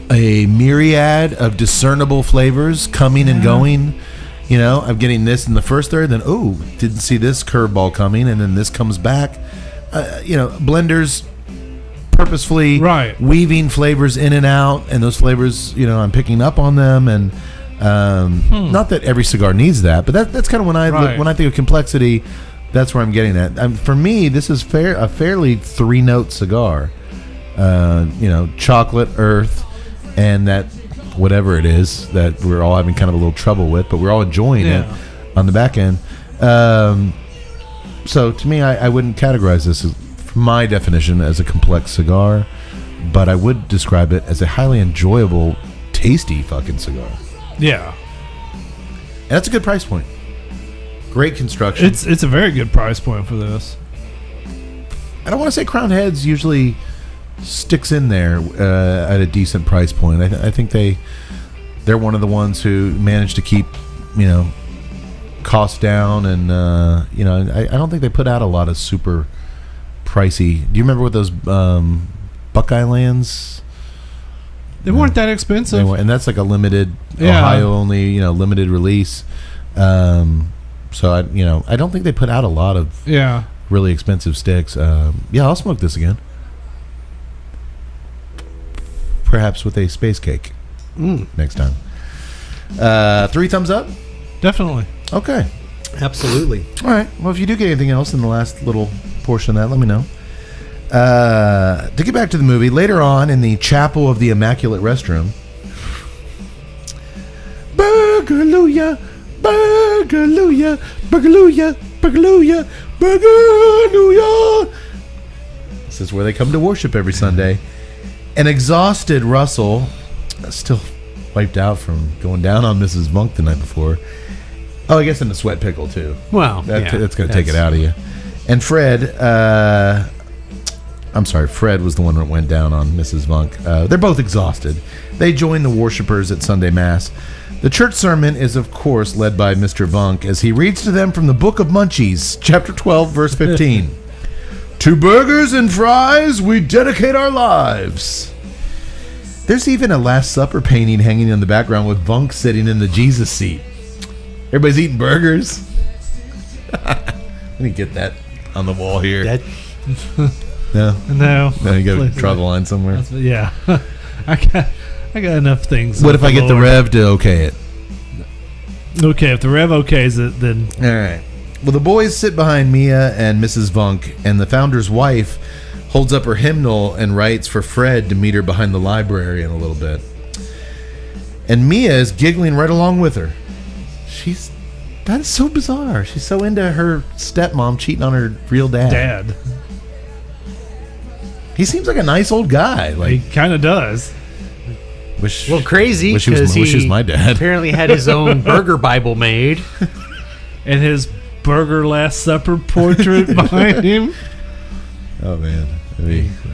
S3: a myriad of discernible flavors coming and going. I'm getting this in the first third, then didn't see this curveball coming, and then this comes back. Blenders purposefully weaving flavors in and out, and those flavors, I'm picking up on them, and not that every cigar needs that, but that's kind of when I think of complexity. That's where I'm getting at. For me, this is a fairly 3-note cigar. Chocolate, earth, and that whatever it is that we're all having kind of a little trouble with, but we're all enjoying it on the back end. So to me, I wouldn't categorize this as, from my definition, as a complex cigar, but I would describe it as a highly enjoyable, tasty fucking cigar.
S5: Yeah.
S3: And that's a good price point. Great construction.
S5: It's a very good price point for this.
S3: I don't want to say Crown Heads usually sticks in there at a decent price point. I think they're one of the ones who managed to keep costs down, and I don't think they put out a lot of super pricey. Do you remember what those Buckeye Lands?
S5: They weren't that expensive,
S3: and that's like a limited Ohio only limited release. So I don't think they put out a lot of really expensive sticks. I'll smoke this again. Perhaps with a space cake next time. 3 thumbs up?
S5: Definitely.
S3: Okay.
S6: Absolutely.
S3: All right. Well, if you do get anything else in the last little portion of that, let me know. To get back to the movie, later on in the Chapel of the Immaculate Restroom, Burgerluya, Burgerluya, Burgerluya, Burgerluya, Burgerluya. This is where they come to worship every Sunday. An exhausted Russell, still wiped out from going down on Mrs. Vunk the night before. Oh, I guess in the sweat pickle, too.
S6: Well,
S3: that's going to take it out of you. And Fred, Fred was the one that went down on Mrs. Vunk. They're both exhausted. They join the worshipers at Sunday Mass. The church sermon is, of course, led by Mr. Vunk as he reads to them from the Book of Munchies, chapter 12, verse 15. To burgers and fries, we dedicate our lives. There's even a Last Supper painting hanging in the background with Vunk sitting in the Jesus seat. Everybody's eating burgers. Let me get that on the wall here. No, you got to draw the line somewhere.
S5: Yeah, I got enough things.
S3: What if I get the Rev to okay it?
S5: Okay, if the Rev okays it, then
S3: all right. Well, the boys sit behind Mia and Mrs. Vunk, and the founder's wife holds up her hymnal and writes for Fred to meet her behind the library in a little bit. And Mia is giggling right along with her. She's That is so bizarre. She's so into her stepmom cheating on her real dad. He seems like a nice old guy. Like
S5: he kind of does.
S7: Crazy because
S3: he was my dad.
S7: Apparently had his own burger Bible made.
S5: And his burger Last Supper portrait behind him.
S3: Oh, man.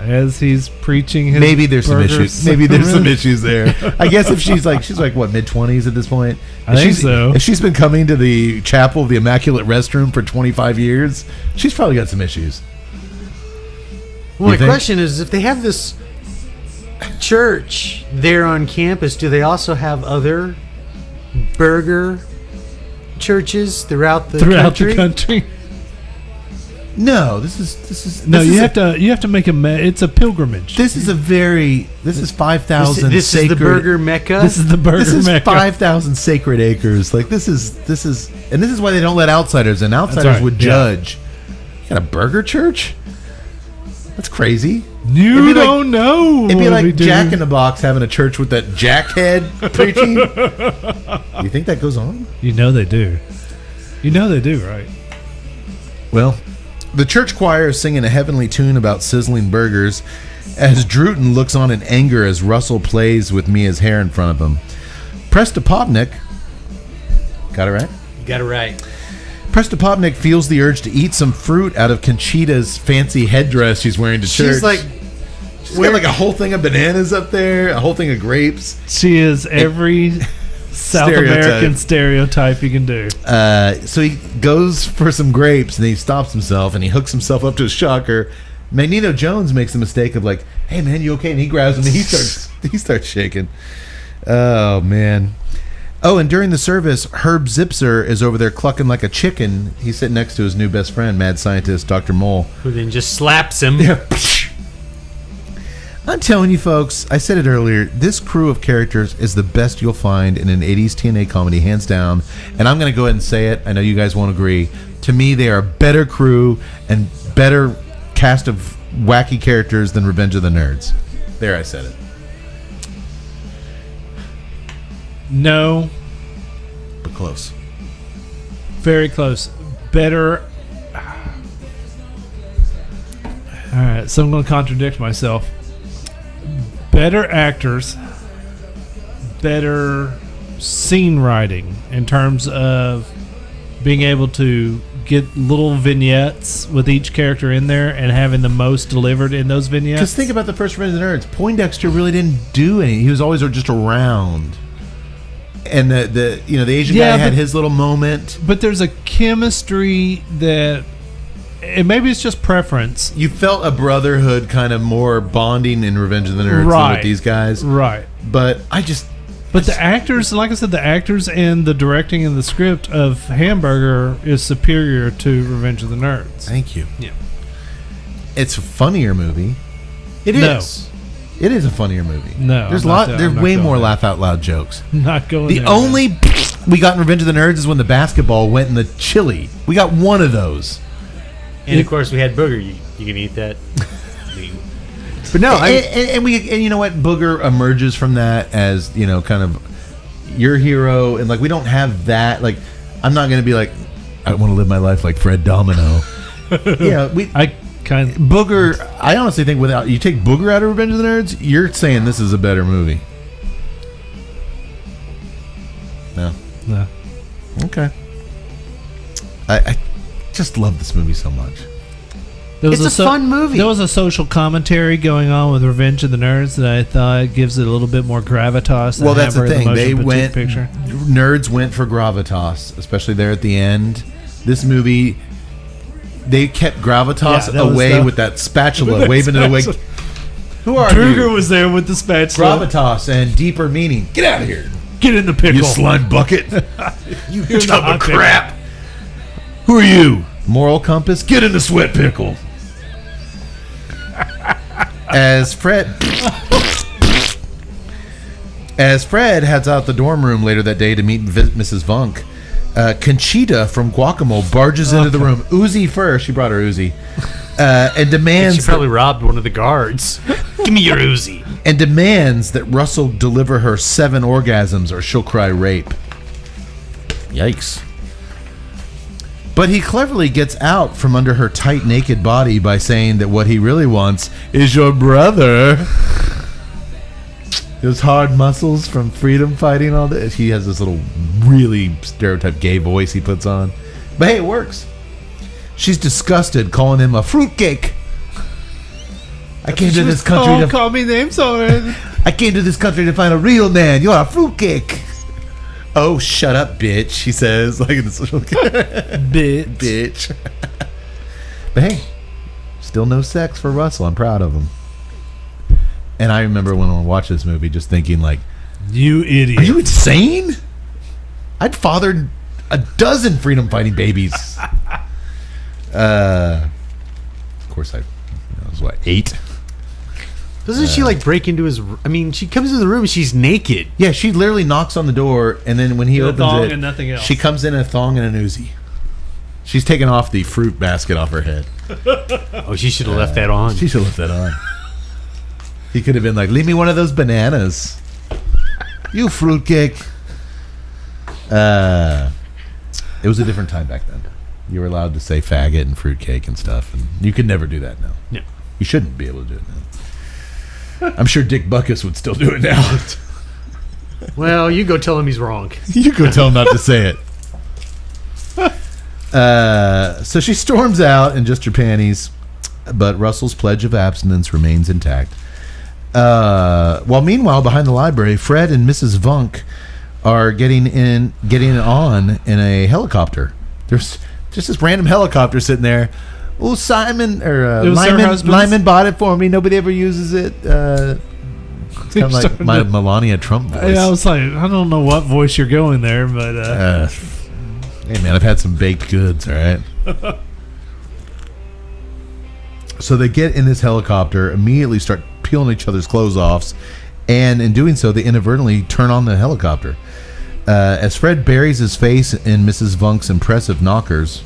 S5: As he's preaching his
S3: maybe there's some issues.
S5: sermon.
S3: Maybe there's some issues there. I guess if she's like what, mid-20s at this point?
S5: I think so.
S3: If she's been coming to the chapel of the Immaculate Restroom for 25 years, she's probably got some issues.
S7: Well, my question is, if they have this church there on campus, do they also have other burger churches throughout the country?
S3: No, this is
S5: you have to make it's a pilgrimage.
S3: This is 5,000.
S7: This is the burger mecca.
S5: This is the burger mecca.
S3: 5,000 sacred acres. Like this is, and this is why they don't let outsiders in. Outsiders would judge. You got a burger church? That's crazy.
S5: You don't know.
S3: It'd be like Jack in the Box having a church with that jackhead preaching. You think that goes on?
S5: You know they do. Right?
S3: Well, the church choir is singing a heavenly tune about sizzling burgers as Druten looks on in anger as Russell plays with Mia's hair in front of him. Prestopopnik, got it right?
S7: You got it right.
S3: Prestopopnik feels the urge to eat some fruit out of Conchita's fancy headdress she's wearing to church. She's got like a whole thing of bananas up there, a whole thing of grapes.
S5: She is every South American stereotype you can do.
S3: So he goes for some grapes and he stops himself and he hooks himself up to a shocker. Magneto Jones makes the mistake of like, "Hey man, you okay?" And he grabs him and he starts shaking. Oh man. Oh, and during the service, Herb Zipser is over there clucking like a chicken. He's sitting next to his new best friend, mad scientist Dr. Mole,
S7: who then just slaps him.
S3: Yeah. I'm telling you, folks, I said it earlier, this crew of characters is the best you'll find in an 80s TNA comedy, hands down. And I'm going to go ahead and say it. I know you guys won't agree. To me, they are a better crew and better cast of wacky characters than Revenge of the Nerds. There, I said it.
S5: No.
S3: But close.
S5: Very close. Better. All right, so I'm going to contradict myself. Better actors, better scene writing in terms of being able to get little vignettes with each character in there and having the most delivered in those vignettes.
S3: Because think about the first Revenge of the Nerds. Poindexter really didn't do anything. He was always just around. And the Asian guy had his little moment.
S5: But there's a chemistry that, and maybe it's just preference.
S3: You felt a brotherhood kind of more bonding in Revenge of the Nerds than with these guys.
S5: Right.
S3: But
S5: the actors, like I said, the actors and the directing and the script of Hamburger is superior to Revenge of the Nerds.
S3: Thank you.
S5: Yeah.
S3: It's a funnier movie.
S7: It is.
S3: It is a funnier movie.
S5: No.
S3: There's way more laugh out loud jokes.
S5: Not going
S3: The
S5: there,
S3: only we got in Revenge of the Nerds is when the basketball went in the chili. We got one of those.
S7: And of course we had Booger. You can eat that. But no,
S3: and you know what? Booger emerges from that as, kind of your hero, and like we don't have that. Like, I'm not going to be like, I want to live my life like Fred Domino. Booger. I honestly think without you take Booger out of Revenge of the Nerds, you're saying this is a better movie. No. Okay. I just love this movie so much.
S7: It's a fun movie.
S5: There was a social commentary going on with Revenge of the Nerds that I thought gives it a little bit more gravitas.
S3: Well, that's the thing.
S5: Picture.
S3: Nerds went for gravitas, especially there at the end. This movie, they kept gravitas away with that spatula, waving it away. Who are you?
S5: Kruger was there with the spatula.
S3: Gravitas and deeper meaning. Get out of here.
S5: Get in the pickle.
S3: You slime bucket. You tub of crap. Who are you? Moral compass. Get in the sweat pickle. As Fred heads out the dorm room later that day to meet Mrs. Vunk, Conchita from Guacamole barges into the room. Uzi first. She brought her Uzi. And demands...
S7: She probably robbed one of the guards. Give me your Uzi.
S3: And demands that Russell deliver her 7 orgasms or she'll cry rape. Yikes. But he cleverly gets out from under her tight, naked body by saying that what he really wants is your brother. Those hard muscles from freedom fighting, all that. He has this little really stereotyped gay voice he puts on. But hey, it works. She's disgusted, calling him a fruitcake. I came to this country to
S5: call me names already.
S3: I came to this country to find a real man. You're a fruitcake. Oh, shut up, bitch, he says. Like in the social bitch. But hey, still no sex for Russell. I'm proud of him. And I remember when I watched this movie just thinking, like,
S5: you idiot.
S3: Are you insane? I'd fathered a dozen freedom-fighting babies. Of course, I was, 8?
S7: Doesn't she, like, break into his... I mean, she comes into the room and she's naked.
S3: Yeah, she literally knocks on the door, and then when he opens
S5: thong
S3: it,
S5: and nothing else.
S3: She comes in a thong and an Uzi. She's taking off the fruit basket off her head.
S7: Oh, she should have left that on.
S3: She should have left that on. He could have been like, leave me one of those bananas. You fruitcake. It was a different time back then. You were allowed to say faggot and fruitcake and stuff, and you could never do that now.
S7: No.
S3: You shouldn't be able to do it now. I'm sure Dick Buckus would still do it now.
S7: Well, you go tell him he's wrong.
S3: You go tell him not to say it. So she storms out in just her panties, but Russell's pledge of abstinence remains intact. While meanwhile, behind the library, Fred and Mrs. Vunk are getting on in a helicopter. There's just this random helicopter sitting there. Oh, Simon or Lyman bought it for me. Nobody ever uses it. It's kind of like my Melania Trump voice.
S5: Yeah, I was like, I don't know what voice you're going there, but
S3: hey man, I've had some baked goods. All right. So they get in this helicopter, immediately start peeling each other's clothes off, and in doing so, they inadvertently turn on the helicopter. As Fred buries his face in Mrs. Vunk's impressive knockers,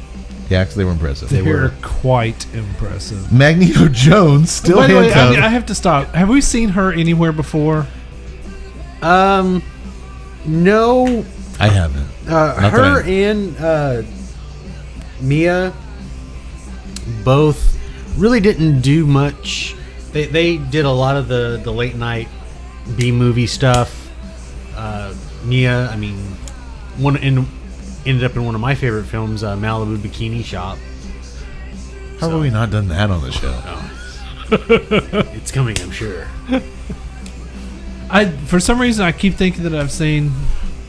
S3: yeah, actually they were impressive.
S5: they were quite impressive.
S3: Magneto Jones still
S5: By the way,
S3: handcuffed.
S5: I have to stop. Have we seen her anywhere before?
S7: No.
S3: I haven't.
S7: Her and Mia both really didn't do much. They did a lot of the late night B movie stuff. Mia, I mean, ended up in one of my favorite films, Malibu Bikini Shop.
S3: How have we not done that on the show?
S7: It's coming, I'm sure.
S5: For some reason, I keep thinking that I've seen.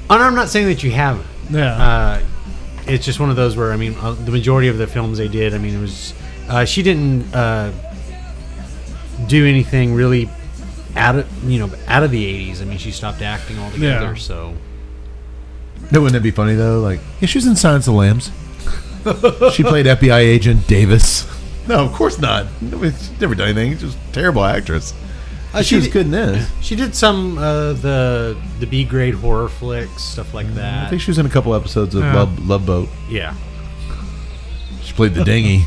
S7: And I'm not saying that you haven't.
S5: Yeah.
S7: It's just one of those where, I mean, the majority of the films they did, I mean, it was she didn't do anything really out of the 80s. I mean, she stopped acting altogether.
S5: Yeah.
S7: So,
S3: No, wouldn't it be funny though? Like, yeah, she was in Silence of the Lambs. She played FBI agent Davis. No, of course not. She's never done anything. She's just a terrible actress. She was good in this.
S7: she did some the B grade horror flicks, stuff like
S3: I
S7: that.
S3: think she was in a couple episodes of Love Boat.
S7: Yeah.
S3: She played the dinghy.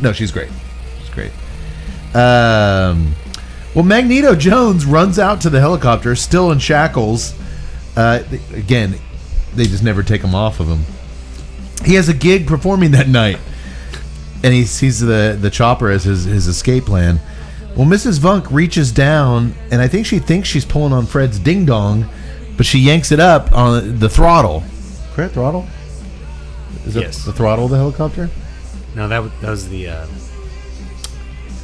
S3: No, she's great. She's great. Well, Magneto Jones runs out to the helicopter, still in shackles. Again, they just never take him off of him. He has a gig performing that night, and he sees the chopper as his escape plan. Well, Mrs. Vunk reaches down, and I think she thinks she's pulling on Fred's ding dong, but she yanks it up on the throttle. Correct throttle? Is that
S7: Yes.
S3: the throttle of the helicopter?
S7: No, that was the.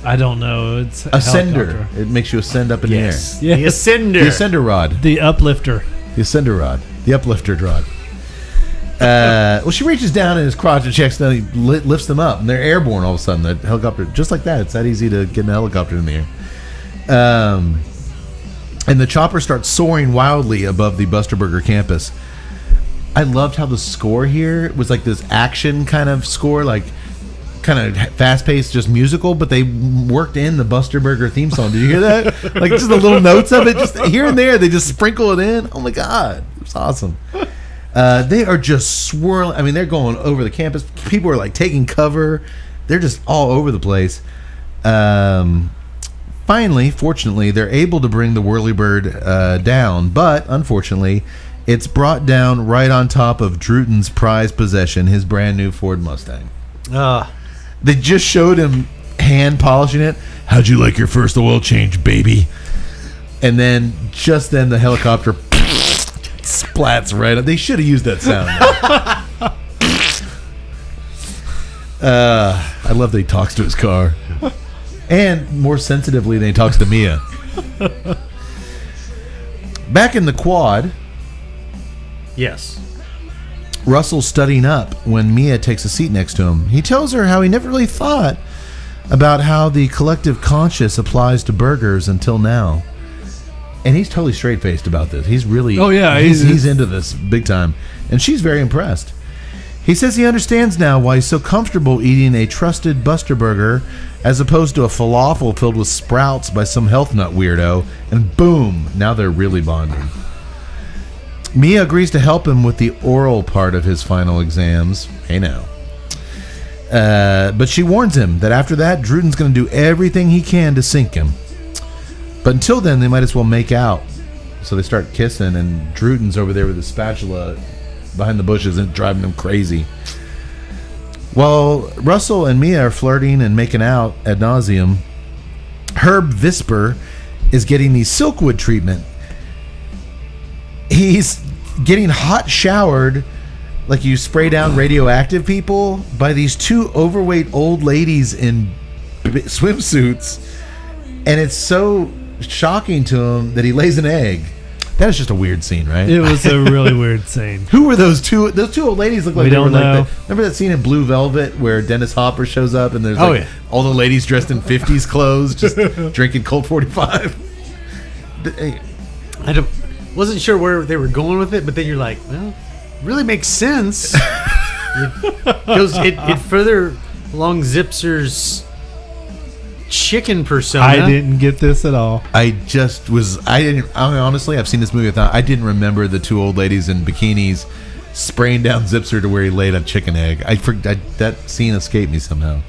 S5: I don't know. It's
S3: Ascender.
S5: helicopter.
S3: It makes you ascend up in
S7: Yes.
S3: the air.
S7: The Ascender.
S3: The ascender rod.
S5: The uplifter.
S3: The ascender rod. The uplifter rod. Well, she reaches down in his crotch and checks down. He lifts them up, and they're airborne all of a sudden. The helicopter, just like that. It's that easy to get an helicopter in the air. And the chopper starts soaring wildly above the Buster Burger campus. I loved how the score here was like this action kind of score, like kind of fast-paced, just musical, but they worked in the Buster Burger theme song. Did you hear that? Like just the little notes of it, just here and there, they just sprinkle it in. Oh my god, it's awesome. They are just swirling. I mean, they're going over the campus. People are like taking cover. They're just all over the place. Finally, fortunately, they're able to bring the whirlybird down, but unfortunately, It's brought down right on top of Druton's prized possession, his brand new Ford Mustang. They just showed him hand polishing it. How'd you like your first oil change, baby? And then just then the helicopter splats right up. They should have used that sound. I love that he talks to his car. And more sensitively than he talks to Mia. Back in the quad.
S7: Yes.
S3: Russell's studying up when Mia takes a seat next to him. He tells her how he never really thought about how the collective conscious applies to burgers until now. And he's totally straight-faced about this. He's really...
S5: Oh, yeah.
S3: He's into this big time. And she's very impressed. He says he understands now why he's so comfortable eating a trusted Buster Burger as opposed to a falafel filled with sprouts by some health nut weirdo. And boom, now they're really bonding. Mia agrees to help him with the oral part of his final exams. Hey now. But she warns him that after that, Druton's going to do everything he can to sink him. But until then, they might as well make out. So they start kissing, and Druton's over there with his spatula behind the bushes and driving him crazy. While Russell and Mia are flirting and making out ad nauseum, Herb Visper is getting the Silkwood treatment. He's getting hot showered like you spray down radioactive people by these two overweight old ladies in swimsuits, and it's so shocking to him that he lays an egg. That is just a weird scene, right?
S5: It was a really weird scene.
S3: Who were those two? Those two old ladies look like they were
S5: know.
S3: like remember that scene in Blue Velvet where Dennis Hopper shows up and there's all the ladies dressed in 50s clothes just drinking Colt 45?
S7: I wasn't sure where they were going with it, but then you're like, well, really makes sense. It further along Zipser's chicken persona.
S5: I didn't get this at all.
S3: Honestly, I've seen this movie I didn't remember the two old ladies in bikinis spraying down Zipser to where he laid a chicken egg. That scene escaped me somehow.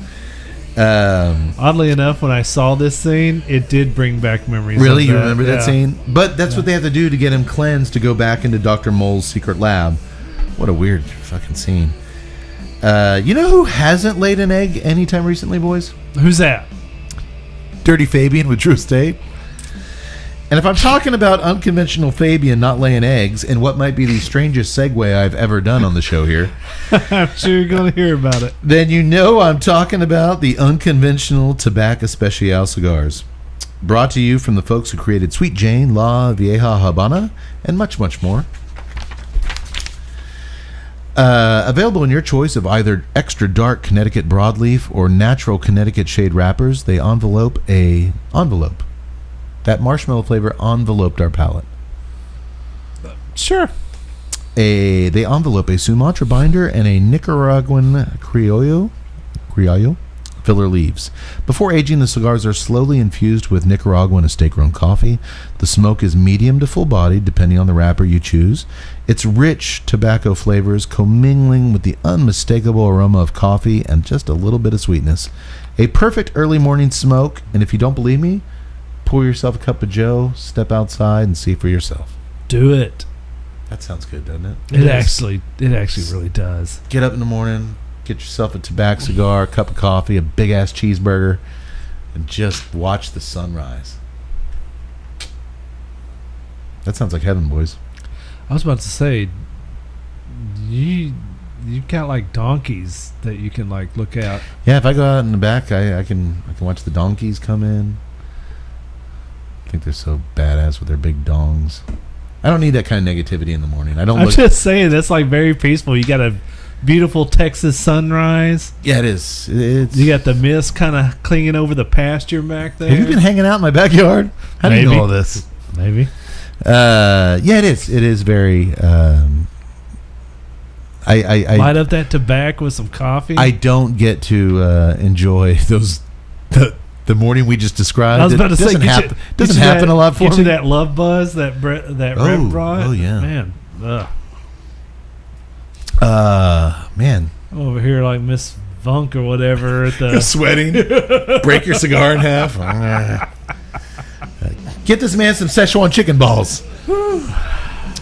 S5: Oddly enough, when I saw this scene, it did bring back memories.
S3: Really?
S5: Of
S3: You
S5: that.
S3: remember that scene? But that's what they have to do to get him cleansed to go back into Dr. Mole's secret lab. What a weird fucking scene. You know who hasn't laid an egg anytime recently, boys?
S5: Who's that?
S3: Dirty Fabian with Drew Estate. And if I'm talking about unconventional Fabian not laying eggs and what might be the strangest segue I've ever done on the show here,
S5: I'm sure you're going to hear about it.
S3: then you know I'm talking about the unconventional Tobacco Especial cigars. Brought to you from the folks who created Sweet Jane, La Vieja Habana, and much, much more. Available in your choice of either extra dark Connecticut broadleaf or natural Connecticut shade wrappers, they envelope. That marshmallow flavor enveloped our palate.
S5: Sure.
S3: They envelope a Sumatra binder and a Nicaraguan Criollo filler leaves. Before aging, the cigars are slowly infused with Nicaraguan estate-grown coffee. The smoke is medium to full-bodied, depending on the wrapper you choose. Its rich tobacco flavors commingling with the unmistakable aroma of coffee and just a little bit of sweetness. A perfect early morning smoke, and if you don't believe me, pour yourself a cup of joe, step outside, and see for yourself.
S5: Do it.
S3: That sounds good, doesn't it?
S5: It actually really does.
S3: Get up in the morning, get yourself a tobacco cigar, a cup of coffee, a big-ass cheeseburger, and just watch the sunrise. That sounds like heaven, boys.
S5: I was about to say, you got like donkeys that you can like look at.
S3: Yeah, if I go out in the back, I can watch the donkeys come in. I think they're so badass with their big dongs. I don't need that kind of negativity in the morning.
S5: I'm just saying, that's like very peaceful. You got a beautiful Texas sunrise.
S3: Yeah, it is. You
S5: got the mist kind of clinging over the pasture back there.
S3: Have you been hanging out in my backyard? How do you know all this?
S5: Maybe.
S3: Yeah, it is. It is very. I
S5: light up that tobacco with some coffee.
S3: I don't get to enjoy those. The morning we just described.
S5: I was about to say,
S3: doesn't happen a lot for me.
S5: Get you that love buzz that Reb brought.
S3: Oh yeah,
S5: man.
S3: Man.
S5: I'm over here like Miss Vunk or whatever at the
S3: sweating. Break your cigar in half. Get this man some Szechuan chicken balls.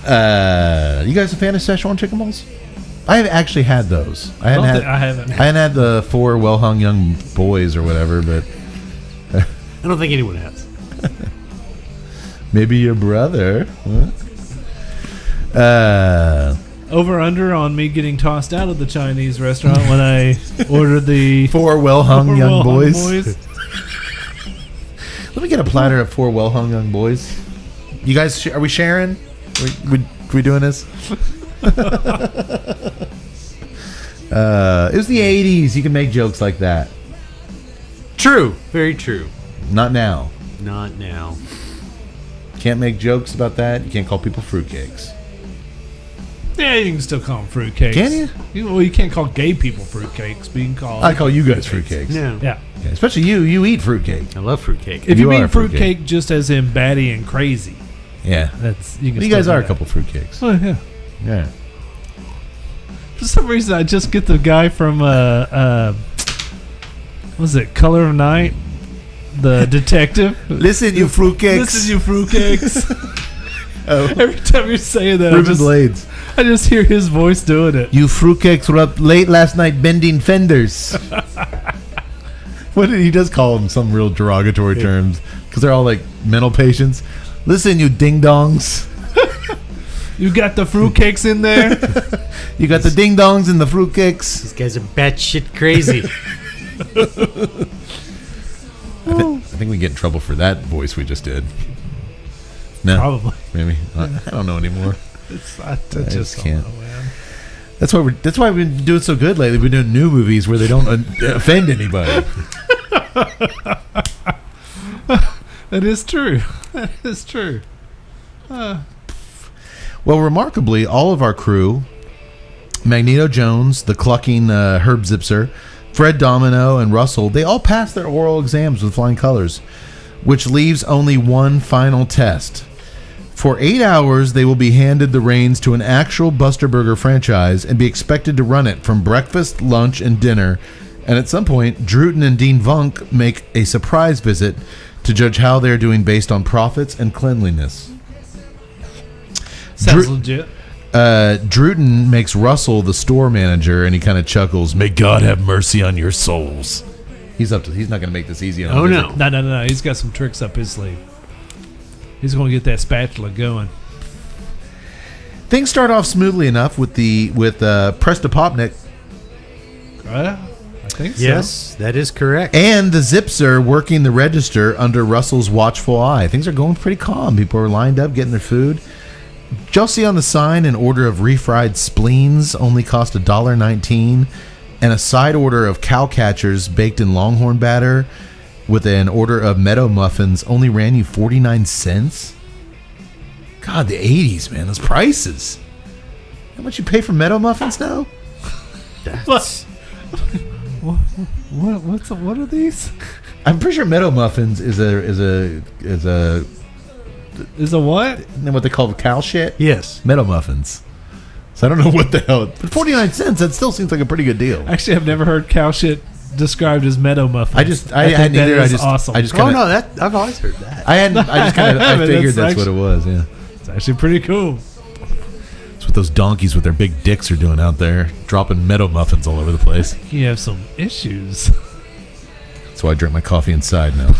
S3: You guys a fan of Szechuan chicken balls? I have actually had those. I hadn't had the 4 well-hung young boys or whatever, but
S7: I don't think anyone has.
S3: maybe your brother.
S5: Over under on me getting tossed out of the Chinese restaurant when I ordered the
S3: 4 well-hung young boys. Let me get a platter of 4 well-hung young boys. You guys, are we sharing? We doing this? It was the 80s. You can make jokes like that.
S7: True. Very true.
S3: Not now.
S7: Not now.
S3: Can't make jokes about that. You can't call people fruitcakes.
S5: Yeah, you can still call them fruitcakes.
S3: Can you?
S5: Well, you can't call gay people fruitcakes, but you can call.
S3: I call you guys fruitcakes.
S7: Yeah.
S5: Yeah.
S3: Yeah, especially you. You eat fruitcake.
S7: I love fruitcake.
S5: If you
S3: You
S5: mean
S3: are fruitcake.
S5: fruitcake just as in batty and crazy,
S3: Yeah.
S5: that's you can.
S3: You
S5: still
S3: guys
S5: do
S3: are a
S5: that.
S3: couple fruitcakes.
S5: Oh yeah.
S3: Yeah.
S5: For some reason, I just get the guy from what was it, Color of Night, the detective.
S3: Listen, you fruitcakes.
S5: Listen, you fruitcakes.
S3: Oh.
S5: Every time you're saying that,
S3: Ruben Blades.
S5: I just hear his voice doing it.
S3: You fruitcakes were up late last night bending fenders. What did he does call them some real derogatory terms because they're all like mental patients. Listen, you ding dongs.
S5: You got the fruitcakes in there.
S3: You got the ding dongs and the fruitcakes.
S7: These guys are batshit crazy.
S3: I think we get in trouble for that voice we just did. No,
S5: Probably.
S3: maybe I don't know anymore.
S5: I just
S3: can't.
S5: don't know, man.
S3: That's why we've been doing so good lately. We've been doing new movies where they don't offend anybody.
S5: That is true. That is true.
S3: Well, remarkably, all of our crew, Magneto Jones, the clucking Herb Zipser, Fred Domino, and Russell, they all passed their oral exams with flying colors, which leaves only one final test. For 8 hours, they will be handed the reins to an actual Buster Burger franchise and be expected to run it from breakfast, lunch, and dinner. And at some point, Druten and Dean Vunk make a surprise visit to judge how they're doing based on profits and cleanliness.
S5: Sounds legit.
S3: Druten makes Russell the store manager, and he kind of chuckles. May God have mercy on your souls. He's not going to make this easy on him, is he?
S5: No. He's got some tricks up his sleeve. He's going to get that spatula going.
S3: Things start off smoothly enough with Prestapopnik
S5: I think so.
S7: Yes, that is correct.
S3: and the Zipser working the register under Russell's watchful eye. Things are going pretty calm. People are lined up getting their food. Did y'all see on the sign an order of refried spleens only cost $1.19, and a side order of cow catchers baked in longhorn batter with an order of meadow muffins only ran you 49 cents? God, the 80s, man, those prices. How much you pay for meadow muffins now?
S7: That's,
S5: What are these?
S3: I'm pretty sure meadow muffins is a
S5: Is a what?
S3: isn't that what they call the cow shit?
S7: yes.
S3: Meadow muffins. So I don't know what the hell. But 49 cents, that still seems like a pretty good deal.
S5: Actually, I've never heard cow shit described as meadow muffins.
S3: I
S5: think
S3: hadn't
S5: that
S3: either.
S5: is awesome.
S3: I just
S7: Oh
S3: kind
S7: no, that I've always heard that.
S3: I figured
S5: That's
S3: that's what it was. Yeah,
S5: It's actually pretty cool.
S3: that's what those donkeys with their big dicks are doing out there, dropping meadow muffins all over the place.
S5: You have some issues.
S3: That's why I drink my coffee inside now.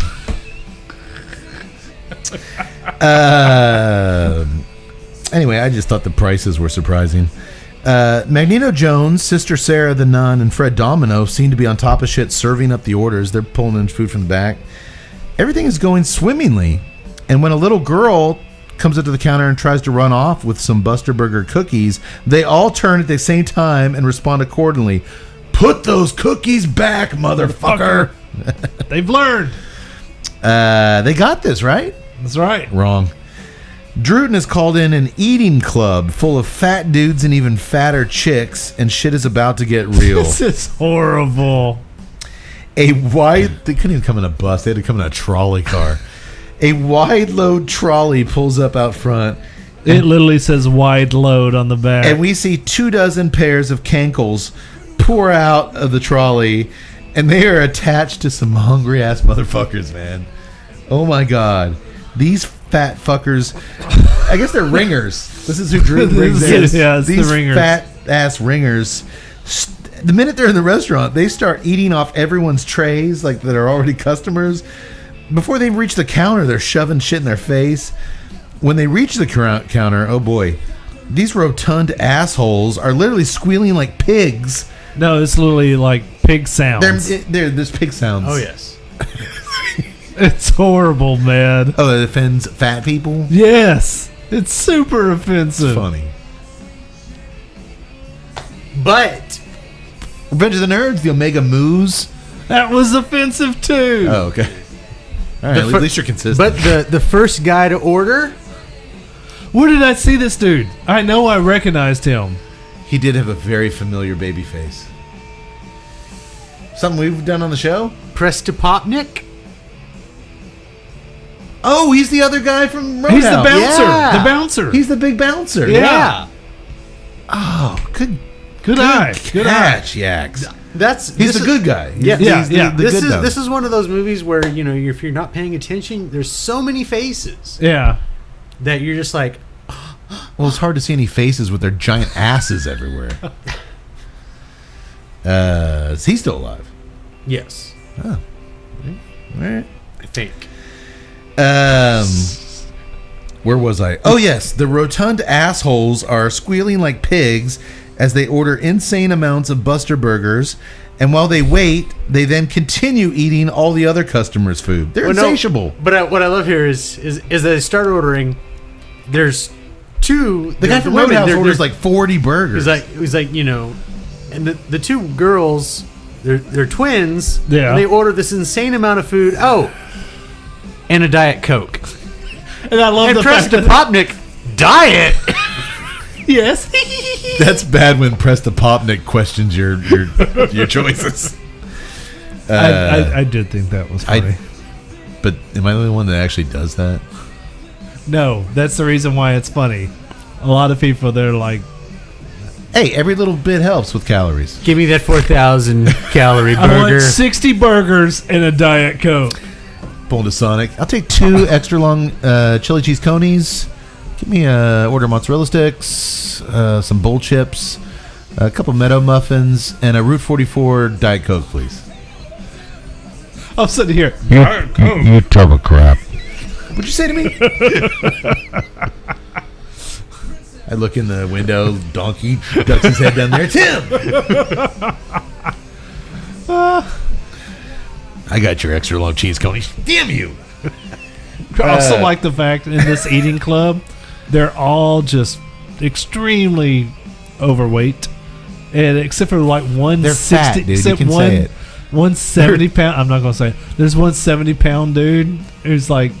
S3: Anyway, I just thought the prices were surprising. Magneto Jones, Sister Sarah the Nun, and Fred Domino seem to be on top of shit, serving up the orders. They're pulling in food from the back. Everything is going swimmingly. And when a little girl comes up to the counter and tries to run off with some Buster Burger cookies, they all turn at the same time and respond accordingly. Put those cookies back, motherfucker.
S5: They've learned.
S3: They got this, right?
S5: That's right.
S3: Wrong. Druten has called in an eating club full of fat dudes and even fatter chicks, and shit is about to get real.
S5: This is horrible.
S3: They couldn't even come in a bus. They had to come in a trolley car. A wide load trolley pulls up out front,
S5: It literally says wide load on the back.
S3: and we see 24 pairs of cankles pour out of the trolley, and they are attached to some hungry ass motherfuckers, man. Oh my god. These fat fuckers I guess they're ringers. This is who Drew brings in.
S5: Yeah, it's
S3: These
S5: the ringers.
S3: fat ass ringers. The minute they're in the restaurant, they start eating off everyone's trays, like that are already customers. Before they reach the counter, they're shoving shit in their face. When they reach the counter, oh boy, these rotund assholes are literally squealing like pigs.
S5: No, it's literally like pig sounds.
S3: There's pig sounds.
S7: Oh yes.
S5: It's horrible, man.
S3: Oh, it offends fat people?
S5: Yes. It's super offensive.
S3: It's funny.
S7: But
S3: Revenge of the Nerds, the Omega Moose.
S5: That was offensive too.
S3: Oh, okay. All right, at least you're consistent.
S7: But the first guy to order,
S5: Where did I see this dude? I know I recognized him.
S3: he did have a very familiar baby face. Something we've done on the show?
S7: Prestopopnik.
S3: Oh, he's the other guy from Roadhouse.
S5: He's the bouncer.
S7: Yeah.
S5: The bouncer.
S3: He's the big bouncer.
S5: Yeah.
S3: Oh, good
S5: eye. Good eye.
S3: catch, Yaks.
S7: He's
S3: He's the good guy.
S7: Yeah,
S5: Yeah, yeah.
S3: The
S7: This
S3: good
S7: is
S3: dog.
S7: this is one of those movies where if you're not paying attention, there's so many faces
S5: Yeah.
S7: that you're just like,
S3: Well, it's hard to see any faces with their giant asses everywhere. Is he still alive?
S7: yes,
S3: All right.
S7: I think.
S3: Where was I? Oh, yes. The rotund assholes are squealing like pigs as they order insane amounts of Buster Burgers. And while they wait, they then continue eating all the other customers' food. They're
S7: Well, no,
S3: insatiable.
S7: But what I love here is that they start ordering. There's two.
S3: The guy from
S7: women,
S3: Roadhouse
S7: they're-
S3: orders like 40 burgers.
S7: He's like and the two girls, they're twins.
S5: Yeah.
S7: And they order this insane amount of food. Oh, and a Diet Coke.
S5: And I love
S7: And
S5: the fact that
S7: Prestopopnik diet.
S5: yes.
S3: That's bad when Prestopopnik questions your choices.
S5: I did think that was funny.
S3: But am I the only one that actually does that?
S5: No, that's the reason why it's funny. A lot of people, they're like,
S3: Hey, every little bit helps with calories.
S7: Give me that 4,000 calorie
S5: I
S7: burger.
S5: want 60 burgers and a Diet Coke.
S3: Pulling to Sonic. I'll take 2 extra long chili cheese conies. Give me a order of mozzarella sticks, some bowl chips, a couple Meadow muffins, and a Route 44 Diet Coke, please.
S5: I'm sitting here.
S8: You tub of crap.
S3: What'd you say to me? I look in the window. Donkey ducks his head down there. Tim! I got your extra long cheese conies. Damn you!
S5: I also like the fact in this eating club, they're all just extremely overweight, and except for like one
S3: They're
S5: 60,
S3: fat, dude. You
S5: except
S3: can
S5: one
S3: say it.
S5: 170 pound. I'm not gonna say it. There's 170-pound dude who's like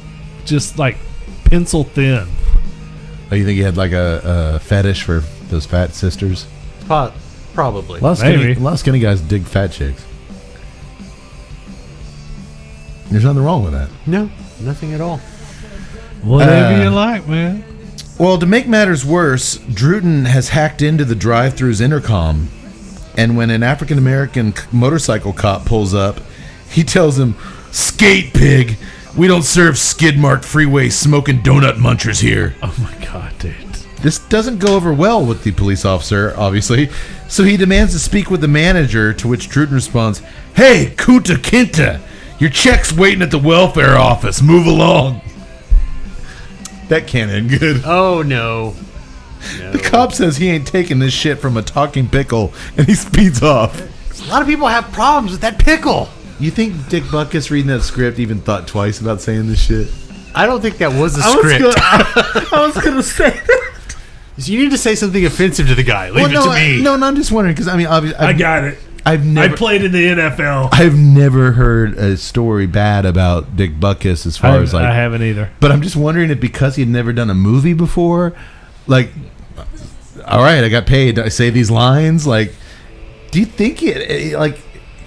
S5: just like pencil thin.
S3: Oh, you think you had like a fetish for those fat sisters?
S7: Probably.
S3: A lot of skinny guys dig fat chicks. There's nothing wrong with that.
S7: No, nothing at all.
S5: Whatever you like, man.
S3: Well, to make matters worse, Druten has hacked into the drive-thru's intercom, and when an African-American motorcycle cop pulls up, he tells him, "Skate, pig! We don't serve skid-marked freeway smoking donut munchers here."
S5: Oh my god, dude.
S3: This doesn't go over well with the police officer, obviously, so he demands to speak with the manager, to which Druten responds, "Hey, Kunta Kinte! Your check's waiting at the welfare office. Move along." That can't end good.
S7: Oh no.
S3: The cop says he ain't taking this shit from a talking pickle, and he speeds off.
S7: A lot of people have problems with that pickle.
S3: You think Dick Butkus reading that script even thought twice about saying this shit?
S7: I don't think that was the script.
S5: I was gonna say.
S7: So you need to say something offensive to the guy. Leave it to me.
S3: No, I'm just wondering because I mean, obviously,
S5: I got it.
S3: I've never,
S5: I played in the NFL.
S3: I've never heard a story bad about Dick Butkus as far as like.
S5: I haven't either.
S3: But I'm just wondering if because he had never done a movie before, like, all right, I got paid. I say these lines. Like, do you think it like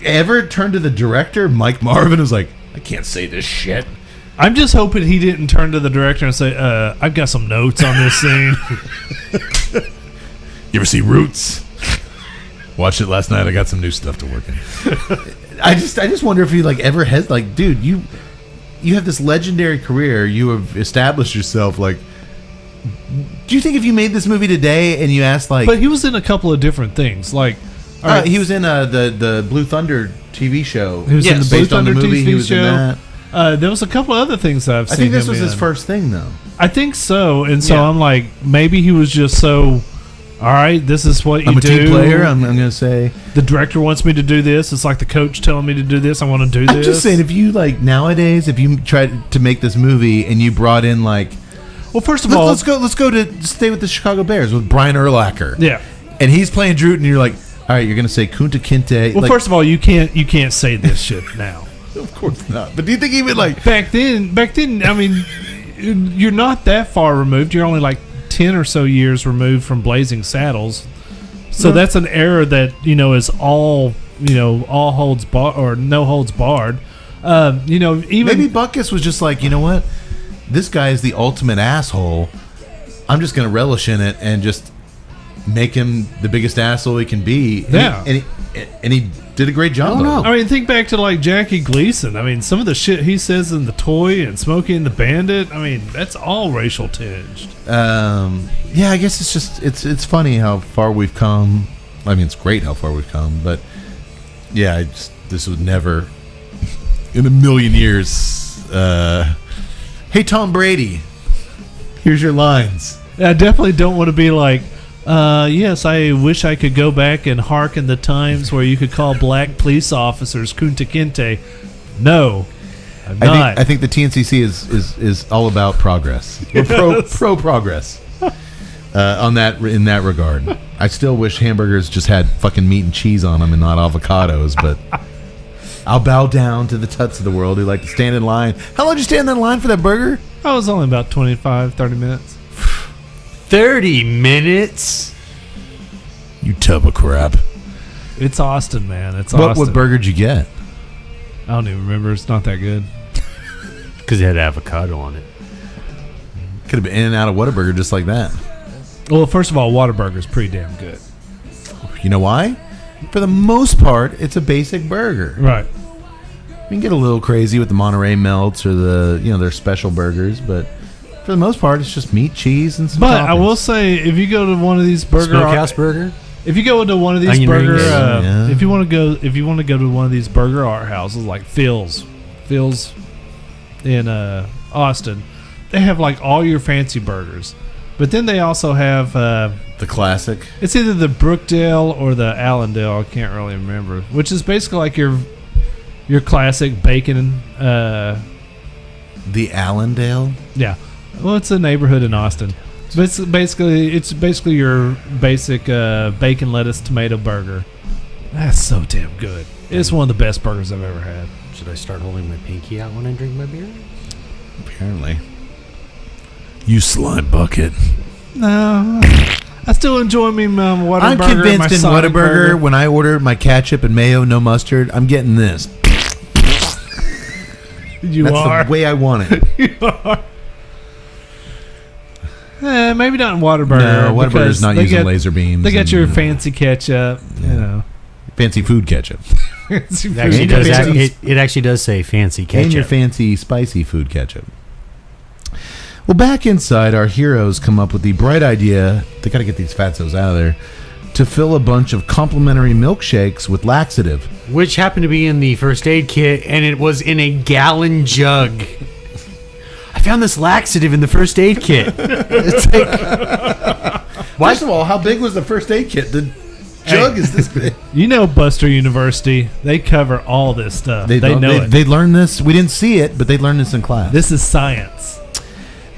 S3: ever turned to the director, Mike Marvin, and was like, I can't say this shit?
S5: I'm just hoping he didn't turn to the director and say, I've got some notes on this scene.
S3: You ever see Roots? Watched it last night. I got some new stuff to work in. I just wonder if he like ever has like, dude, you have this legendary career. You have established yourself. Like, Do you think if you made this movie today and you asked like,
S5: But he was in a couple of different things. Like, all right,
S3: he was in the Blue Thunder TV show.
S5: he was in the Blue
S3: based on the
S5: Thunder
S3: movie.
S5: TV
S3: He was in
S5: show.
S3: that.
S5: There was a couple of other things that I've seen.
S3: I think this
S5: him
S3: was his
S5: in.
S3: first thing, though.
S5: I think so, and so
S7: Yeah.
S5: I'm like, maybe he was just so. All right, this is what you
S3: I'm a
S5: do.
S3: team player. I'm going to say.
S5: The director wants me to do this. It's like the coach telling me to do this. I want to do this.
S3: I'm just saying, if you like nowadays, if you tried to make this movie and you brought in like,
S5: Well, first of all,
S3: let's go to stay with the Chicago Bears with Brian Urlacher.
S5: Yeah.
S3: And he's playing Drute, and you're like, all right, you're going to say Kunta Kinte.
S5: Well,
S3: like,
S5: first of all, you can't say this shit now.
S3: of course not. But do you think even like
S5: Back then, I mean, you're not that far removed. You're only like 10 or so years removed from Blazing Saddles. So that's an era that, is all holds or no holds barred. Even
S3: maybe Butkus was just like, you know what, this guy is the ultimate asshole. I'm just going to relish in it and just make him the biggest asshole he can be.
S5: Yeah.
S3: And he did a great job.
S5: I mean, think back to like Jackie Gleason. I mean, some of the shit he says in The Toy and Smokey and the Bandit. I mean, that's all racial tinged.
S3: Yeah, I guess it's funny how far we've come. I mean, it's great how far we've come, but yeah, this would never in a million years. Hey, Tom Brady, here's your lines.
S5: I definitely don't want to be like, yes, I wish I could go back and hearken the times where you could call black police officers Kunta Kinte. No, I'm not.
S3: I think the TNCC is all about progress. We're pro progress in that regard. I still wish hamburgers just had fucking meat and cheese on them and not avocados, but I'll bow down to the tuts of the world who like to stand in line. How long did you stand in line for that burger?
S5: I was only about 25, 30 minutes.
S7: 30 minutes?
S3: You tub of crap.
S5: It's Austin, man. It's Austin.
S3: What burger did you get?
S5: I don't even remember. It's not that good.
S7: Because it had avocado on it.
S3: Could have been in and out of Whataburger just like that.
S5: Well, first of all, Whataburger's pretty damn good.
S3: You know why? For the most part, it's a basic burger.
S5: Right.
S3: You can get a little crazy with the Monterey melts or their special burgers, but for the most part, it's just meat, cheese, and some
S5: But
S3: toppings.
S5: I will say, if you go to one of these
S7: Smokehouse burger?
S5: if you go into one of these
S7: Onion
S5: burger,
S7: rings.
S3: Yeah.
S5: if you want to go to one of these burger art houses like Phil's in Austin, they have like all your fancy burgers. But then they also have
S3: the classic.
S5: it's either the Brookdale or the Allendale. I can't really remember. Which is basically like your classic bacon.
S3: The Allendale?
S5: Yeah. Well, it's a neighborhood in Austin. But it's basically your basic bacon, lettuce, tomato burger. That's so damn good. It's one of the best burgers I've ever had.
S7: Should I start holding my pinky out when I drink my beer?
S3: Apparently. You slime bucket.
S5: No. I still enjoy me my Whataburger.
S3: I'm
S5: my
S3: convinced in
S5: Sonic
S3: Whataburger,
S5: burger.
S3: when I order my ketchup and mayo, no mustard, I'm getting this. That's
S5: are.
S3: the way I want it.
S5: You are. Maybe not in Whataburger.
S3: No, Whataburger's
S5: because
S3: not
S5: they
S3: using
S5: get-
S3: laser beams.
S5: They got
S3: and,
S5: your fancy ketchup,
S3: fancy food ketchup.
S5: Fancy
S7: It actually,
S5: food
S7: does,
S5: ketchup.
S7: it actually does say fancy
S3: And your
S7: ketchup.
S3: fancy spicy food ketchup. Well, back inside, our heroes come up with the bright idea, they got to get these fatzos out of there, to fill a bunch of complimentary milkshakes with laxative.
S7: Which happened to be in the first aid kit, and it was in a gallon jug. I found this laxative in the first aid kit. It's like,
S3: First of all, how big was the first aid kit? The jug is this big.
S5: Buster University, they cover all this stuff. They know it.
S3: They learned this. We didn't see it, but they learned this in class.
S5: This is science.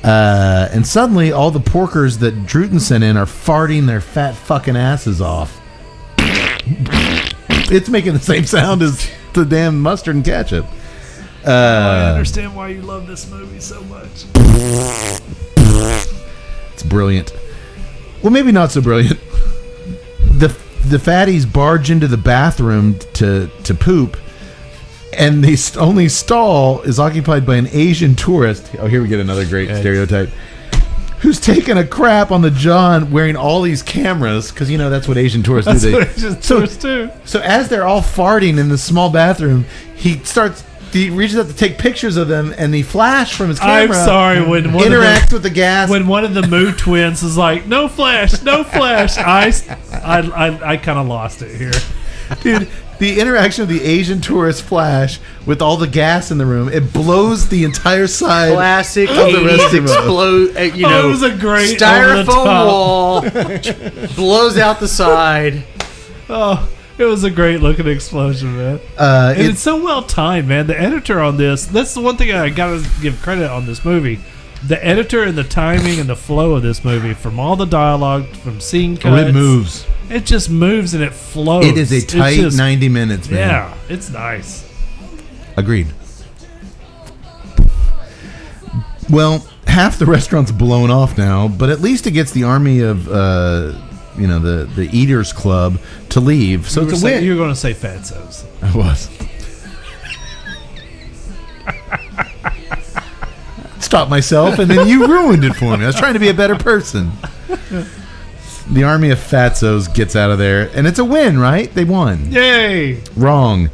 S3: And suddenly, all the porkers that Druten sent in are farting their fat fucking asses off. It's making the same sound as the damn mustard and ketchup.
S5: I understand why you love this movie so much.
S3: It's brilliant. Well, maybe not so brilliant. The fatties barge into the bathroom to poop, and the only stall is occupied by an Asian tourist. Oh, here we get another great stereotype. Who's taking a crap on the John wearing all these cameras, because that's what Asian tourists do.
S5: That's what Asian tourists do.
S3: So as they're all farting in the small bathroom, he starts he reaches out to take pictures of them, and the flash from his camera.
S5: I'm sorry when one
S3: interacts with the gas.
S5: When one of the Moo twins is like, "No flash, no flash," I kind of lost it here,
S3: dude. The interaction of the Asian tourist flash with all the gas in the room, it blows the entire side.
S7: Classic
S3: of the
S7: 80s explode. It
S5: was a great
S7: styrofoam wall blows out the side.
S5: Oh, it was a great looking explosion, man. And it's so well timed, man. The editor on this—that's the one thing I gotta give credit on this movie. The editor and the timing and the flow of this movie, from all the dialogue, from scene cuts.
S3: It moves.
S5: It just moves and it flows.
S3: It is a tight 90 minutes, man.
S5: Yeah, it's nice.
S3: Agreed. Well, half the restaurant's blown off now, but at least it gets the army of, the Eaters Club to leave. So it's a win.
S5: You were going to say Fatsos.
S3: I was. Stop myself, and then you ruined it for me. I was trying to be a better person. The army of Fatsos gets out of there, and it's a win, right? They won.
S5: Yay!
S3: Wrong.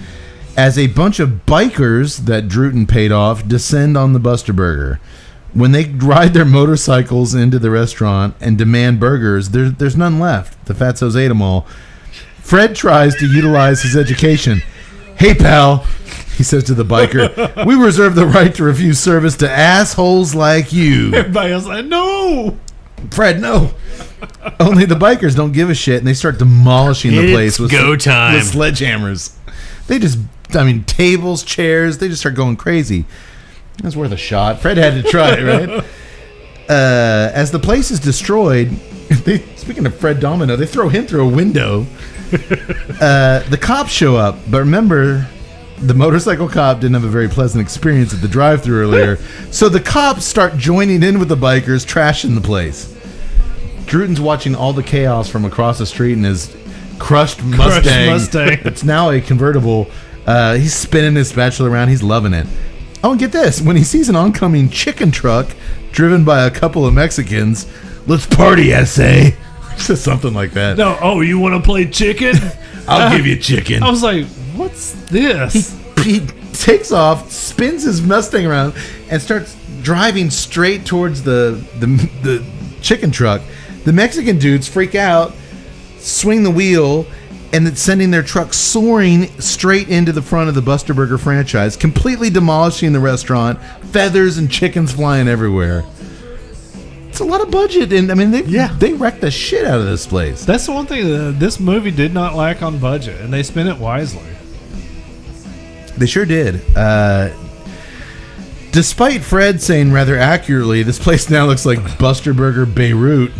S3: As a bunch of bikers that Druten paid off descend on the Buster Burger. When they ride their motorcycles into the restaurant and demand burgers, there's none left. The Fatsos ate them all. Fred tries to utilize his education. "Hey, pal," he says to the biker, "we reserve the right to refuse service to assholes like you."
S5: Everybody else like, "No!"
S3: Fred, no. Only the bikers don't give a shit, and they start demolishing the place with sledgehammers. They just, tables, chairs, they just start going crazy. That's worth a shot. Fred had to try it, right? As the place is destroyed, speaking of Fred Domino, they throw him through a window. The cops show up, but remember, the motorcycle cop didn't have a very pleasant experience at the drive-thru earlier, so the cops start joining in with the bikers, trashing the place. Druten's watching all the chaos from across the street in his crushed Mustang. It's now a convertible. He's spinning his spatula around. He's loving it. Oh, and get this. When he sees an oncoming chicken truck driven by a couple of Mexicans, "Let's party, I say." Says something like that.
S5: No, oh, you want to play chicken?
S3: I'll give you chicken.
S5: I was like, what's this?
S3: He takes off, spins his Mustang around, and starts driving straight towards the chicken truck. The Mexican dudes freak out, swing the wheel, and it's sending their truck soaring straight into the front of the Buster Burger franchise, completely demolishing the restaurant, feathers and chickens flying everywhere. It's a lot of budget, and they wrecked the shit out of this place.
S5: That's the one thing this movie did not lack on budget, and they spent it wisely.
S3: They sure did. Despite Fred saying rather accurately, this place now looks like Buster Burger Beirut.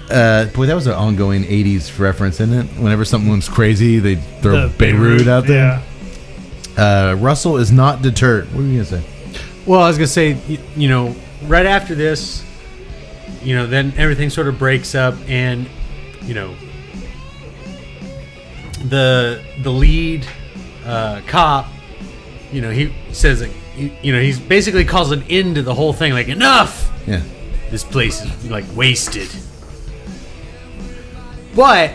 S3: Boy, that was an ongoing 80s reference, isn't it? Whenever something was crazy, they throw Beirut out there. Yeah. Russell is not deterred. What were you going to say?
S7: Well, I was going to say, right after this, then everything sort of breaks up, and, the lead cop, he says, he basically calls an end to the whole thing, like, enough!
S3: Yeah.
S7: This place is, wasted. But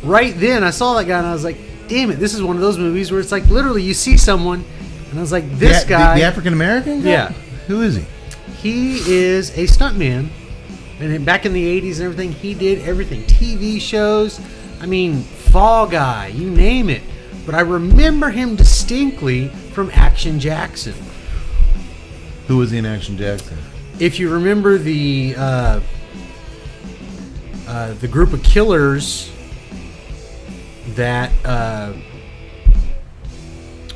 S7: right then, I saw that guy, and I was like, damn it, this is one of those movies where it's like, literally, you see someone, and I was like, this guy...
S3: The African-American guy?
S7: Yeah.
S3: Who is he?
S7: He is a stuntman. And back in the 80s and everything, he did everything. TV shows, Fall Guy, you name it. But I remember him distinctly from Action Jackson.
S3: Who was he in Action Jackson?
S7: If you remember the group of killers that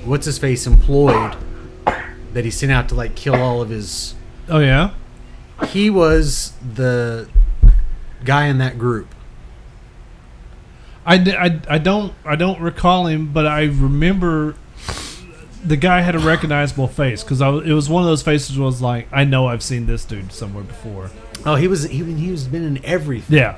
S7: what's his face employed, that he sent out to kill all of his.
S5: Oh yeah.
S7: He was the guy in that group.
S5: I don't recall him, but I remember the guy had a recognizable face because it was one of those faces where I was like, I know I've seen this dude somewhere before.
S7: Oh, he was been in everything.
S5: Yeah.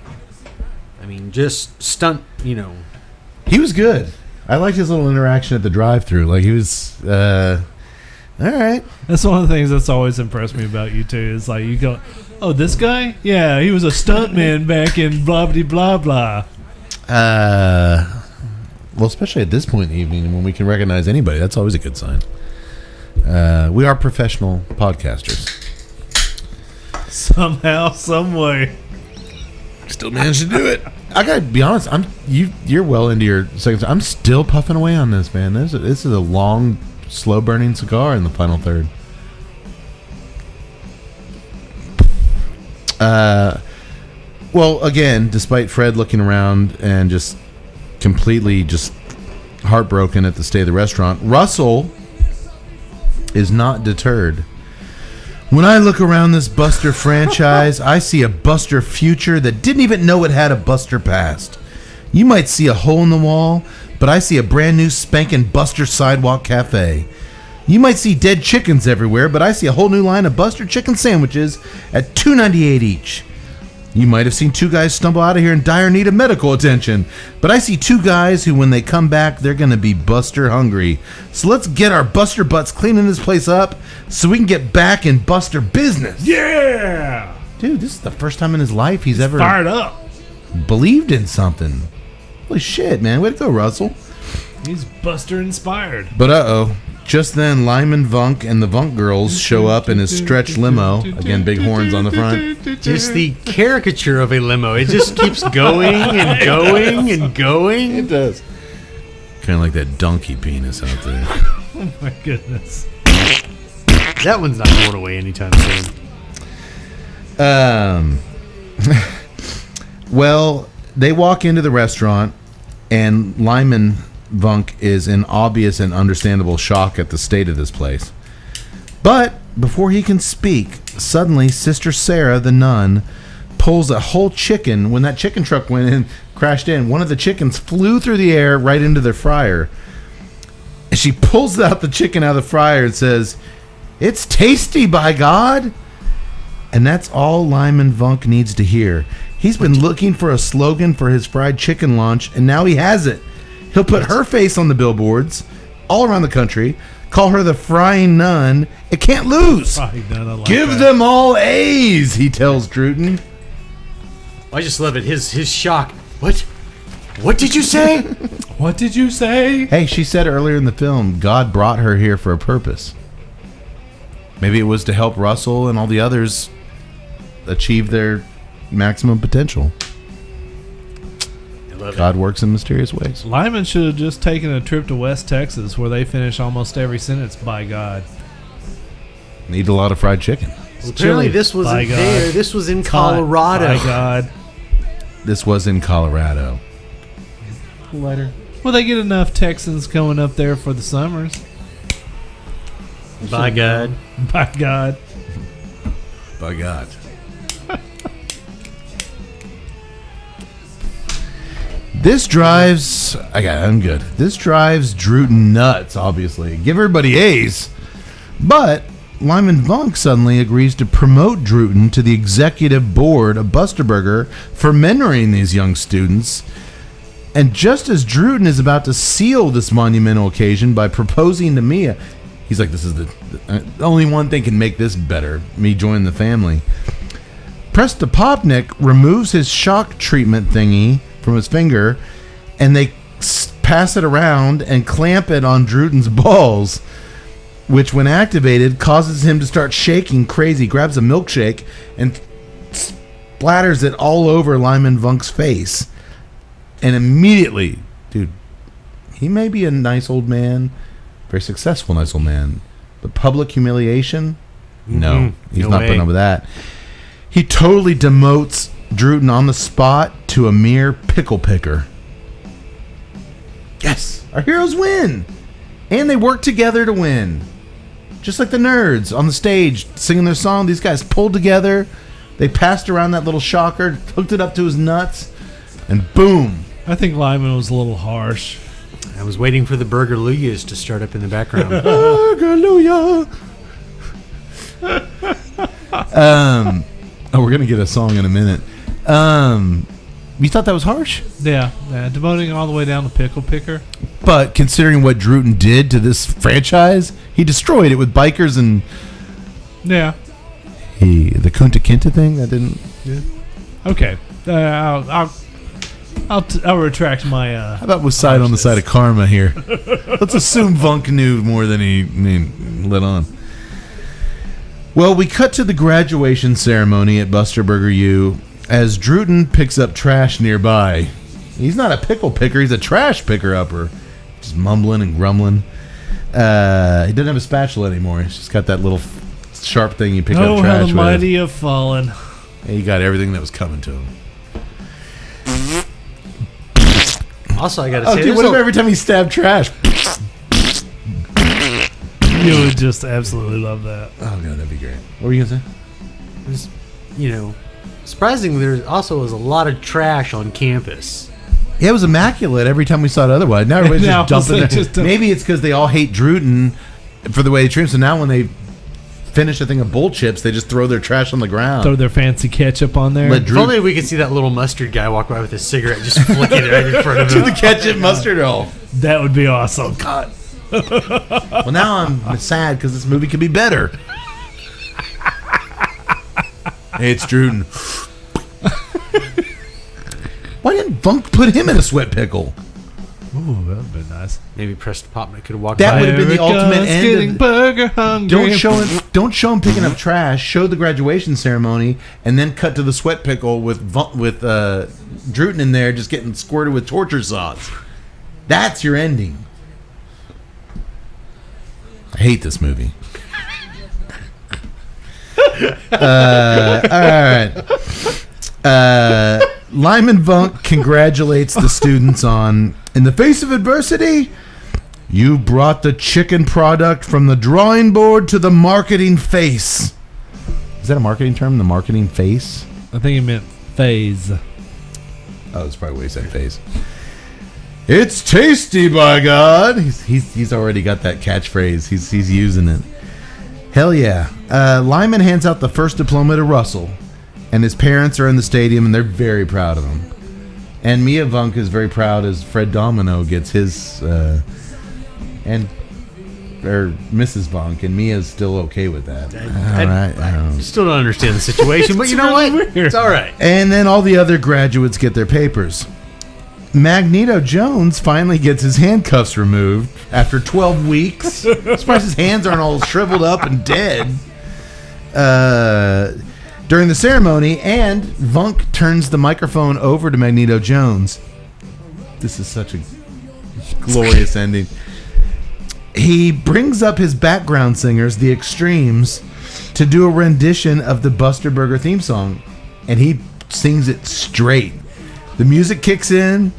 S7: Just stunt,
S3: He was good. I liked his little interaction at the drive-thru. He was all right.
S5: That's one of the things that's always impressed me about you, too. Is you go, oh, this guy? Yeah, he was a stuntman back in blah, blah, blah, blah.
S3: Well, especially at this point in the evening when we can recognize anybody. That's always a good sign. We are professional podcasters.
S5: Somehow, some way.
S3: Still managed to do it. I gotta be honest. You're well into your second. I'm still puffing away on this, man. This is a long, slow burning cigar in the final third. Well, again, despite Fred looking around and just completely just heartbroken at the state of the restaurant, Russell is not deterred. When I look around this Buster franchise, I see a Buster future that didn't even know it had a Buster past. You might see a hole in the wall, but I see a brand new spanking Buster Sidewalk Cafe. You might see dead chickens everywhere, but I see a whole new line of Buster chicken sandwiches at $2.98 each. You might have seen two guys stumble out of here in dire need of medical attention, but I see two guys who, when they come back, they're going to be Buster hungry. So let's get our Buster butts cleaning this place up so we can get back in Buster business.
S5: Yeah!
S3: Dude, this is the first time in his life he's ever
S5: fired up.
S3: Believed in something. Holy shit, man. Way to go, Russell.
S5: He's Buster inspired.
S3: But uh-oh. Just then, Lyman Vunk and the Vunk girls show up in his stretch limo. Again, big horns on the front.
S7: Just the caricature of a limo. It just keeps going and going and going.
S3: It does. Kind of like that donkey penis out there.
S5: Oh my goodness.
S7: That one's not going away anytime soon.
S3: Well, they walk into the restaurant, and Lyman Vunk is in obvious and understandable shock at the state of this place. But before he can speak, suddenly Sister Sarah, the nun, pulls a whole chicken. When that chicken truck went in, crashed in, one of the chickens flew through the air right into the fryer. And she pulls out the chicken out of the fryer and says, "It's tasty, by God!" And that's all Lyman Vunk needs to hear. He's been looking for a slogan for his fried chicken launch, and now he has it. He'll put her face on the billboards all around the country, call her the Frying Nun. It can't lose. Give them all A's, he tells Druten.
S7: I just love it. His shock. What? What did you say?
S5: What did you say?
S3: Hey, she said earlier in the film, God brought her here for a purpose. Maybe it was to help Russell and all the others achieve their maximum potential. God works in mysterious ways.
S5: Lyman should have just taken a trip to West Texas, where they finish almost every sentence, by God.
S3: Need a lot of fried chicken.
S7: Well, apparently this wasn't there. This was in Colorado.
S5: By God.
S3: This was in Colorado.
S7: Lighter.
S5: Well, they get enough Texans going up there for the summers.
S7: By God.
S5: By God.
S3: By God. This drives... I'm good. This drives Druten nuts, obviously. Give everybody A's. But Lyman Vunk suddenly agrees to promote Druten to the executive board of Buster Burger for mentoring these young students. And just as Druten is about to seal this monumental occasion by proposing to Mia, he's like, this is the only one thing can make this better, me joining the family. Prestapopnik removes his shock treatment thingy from his finger, and they pass it around and clamp it on Druten's balls, which, when activated, causes him to start shaking crazy. Grabs a milkshake and splatters it all over Lyman Vunk's face. And immediately, dude, he may be a nice old man, very successful nice old man, but public humiliation? No, he's not putting up with that. He totally demotes Druten on the spot to a mere pickle picker. Yes, our heroes win, and they work together to win. Just like the nerds on the stage singing their song, these guys pulled together. They passed around that little shocker, hooked it up to his nuts, and boom.
S5: I think Lyman was a little harsh.
S7: I was waiting for the Burgerluyas to start up in the background.
S3: Burgerluya. We're gonna get a song in a minute. You thought that was harsh?
S5: Yeah, demoting all the way down to pickle picker.
S3: But considering what Druten did to this franchise, he destroyed it with bikers and
S5: the
S3: Kunta Kinte thing that didn't.
S5: Yeah. Okay, I'll I'll retract my.
S3: How about we side on the side of karma here? Let's assume Vunk knew more than he let on. Well, we cut to the graduation ceremony at Buster Burger U as Druten picks up trash nearby. He's not a pickle picker; he's a trash picker-upper. Just mumbling and grumbling. He doesn't have a spatula anymore. He's just got that little sharp thing you pick up trash with.
S5: Oh, how the mighty have fallen.
S3: And he got everything that was coming to him.
S7: Also, I got to say,
S3: dude, what if every time he stabbed trash?
S5: You would just absolutely love that.
S3: Oh, God, that'd be great. What were you going to say?
S7: Surprisingly, there also was a lot of trash on campus.
S3: Yeah, it was immaculate every time we saw it otherwise. Now everybody's just dumping there. Maybe it's because they all hate Druten for the way they treat him. So now when they finish a thing of bull chips, they just throw their trash on the ground.
S5: Throw their fancy ketchup on there.
S7: If only we could see that little mustard guy walk by with a cigarette just flicking it right in front of him.
S3: To the ketchup mustard all.
S5: That would be awesome.
S3: God. Well, now I'm sad because this movie could be better. Hey, it's Druten. Why didn't Vunk put him in a sweat pickle?
S5: Ooh, that would have been nice.
S7: Maybe Preston Popman could have walked
S3: That
S7: by.
S3: would have been the ultimate end.
S5: Burger hungry.
S3: Don't show him picking up trash. Show the graduation ceremony, and then cut to the sweat pickle with Druten in there, just getting squirted with torture sauce. That's your ending. I hate this movie. All right. Lyman Vunk congratulates the students on, in the face of adversity, you brought the chicken product from the drawing board to the marketing face. Is that a marketing term, the marketing face?
S5: I think he meant phase.
S3: Oh, that's probably what he said, phase. It's tasty, by God. He's already got that catchphrase. He's using it. Hell yeah. Lyman hands out the first diploma to Russell, and his parents are in the stadium, and they're very proud of him. And Mia Vunk is very proud as Fred Domino gets his, or Mrs. Vunk, and Mia's still okay with that.
S7: I still don't understand the situation, but you know what? It's all right.
S3: And then all the other graduates get their papers. Magneto Jones finally gets his handcuffs removed after 12 weeks. I'm surprised his hands aren't all shriveled up and dead. During the ceremony, and Vunk turns the microphone over to Magneto Jones. This is such a glorious ending. He brings up his background singers, the Extremes, to do a rendition of the Buster Burger theme song, and he sings it straight. The music kicks in,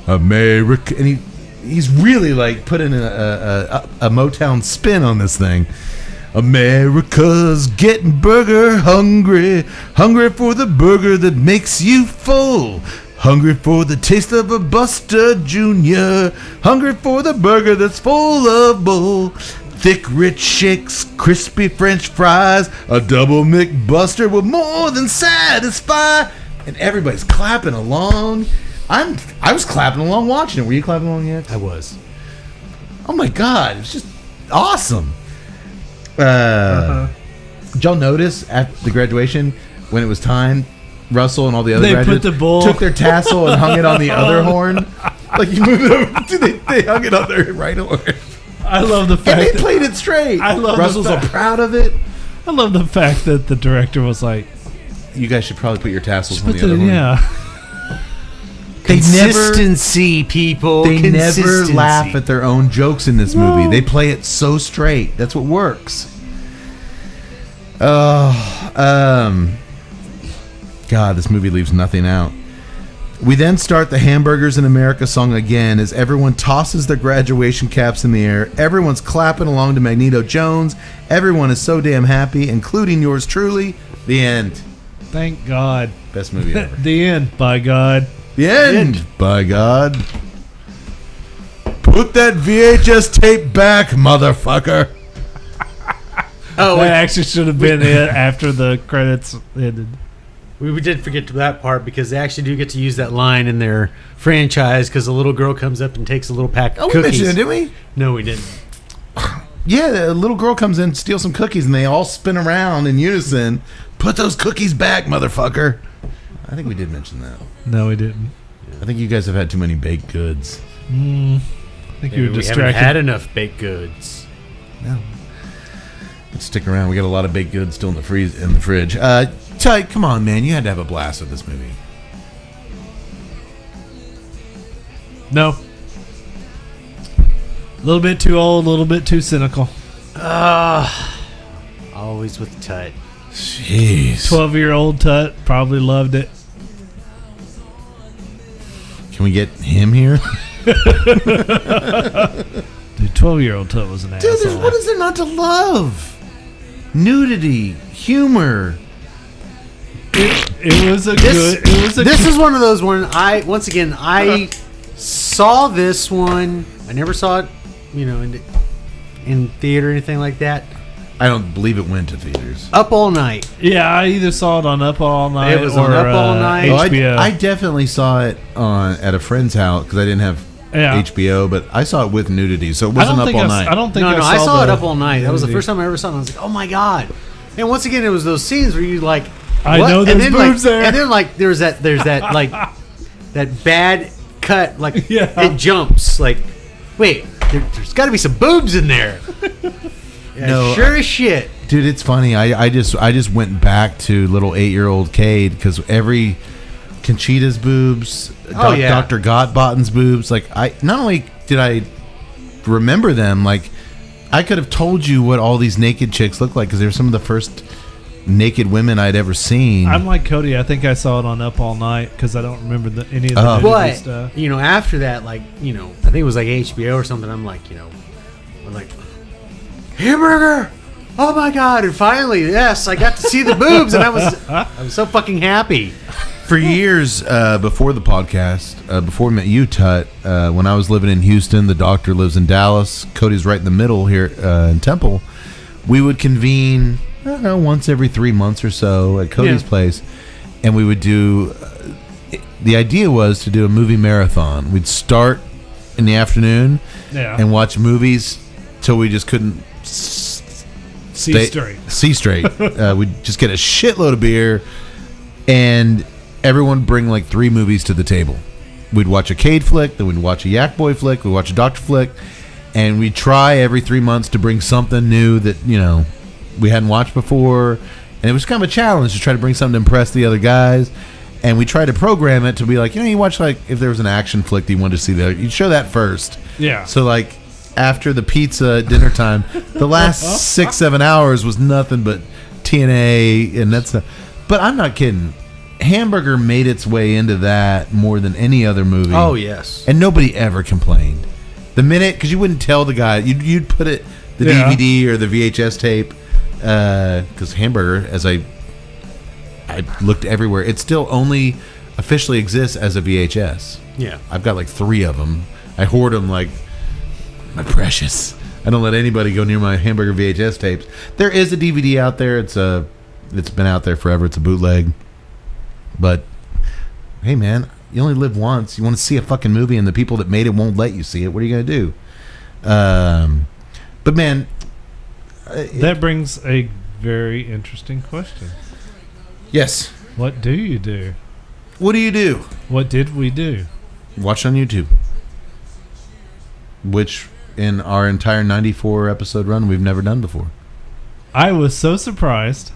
S3: America, and he's really like putting a Motown spin on this thing. America's getting burger hungry, hungry for the burger that makes you full, hungry for the taste of a Buster Jr., hungry for the burger that's full of bull. Thick, rich shakes, crispy French fries, a double McBuster will more than satisfy. And everybody's clapping along. I was clapping along watching it. Were you clapping along yet?
S7: I was.
S3: Oh my God, it's just awesome. Did y'all notice at the graduation when it was time, Russell and all the other graduates took their tassel and hung it on the other horn? Like you moved it over, they hung it on their right horn.
S5: I love the fact
S3: and they played it straight.
S5: I love
S3: Russell's so proud of it.
S5: I love the fact that the director was like,
S3: "You guys should probably put your tassels on the other horn."
S5: Yeah.
S7: Consistency, people.
S3: They never laugh at their own jokes in this movie. They play it so straight. That's what works. God, this movie leaves nothing out. We then start the Hamburgers in America song again as everyone tosses their graduation caps in the air. Everyone's clapping along to Magneto Jones. Everyone is so damn happy, including yours truly. The end.
S5: Thank God.
S3: Best movie ever.
S5: The end, by God.
S3: The end, by God. Put that VHS tape back, motherfucker.
S5: Oh, that actually should have been it after the credits ended.
S7: We did forget to that part because they actually do get to use that line in their franchise because a little girl comes up and takes a little pack of cookies.
S3: We mentioned it, didn't we?
S7: No, we didn't.
S3: Yeah, the little girl comes in, steals some cookies, and they all spin around in unison. Put those cookies back, motherfucker. I think we did mention that.
S5: No, we didn't.
S3: I think you guys have had too many baked goods.
S5: I think
S7: Maybe
S5: you're
S7: we
S5: distracted.
S7: haven't had enough baked goods.
S3: No. Let's stick around. We got a lot of baked goods still in the fridge. Ty, come on, man. You had to have a blast with this movie.
S5: No. A little bit too old, a little bit too cynical.
S7: Always with Tut.
S3: Jeez.
S5: 12-year-old Tut probably loved it.
S3: Can we get him here?
S5: Dude, 12-year-old Tut was an asshole.
S3: What is there not to love? Nudity, humor.
S5: It was a good. It was a.
S7: This is one of those one. I saw this one. I never saw it, in theater or anything like that.
S3: I don't believe it went to theaters.
S7: Up All Night.
S5: Yeah, I either saw it on Up All Night.
S7: It was
S5: or,
S7: on Up All Night.
S5: HBO.
S3: I definitely saw it at a friend's house because I didn't have HBO, but I saw it with nudity, so it wasn't Up All Night.
S5: I don't think
S7: I saw it
S5: the
S7: Up All Night. That was the
S5: nudity.
S7: first time I ever saw it. I was like, oh my god! And once again, it was those scenes where you like,
S5: I
S7: what?
S5: know there's
S7: and then,
S5: boobs there.
S7: and then like there's that like that bad cut, like
S5: Yeah.
S7: it jumps. Like, wait, there's got to be some boobs in there. Yeah,
S3: No,
S7: sure as shit.
S3: Dude, it's funny. I just went back to little 8-year-old Cade because every Conchita's boobs, Dr. Gottbotten's boobs. Like, not only did I remember them, like I could have told you what all these naked chicks look like because they were some of the first naked women I'd ever seen.
S5: I'm like Cody. I think I saw it on Up All Night because I don't remember any of the nudity
S7: But
S5: stuff.
S7: after that, like I think it was like HBO or something. I'm like, I'm like, Hamburger. Oh my god! And finally, yes, I got to see the boobs, and I was so fucking happy.
S3: For years before the podcast, before we met you, Tut, when I was living in Houston, the doctor lives in Dallas. Cody's right in the middle here in Temple. We would convene, I don't know, once every 3 months or so at Cody's place, and we would do. The idea was to do a movie marathon. We'd start in the afternoon and watch movies till we just couldn't see straight. We'd just get a shitload of beer and everyone would bring like 3 movies to the table. We'd watch a Cade flick, then we'd watch a Yak Boy flick, we'd watch a Doctor flick, and we'd try every 3 months to bring something new that we hadn't watched before. And it was kind of a challenge to try to bring something to impress the other guys. And we tried to program it to be like, you watch like if there was an action flick that you wanted to see there, you'd show that first.
S5: Yeah.
S3: So like after the pizza at dinner time, the last 6-7 hours was nothing but TNA, and but I'm not kidding. Hamburger made its way into that more than any other movie.
S7: Oh yes,
S3: and nobody ever complained. The minute, because you wouldn't tell the guy, you'd put it the DVD or the VHS tape, because Hamburger, as I looked everywhere, it still only officially exists as a VHS.
S7: Yeah,
S3: I've got like 3 of them. I hoard them like my precious. I don't let anybody go near my Hamburger VHS tapes. There is a DVD out there. It's been out there forever. It's a bootleg. But hey, man, you only live once. You want to see a fucking movie, and the people that made it won't let you see it. What are you gonna do? But man,
S5: that brings a very interesting question.
S3: Yes.
S5: What do you do?
S3: What do you do?
S5: What did we do?
S3: Watch on YouTube. Which, in our entire 94 episode run, we've never done before.
S5: I was so surprised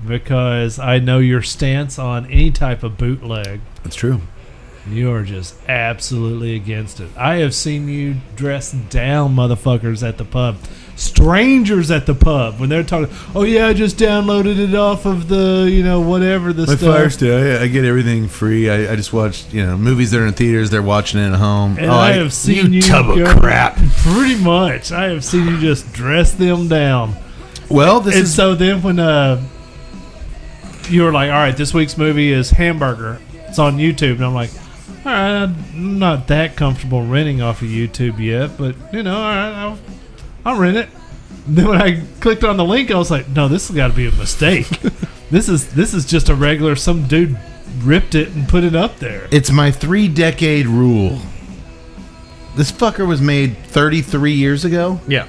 S5: because I know your stance on any type of bootleg.
S3: That's true.
S5: You are just absolutely against it. I have seen you dress down motherfuckers at the pub. Strangers at the pub when they're talking, oh yeah, I just downloaded it off of the, whatever the
S3: My
S5: stuff.
S3: Fire Stick, I get everything free. I just watch, movies that are in theaters, they're watching it at home.
S5: And I have seen you
S3: tub of
S5: go-
S3: crap.
S5: Pretty much. I have seen you just dress them down.
S3: Well,
S5: so then when you were like, all right, this week's movie is Hamburger. It's on YouTube. And I'm like, all right, I'm not that comfortable renting off of YouTube yet, but, all right, I'll rent it. And then when I clicked on the link, I was like, no, this has got to be a mistake. This is just a regular, some dude ripped it and put it up there.
S3: It's my 3-decade rule. This fucker was made 33 years ago.
S7: Yeah.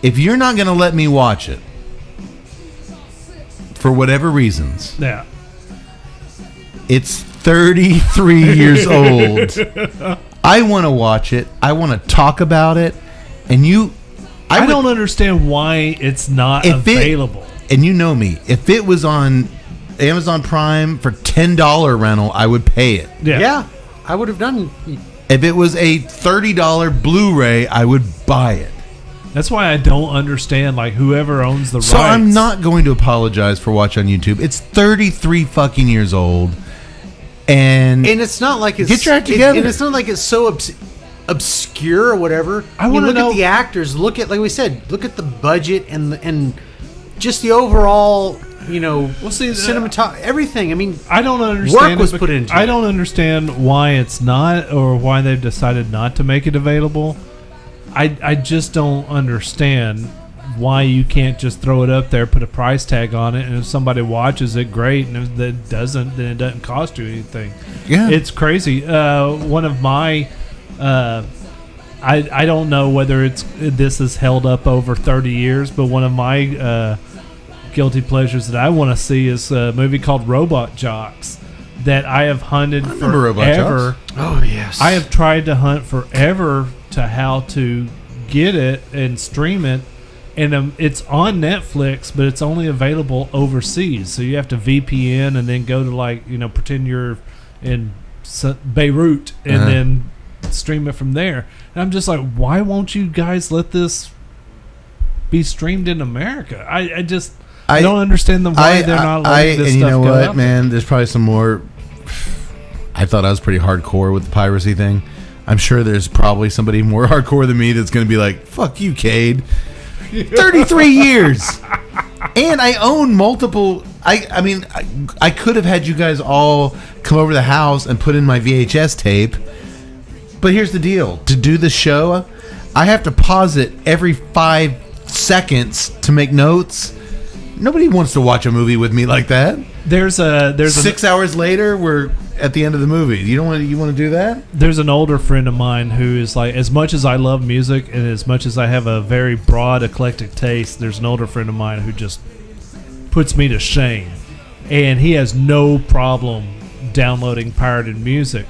S3: If you're not going to let me watch it, for whatever reasons,
S5: Yeah.
S3: It's 33 years old. I want to watch it. I want to talk about it. And I
S5: don't understand why it's not available.
S3: And you know me. If it was on Amazon Prime for $10 rental, I would pay it.
S7: Yeah. I would have done.
S3: If it was a $30 Blu-ray, I would buy it.
S5: That's why I don't understand, like, whoever owns the rights.
S3: So I'm not going to apologize for watching on YouTube. It's 33 fucking years old. And
S7: it's not like it's...
S3: Get your act together.
S7: And it's not like it's so obscure or whatever.
S5: I want to
S7: look at the actors. Look at, like we said, look at the budget and just the overall, cinematography, everything. I mean,
S5: I don't understand.
S7: Work was put into it.
S5: I don't understand why it's not, or why they've decided not to make it available. I just don't understand why you can't just throw it up there, put a price tag on it, and if somebody watches it, great. And if it doesn't, then it doesn't cost you anything.
S3: Yeah,
S5: it's crazy. One of my, I don't know whether this is held up over 30 years, but one of my guilty pleasures that I want to see is a movie called Robot Jocks that I have hunted forever.
S7: Oh yes,
S5: I have tried to hunt forever to how to get it and stream it, and it's on Netflix, but it's only available overseas. So you have to VPN and then go to pretend you're in Beirut and then stream it from there. And I'm just like, why won't you guys let this be streamed in America? I don't understand why they're not letting this
S3: stuff go. And you know what,
S5: out
S3: man? There's probably some more. I thought I was pretty hardcore with the piracy thing. I'm sure there's probably somebody more hardcore than me that's going to be like, fuck you, Cade. 33 years. And I own multiple. I mean, I could have had you guys all come over to the house and put in my VHS tape. But here's the deal. To do the show, I have to pause it every 5 seconds to make notes. Nobody wants to watch a movie with me like that.
S5: There's
S3: 6 hours later, we're at the end of the movie. You want to do that?
S5: There's an older friend of mine who is like, as much as I love music and as much as I have a very broad, eclectic taste, there's an older friend of mine who just puts me to shame. And he has no problem downloading pirated music.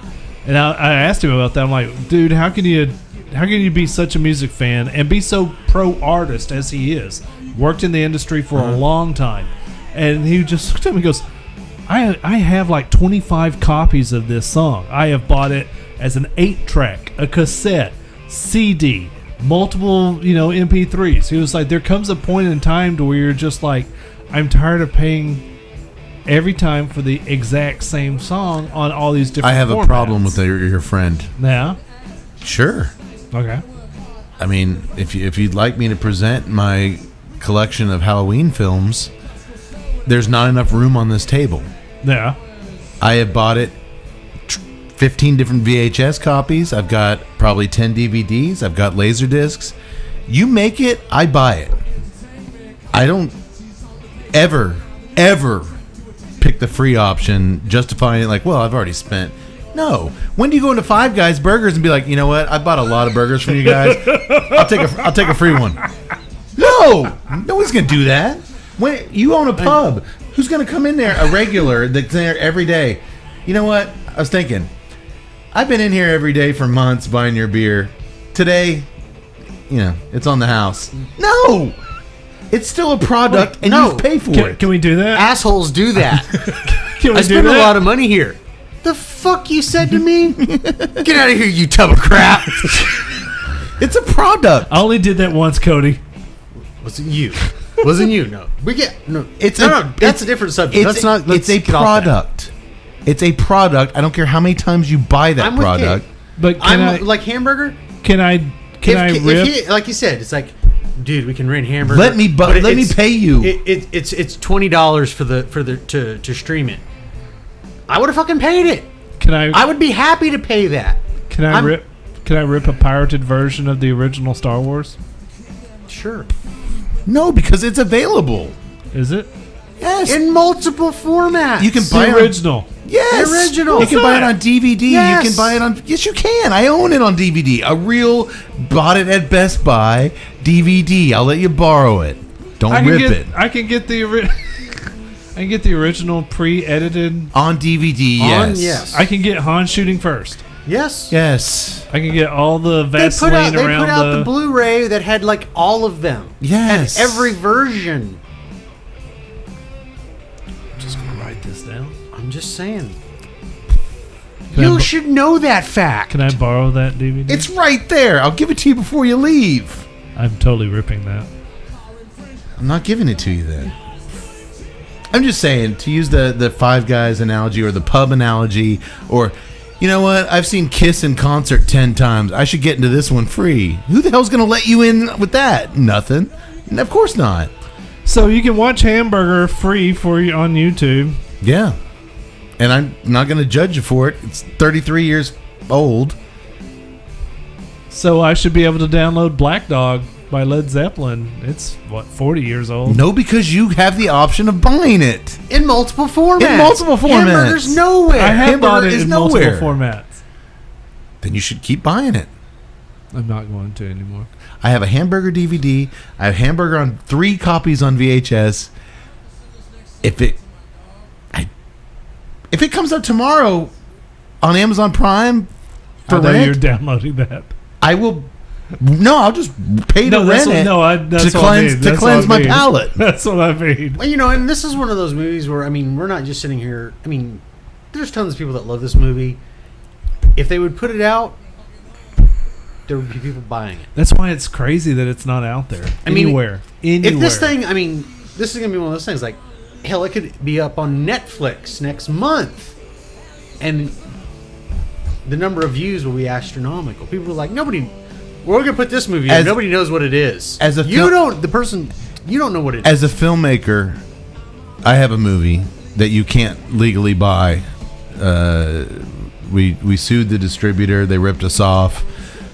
S5: And I asked him about that. I'm like, dude, how can you be such a music fan and be so pro artist as he is? Worked in the industry for a long time. And he just looked at me and goes, I have like 25 copies of this song. I have bought it as an 8-track, a cassette, CD, multiple, MP3s. He was like, there comes a point in time to where you're just like, I'm tired of paying every time for the exact same song on all these different
S3: I have
S5: formats.
S3: A problem with your friend.
S5: Yeah?
S3: Sure.
S5: Okay.
S3: I mean, if you'd like me to present my collection of Halloween films, there's not enough room on this table.
S5: Yeah.
S3: I have bought it 15 different VHS copies. I've got probably 10 DVDs. I've got laser discs. You make it, I buy it. I don't ever pick the free option, justifying it like, well, I've already spent. No. When do you go into Five Guys Burgers and be like, you know what? I bought a lot of burgers from you guys. I'll take a free one. No one's gonna do that. When you own a pub, who's gonna come in there? A regular that's there every day. You know what? I was thinking, I've been in here every day for months buying your beer. Today, it's on the house. No, it's still a product, and you pay for it.
S5: Can we do that?
S7: Assholes do that.
S5: Can we
S7: I spend a lot of money here. The fuck you said to me? Get out of here, you tub of crap.
S3: It's a product.
S5: I only did that once, Cody.
S7: Wasn't you? No, that's a different subject.
S3: It's a product. It's a product. I don't care how many times you buy that product.
S5: But
S7: like Hamburger.
S5: Can I rip?
S7: Like you said, it's like, dude, we can rent Hamburger.
S3: Let me pay you.
S7: It's $20 to stream it. I would have fucking paid it. I would be happy to pay that.
S5: Can I rip a pirated version of the original Star Wars?
S7: Sure.
S3: No, because it's available.
S5: Is it?
S3: Yes.
S7: In multiple formats.
S3: You can buy
S5: the original.
S3: Yes.
S7: The original.
S3: You can buy it on DVD.
S7: Yes.
S3: You can buy it on... Yes, you can. I own it on DVD. A real bought it at Best Buy DVD. I'll let you borrow it. Don't rip it.
S5: I can get the original. I can get the original pre-edited
S3: on DVD. Yes.
S7: Yes.
S5: I can get Han shooting first.
S7: Yes.
S3: Yes.
S5: I can get all the Vaseline
S7: They
S5: around
S7: put out the Blu-ray that had like all of them.
S3: Yes.
S7: And every version.
S5: I'm just gonna write this down.
S7: I'm just saying. You should know that fact.
S5: Can I borrow that DVD?
S3: It's right there. I'll give it to you before you leave.
S5: I'm totally ripping that.
S3: I'm not giving it to you then. I'm just saying, to use the Five Guys analogy or the pub analogy, or, you know what, I've seen Kiss in concert 10 times. I should get into this one free. Who the hell's going to let you in with that? Nothing. Of course not.
S5: So you can watch Hamburger free for you on YouTube.
S3: Yeah. And I'm not going to judge you for it. It's 33 years old.
S5: So I should be able to download Black Dog by Led Zeppelin. It's, 40 years old?
S3: No, because you have the option of buying it.
S7: In multiple formats.
S3: Hamburger's
S7: nowhere.
S5: I have bought
S3: Hamburger
S5: it
S3: is
S5: in
S3: nowhere.
S5: multiple formats.
S3: Then you should keep buying it.
S5: I'm not going to anymore.
S3: I have a Hamburger DVD. I have Hamburger on 3 copies on VHS. If it comes out tomorrow on Amazon Prime for
S5: I know
S3: rent,
S5: you're downloading that.
S3: I will. No, I'll just pay to
S5: that's
S3: rent
S5: what,
S3: it
S5: that's
S3: to
S5: what I
S3: cleanse
S5: mean. That's
S3: cleanse
S5: what I
S3: my
S5: mean.
S3: palate.
S5: That's what I mean.
S7: Well, and this is one of those movies where, we're not just sitting here. There's tons of people that love this movie. If they would put it out, there would be people buying it.
S5: That's why it's crazy that it's not out there. Anywhere.
S7: If this thing, this is going to be one of those things like, hell, it could be up on Netflix next month. And the number of views will be astronomical. People are like, we're going to put this movie in. Nobody knows what it is. You don't know what it is.
S3: As a filmmaker, I have a movie that you can't legally buy. We sued the distributor. They ripped us off.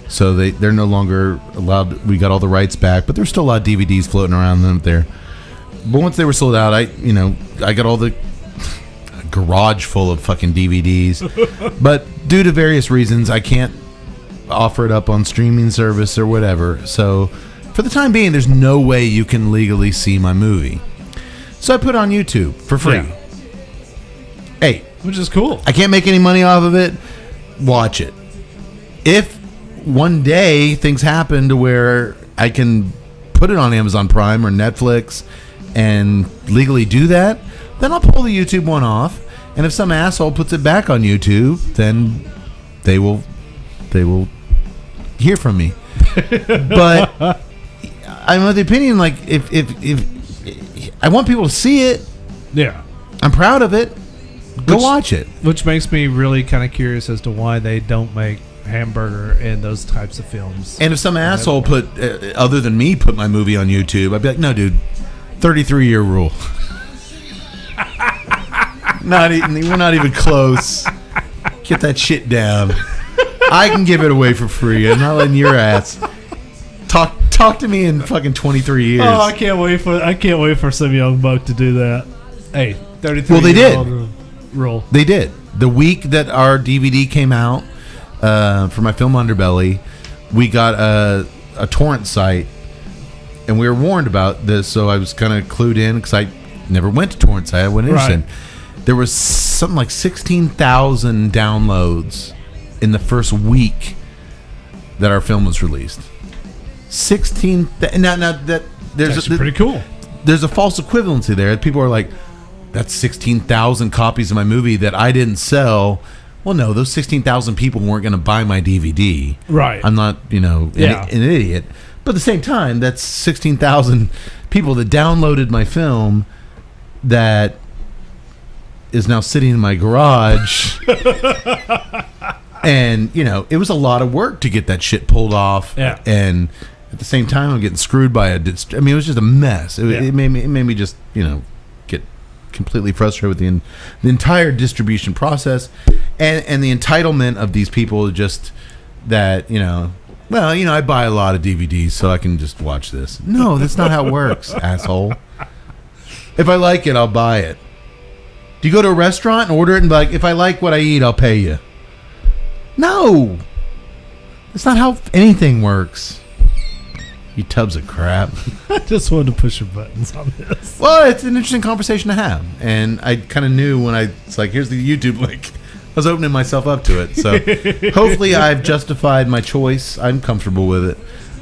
S3: So they're no longer allowed. We got all the rights back, but there's still a lot of DVDs floating around them there. But once they were sold out, I got all the garage full of fucking DVDs. But due to various reasons, I can't offer it up on streaming service or whatever. So for the time being, there's no way you can legally see my movie. So I put it on YouTube for free.
S5: Yeah.
S3: Hey,
S5: which is cool.
S3: I can't make any money off of it. Watch it. If one day things happen to where I can put it on Amazon Prime or Netflix and legally do that, then I'll pull the YouTube one off. And if some asshole puts it back on YouTube, then they will hear from me. But I'm of the opinion, like, if I want people to see it,
S5: yeah,
S3: I'm proud of it. Go watch it.
S5: Which makes me really kind of curious as to why they don't make Hamburger and those types of films.
S3: And if some asshole put, other than me, put my movie on YouTube, I'd be like, no, dude, 33-year rule. We're not even close. Get that shit down. I can give it away for free. I'm not letting your ass talk to me in fucking 23 years.
S5: Oh, I can't wait for some young buck to do that. Hey, 33.
S3: Well, they did.
S5: Rule.
S3: They did. The week that our DVD came out for my film Underbelly, we got a torrent site, and we were warned about this, so I was kind of clued in because I never went to torrent site. I wasn't interested. Right. There was something like 16,000 downloads in the first week that our film was released. 16. Now that there's
S5: pretty cool.
S3: There's a false equivalency there. People are like, that's 16,000 copies of my movie that I didn't sell. Well, no, those 16,000 people weren't going to buy my DVD.
S5: Right.
S3: I'm not, an idiot. But at the same time, that's 16,000 people that downloaded my film that is now sitting in my garage. And, it was a lot of work to get that shit pulled off.
S5: Yeah.
S3: And at the same time, I'm getting screwed by it was just a mess. It made me just, get completely frustrated with the entire distribution process and the entitlement of these people just that, I buy a lot of DVDs so I can just watch this. No, that's not how it works, asshole. If I like it, I'll buy it. Do you go to a restaurant and order it and be like, if I like what I eat, I'll pay you? No. That's not how anything works. You tubs of crap.
S5: I just wanted to push your buttons on this.
S3: Well, it's an interesting conversation to have. And I kind of knew when it's like, here's the YouTube link. I was opening myself up to it. So hopefully I've justified my choice. I'm comfortable with it.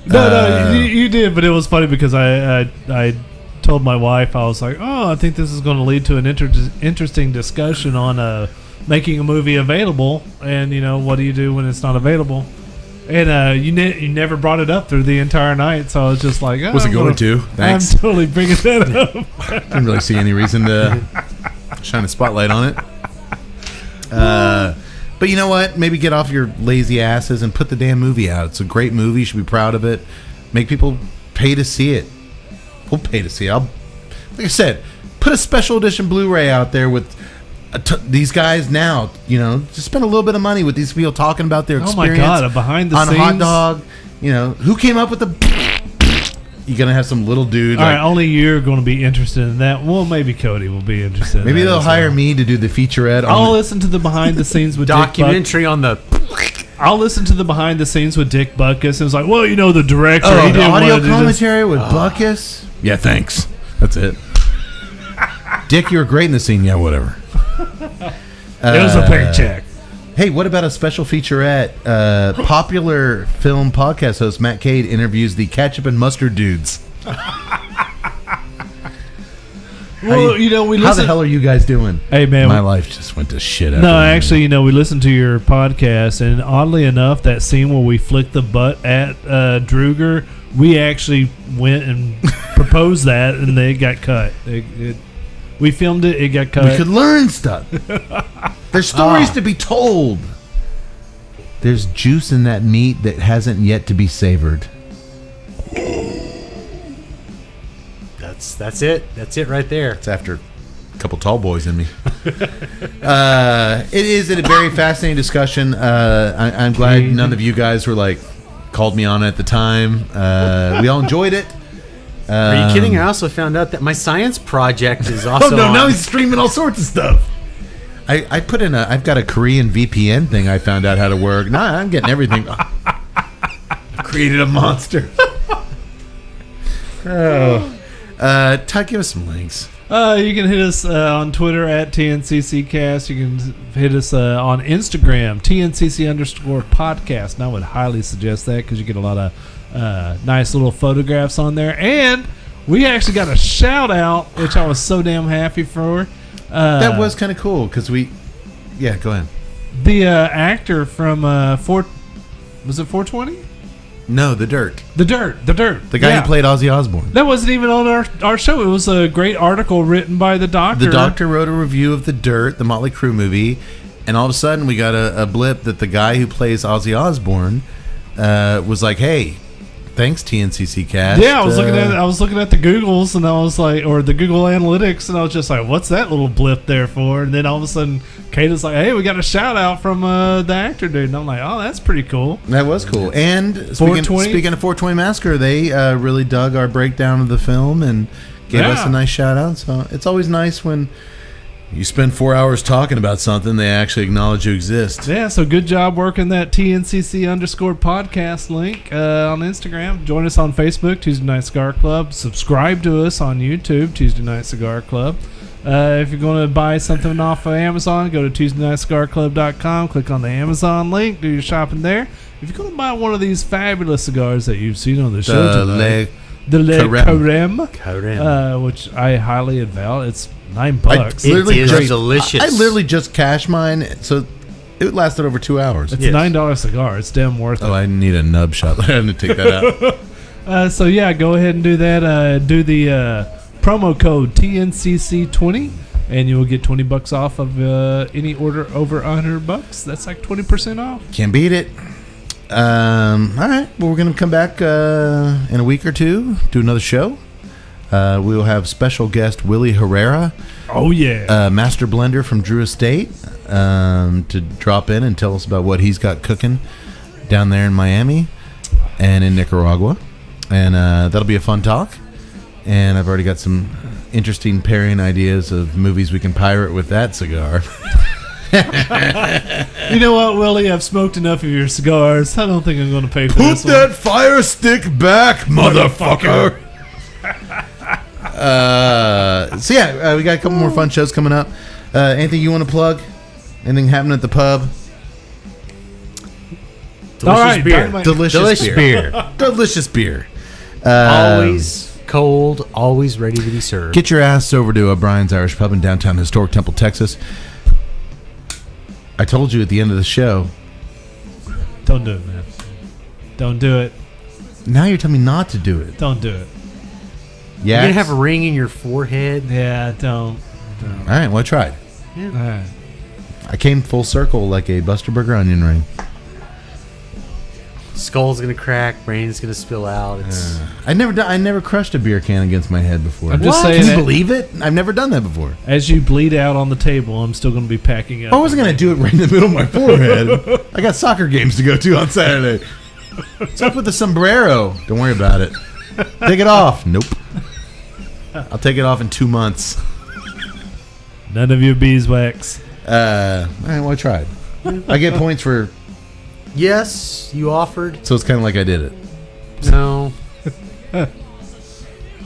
S5: No, you did, but it was funny because I told my wife, I was like, I think this is going to lead to an interesting discussion on making a movie available. And, what do you do when it's not available? And you never brought it up through the entire night, so I was just like,
S3: was it going to? Thanks.
S5: I'm totally bringing that up.
S3: Didn't really see any reason to shine a spotlight on it. But you know what? Maybe get off your lazy asses and put the damn movie out. It's a great movie. You should be proud of it. Make people pay to see it. We'll pay to see it. Like I said, put a special edition Blu-ray out there with these guys now, just spend a little bit of money with these people talking about their experience.
S5: Oh my God, a behind the
S3: on
S5: scenes
S3: a hot dog. Who came up with the? You're gonna have some little dude.
S5: All right, only you're going to be interested in that. Well, maybe Cody will be interested.
S3: Maybe
S5: in that
S3: they'll hire me to do the featurette.
S5: I'll listen to the behind the scenes with
S7: documentary on the.
S5: I'll listen to the behind the scenes with Dick Butkus. It was like, well, the director.
S3: Oh,
S5: he
S3: the
S5: didn't
S3: audio
S5: want to
S3: commentary with Butkus. Yeah, thanks. That's it. Dick, you were great in the scene. Yeah, whatever.
S5: It was a paycheck.
S3: Hey, what about a special featurette? Popular film podcast host Matt Cade interviews the ketchup and mustard dudes.
S5: Well, we listen.
S3: How the hell are you guys doing?
S5: Hey, man.
S3: My life just went to shit.
S5: No, actually, we listened to your podcast, and oddly enough, that scene where we flicked the butt at Druger, we actually went and proposed that, and it got cut. We filmed it. It got cut.
S3: We could learn stuff. There's stories to be told. There's juice in that meat that hasn't yet to be savored.
S7: That's it. That's it right there.
S3: It's after a couple tall boys in me. It is a very fascinating discussion. I'm glad none of you guys were called me on it at the time. We all enjoyed it.
S7: Are you kidding? I also found out that my science project is also.
S3: Now he's streaming all sorts of stuff. I put in I've got a Korean VPN thing. I found out how to work. Nah, I'm getting everything. Created a monster. Todd, give us some links.
S5: You can hit us on Twitter at TNCCcast. You can hit us on Instagram, TNCC_podcast. And I would highly suggest that because you get a lot of nice little photographs on there. And we actually got a shout out, which I was so damn happy for.
S3: That was kind of cool because go ahead.
S5: The actor from was it 420?
S3: No, The Dirt.
S5: The Dirt.
S3: The guy who played Ozzy Osbourne.
S5: That wasn't even on our show. It was a great article written by the doctor.
S3: The doctor wrote a review of The Dirt, the Motley Crue movie, and all of a sudden we got a blip that the guy who plays Ozzy Osbourne was like, "Hey, thanks TNCC Cast."
S5: Yeah, I was looking at the Googles and I was like, or the Google Analytics, and I was just like, "What's that little blip there for?" And then all of a sudden, Kate was like, "Hey, we got a shout out from the actor dude," and I'm like, "Oh, that's pretty cool."
S3: That was cool. And speaking of 420 Massacre, they really dug our breakdown of the film and gave us a nice shout out. So it's always nice when you spend 4 hours talking about something, they actually acknowledge you exist.
S5: Yeah, so good job working that TNCC_podcast link on Instagram. Join us on Facebook, Tuesday Night Cigar Club. Subscribe to us on YouTube, Tuesday Night Cigar Club. If you're going to buy something off of Amazon, go to TuesdayNightCigarClub.com, click on the Amazon link, do your shopping there. If you're going to buy one of these fabulous cigars that you've seen on the show today, the Le Carême, which I highly advise. It's $9.
S7: It is delicious.
S3: I literally just cashed mine, so it lasted over 2 hours.
S5: It's a $9 cigar. It's damn worth it.
S3: Oh, I need a nub shot. I had to take that out.
S5: So yeah, go ahead and do that. Do the promo code TNCC20, and you will get $20 off of any order over $100. That's like 20% off.
S3: Can't beat it. All right. Well, we're going to come back in a week or two, do another show. We will have special guest Willie Herrera.
S5: Oh, yeah.
S3: Master blender from Drew Estate to drop in and tell us about what he's got cooking down there in Miami and in Nicaragua. And that'll be a fun talk. And I've already got some interesting pairing ideas of movies we can pirate with that cigar.
S5: You know what, Willie? I've smoked enough of your cigars. I don't think I'm going to pay for this one.
S3: fire stick back, motherfucker. So yeah, we got a couple more fun shows coming up. Anything you want to plug? Anything happening at the pub?
S5: Delicious beer.
S7: Delicious beer.
S3: Delicious beer.
S7: Always cold, always ready to be served.
S3: Get your ass over to O'Brien's Irish Pub in downtown historic Temple, Texas. I told you at the end of the show.
S5: Don't do it, man. Don't do it.
S3: Now you're telling me not to do it.
S5: Don't do it.
S3: Yeah.
S7: You're going to have a ring in your forehead.
S5: Yeah, don't.
S3: All right, well, I tried.
S5: Yeah. All right.
S3: I came full circle like a Buster Burger onion ring.
S7: Skull's going to crack, brain's going to spill out. It's
S3: I never crushed a beer can against my head before.
S5: I'm just saying
S3: Can you
S5: that-
S3: believe it? I've never done that before.
S5: As you bleed out on the table, I'm still going to be packing up.
S3: I wasn't going to do it right in the middle of my forehead. I got soccer games to go to on Saturday. What's up with the sombrero? Don't worry about it. Take it off. Nope. I'll take it off in 2 months.
S5: None of your beeswax.
S3: All right, well, I tried. I get points for...
S7: yes, you offered.
S3: So it's kind of like I did it.
S7: No.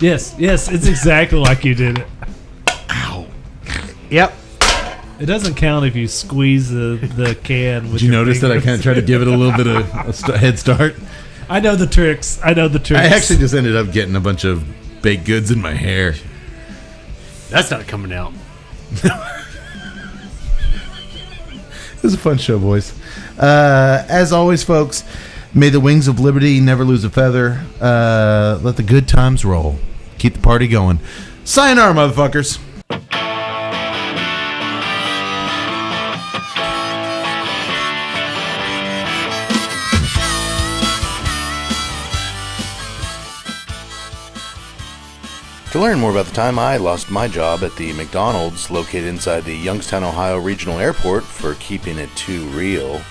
S5: Yes, it's exactly like you did it.
S7: Yep.
S5: It doesn't count if you squeeze the can with
S3: Did you
S5: your
S3: notice that I
S5: fingers.
S3: kind of tried to give it a little bit of a head start?
S5: I know the tricks.
S3: I actually just ended up getting a bunch of baked goods in my hair.
S7: That's not coming out.
S3: It was a fun show, boys. As always, folks, may the wings of liberty never lose a feather. Let the good times roll. Keep the party going. Sayonara, motherfuckers.
S4: To learn more about the time I lost my job at the McDonald's located inside the Youngstown, Ohio Regional Airport for keeping it too real.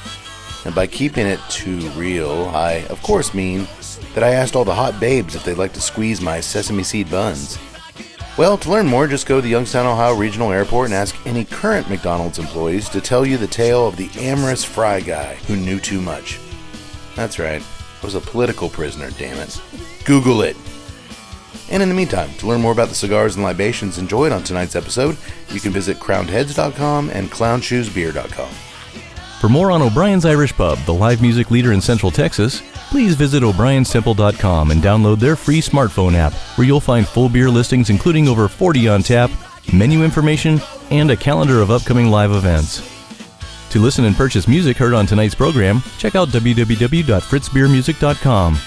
S4: And by keeping it too real, I, of course, mean that I asked all the hot babes if they'd like to squeeze my sesame seed buns. Well, to learn more, just go to the Youngstown, Ohio Regional Airport and ask any current McDonald's employees to tell you the tale of the amorous fry guy who knew too much. That's right, I was a political prisoner, damn it. Google it. And in the meantime, to learn more about the cigars and libations enjoyed on tonight's episode, you can visit crownedheads.com and clownshoesbeer.com.
S1: For more on O'Brien's Irish Pub, the live music leader in Central Texas, please visit o'brienstemple.com and download their free smartphone app, where you'll find full beer listings including over 40 on tap, menu information, and a calendar of upcoming live events. To listen and purchase music heard on tonight's program, check out www.fritzbeermusic.com.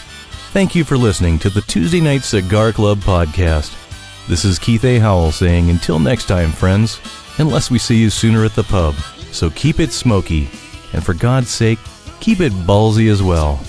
S1: Thank you for listening to the Tuesday Night Cigar Club podcast. This is Keith A. Howell saying until next time, friends, unless we see you sooner at the pub. So keep it smoky, and for God's sake, keep it ballsy as well.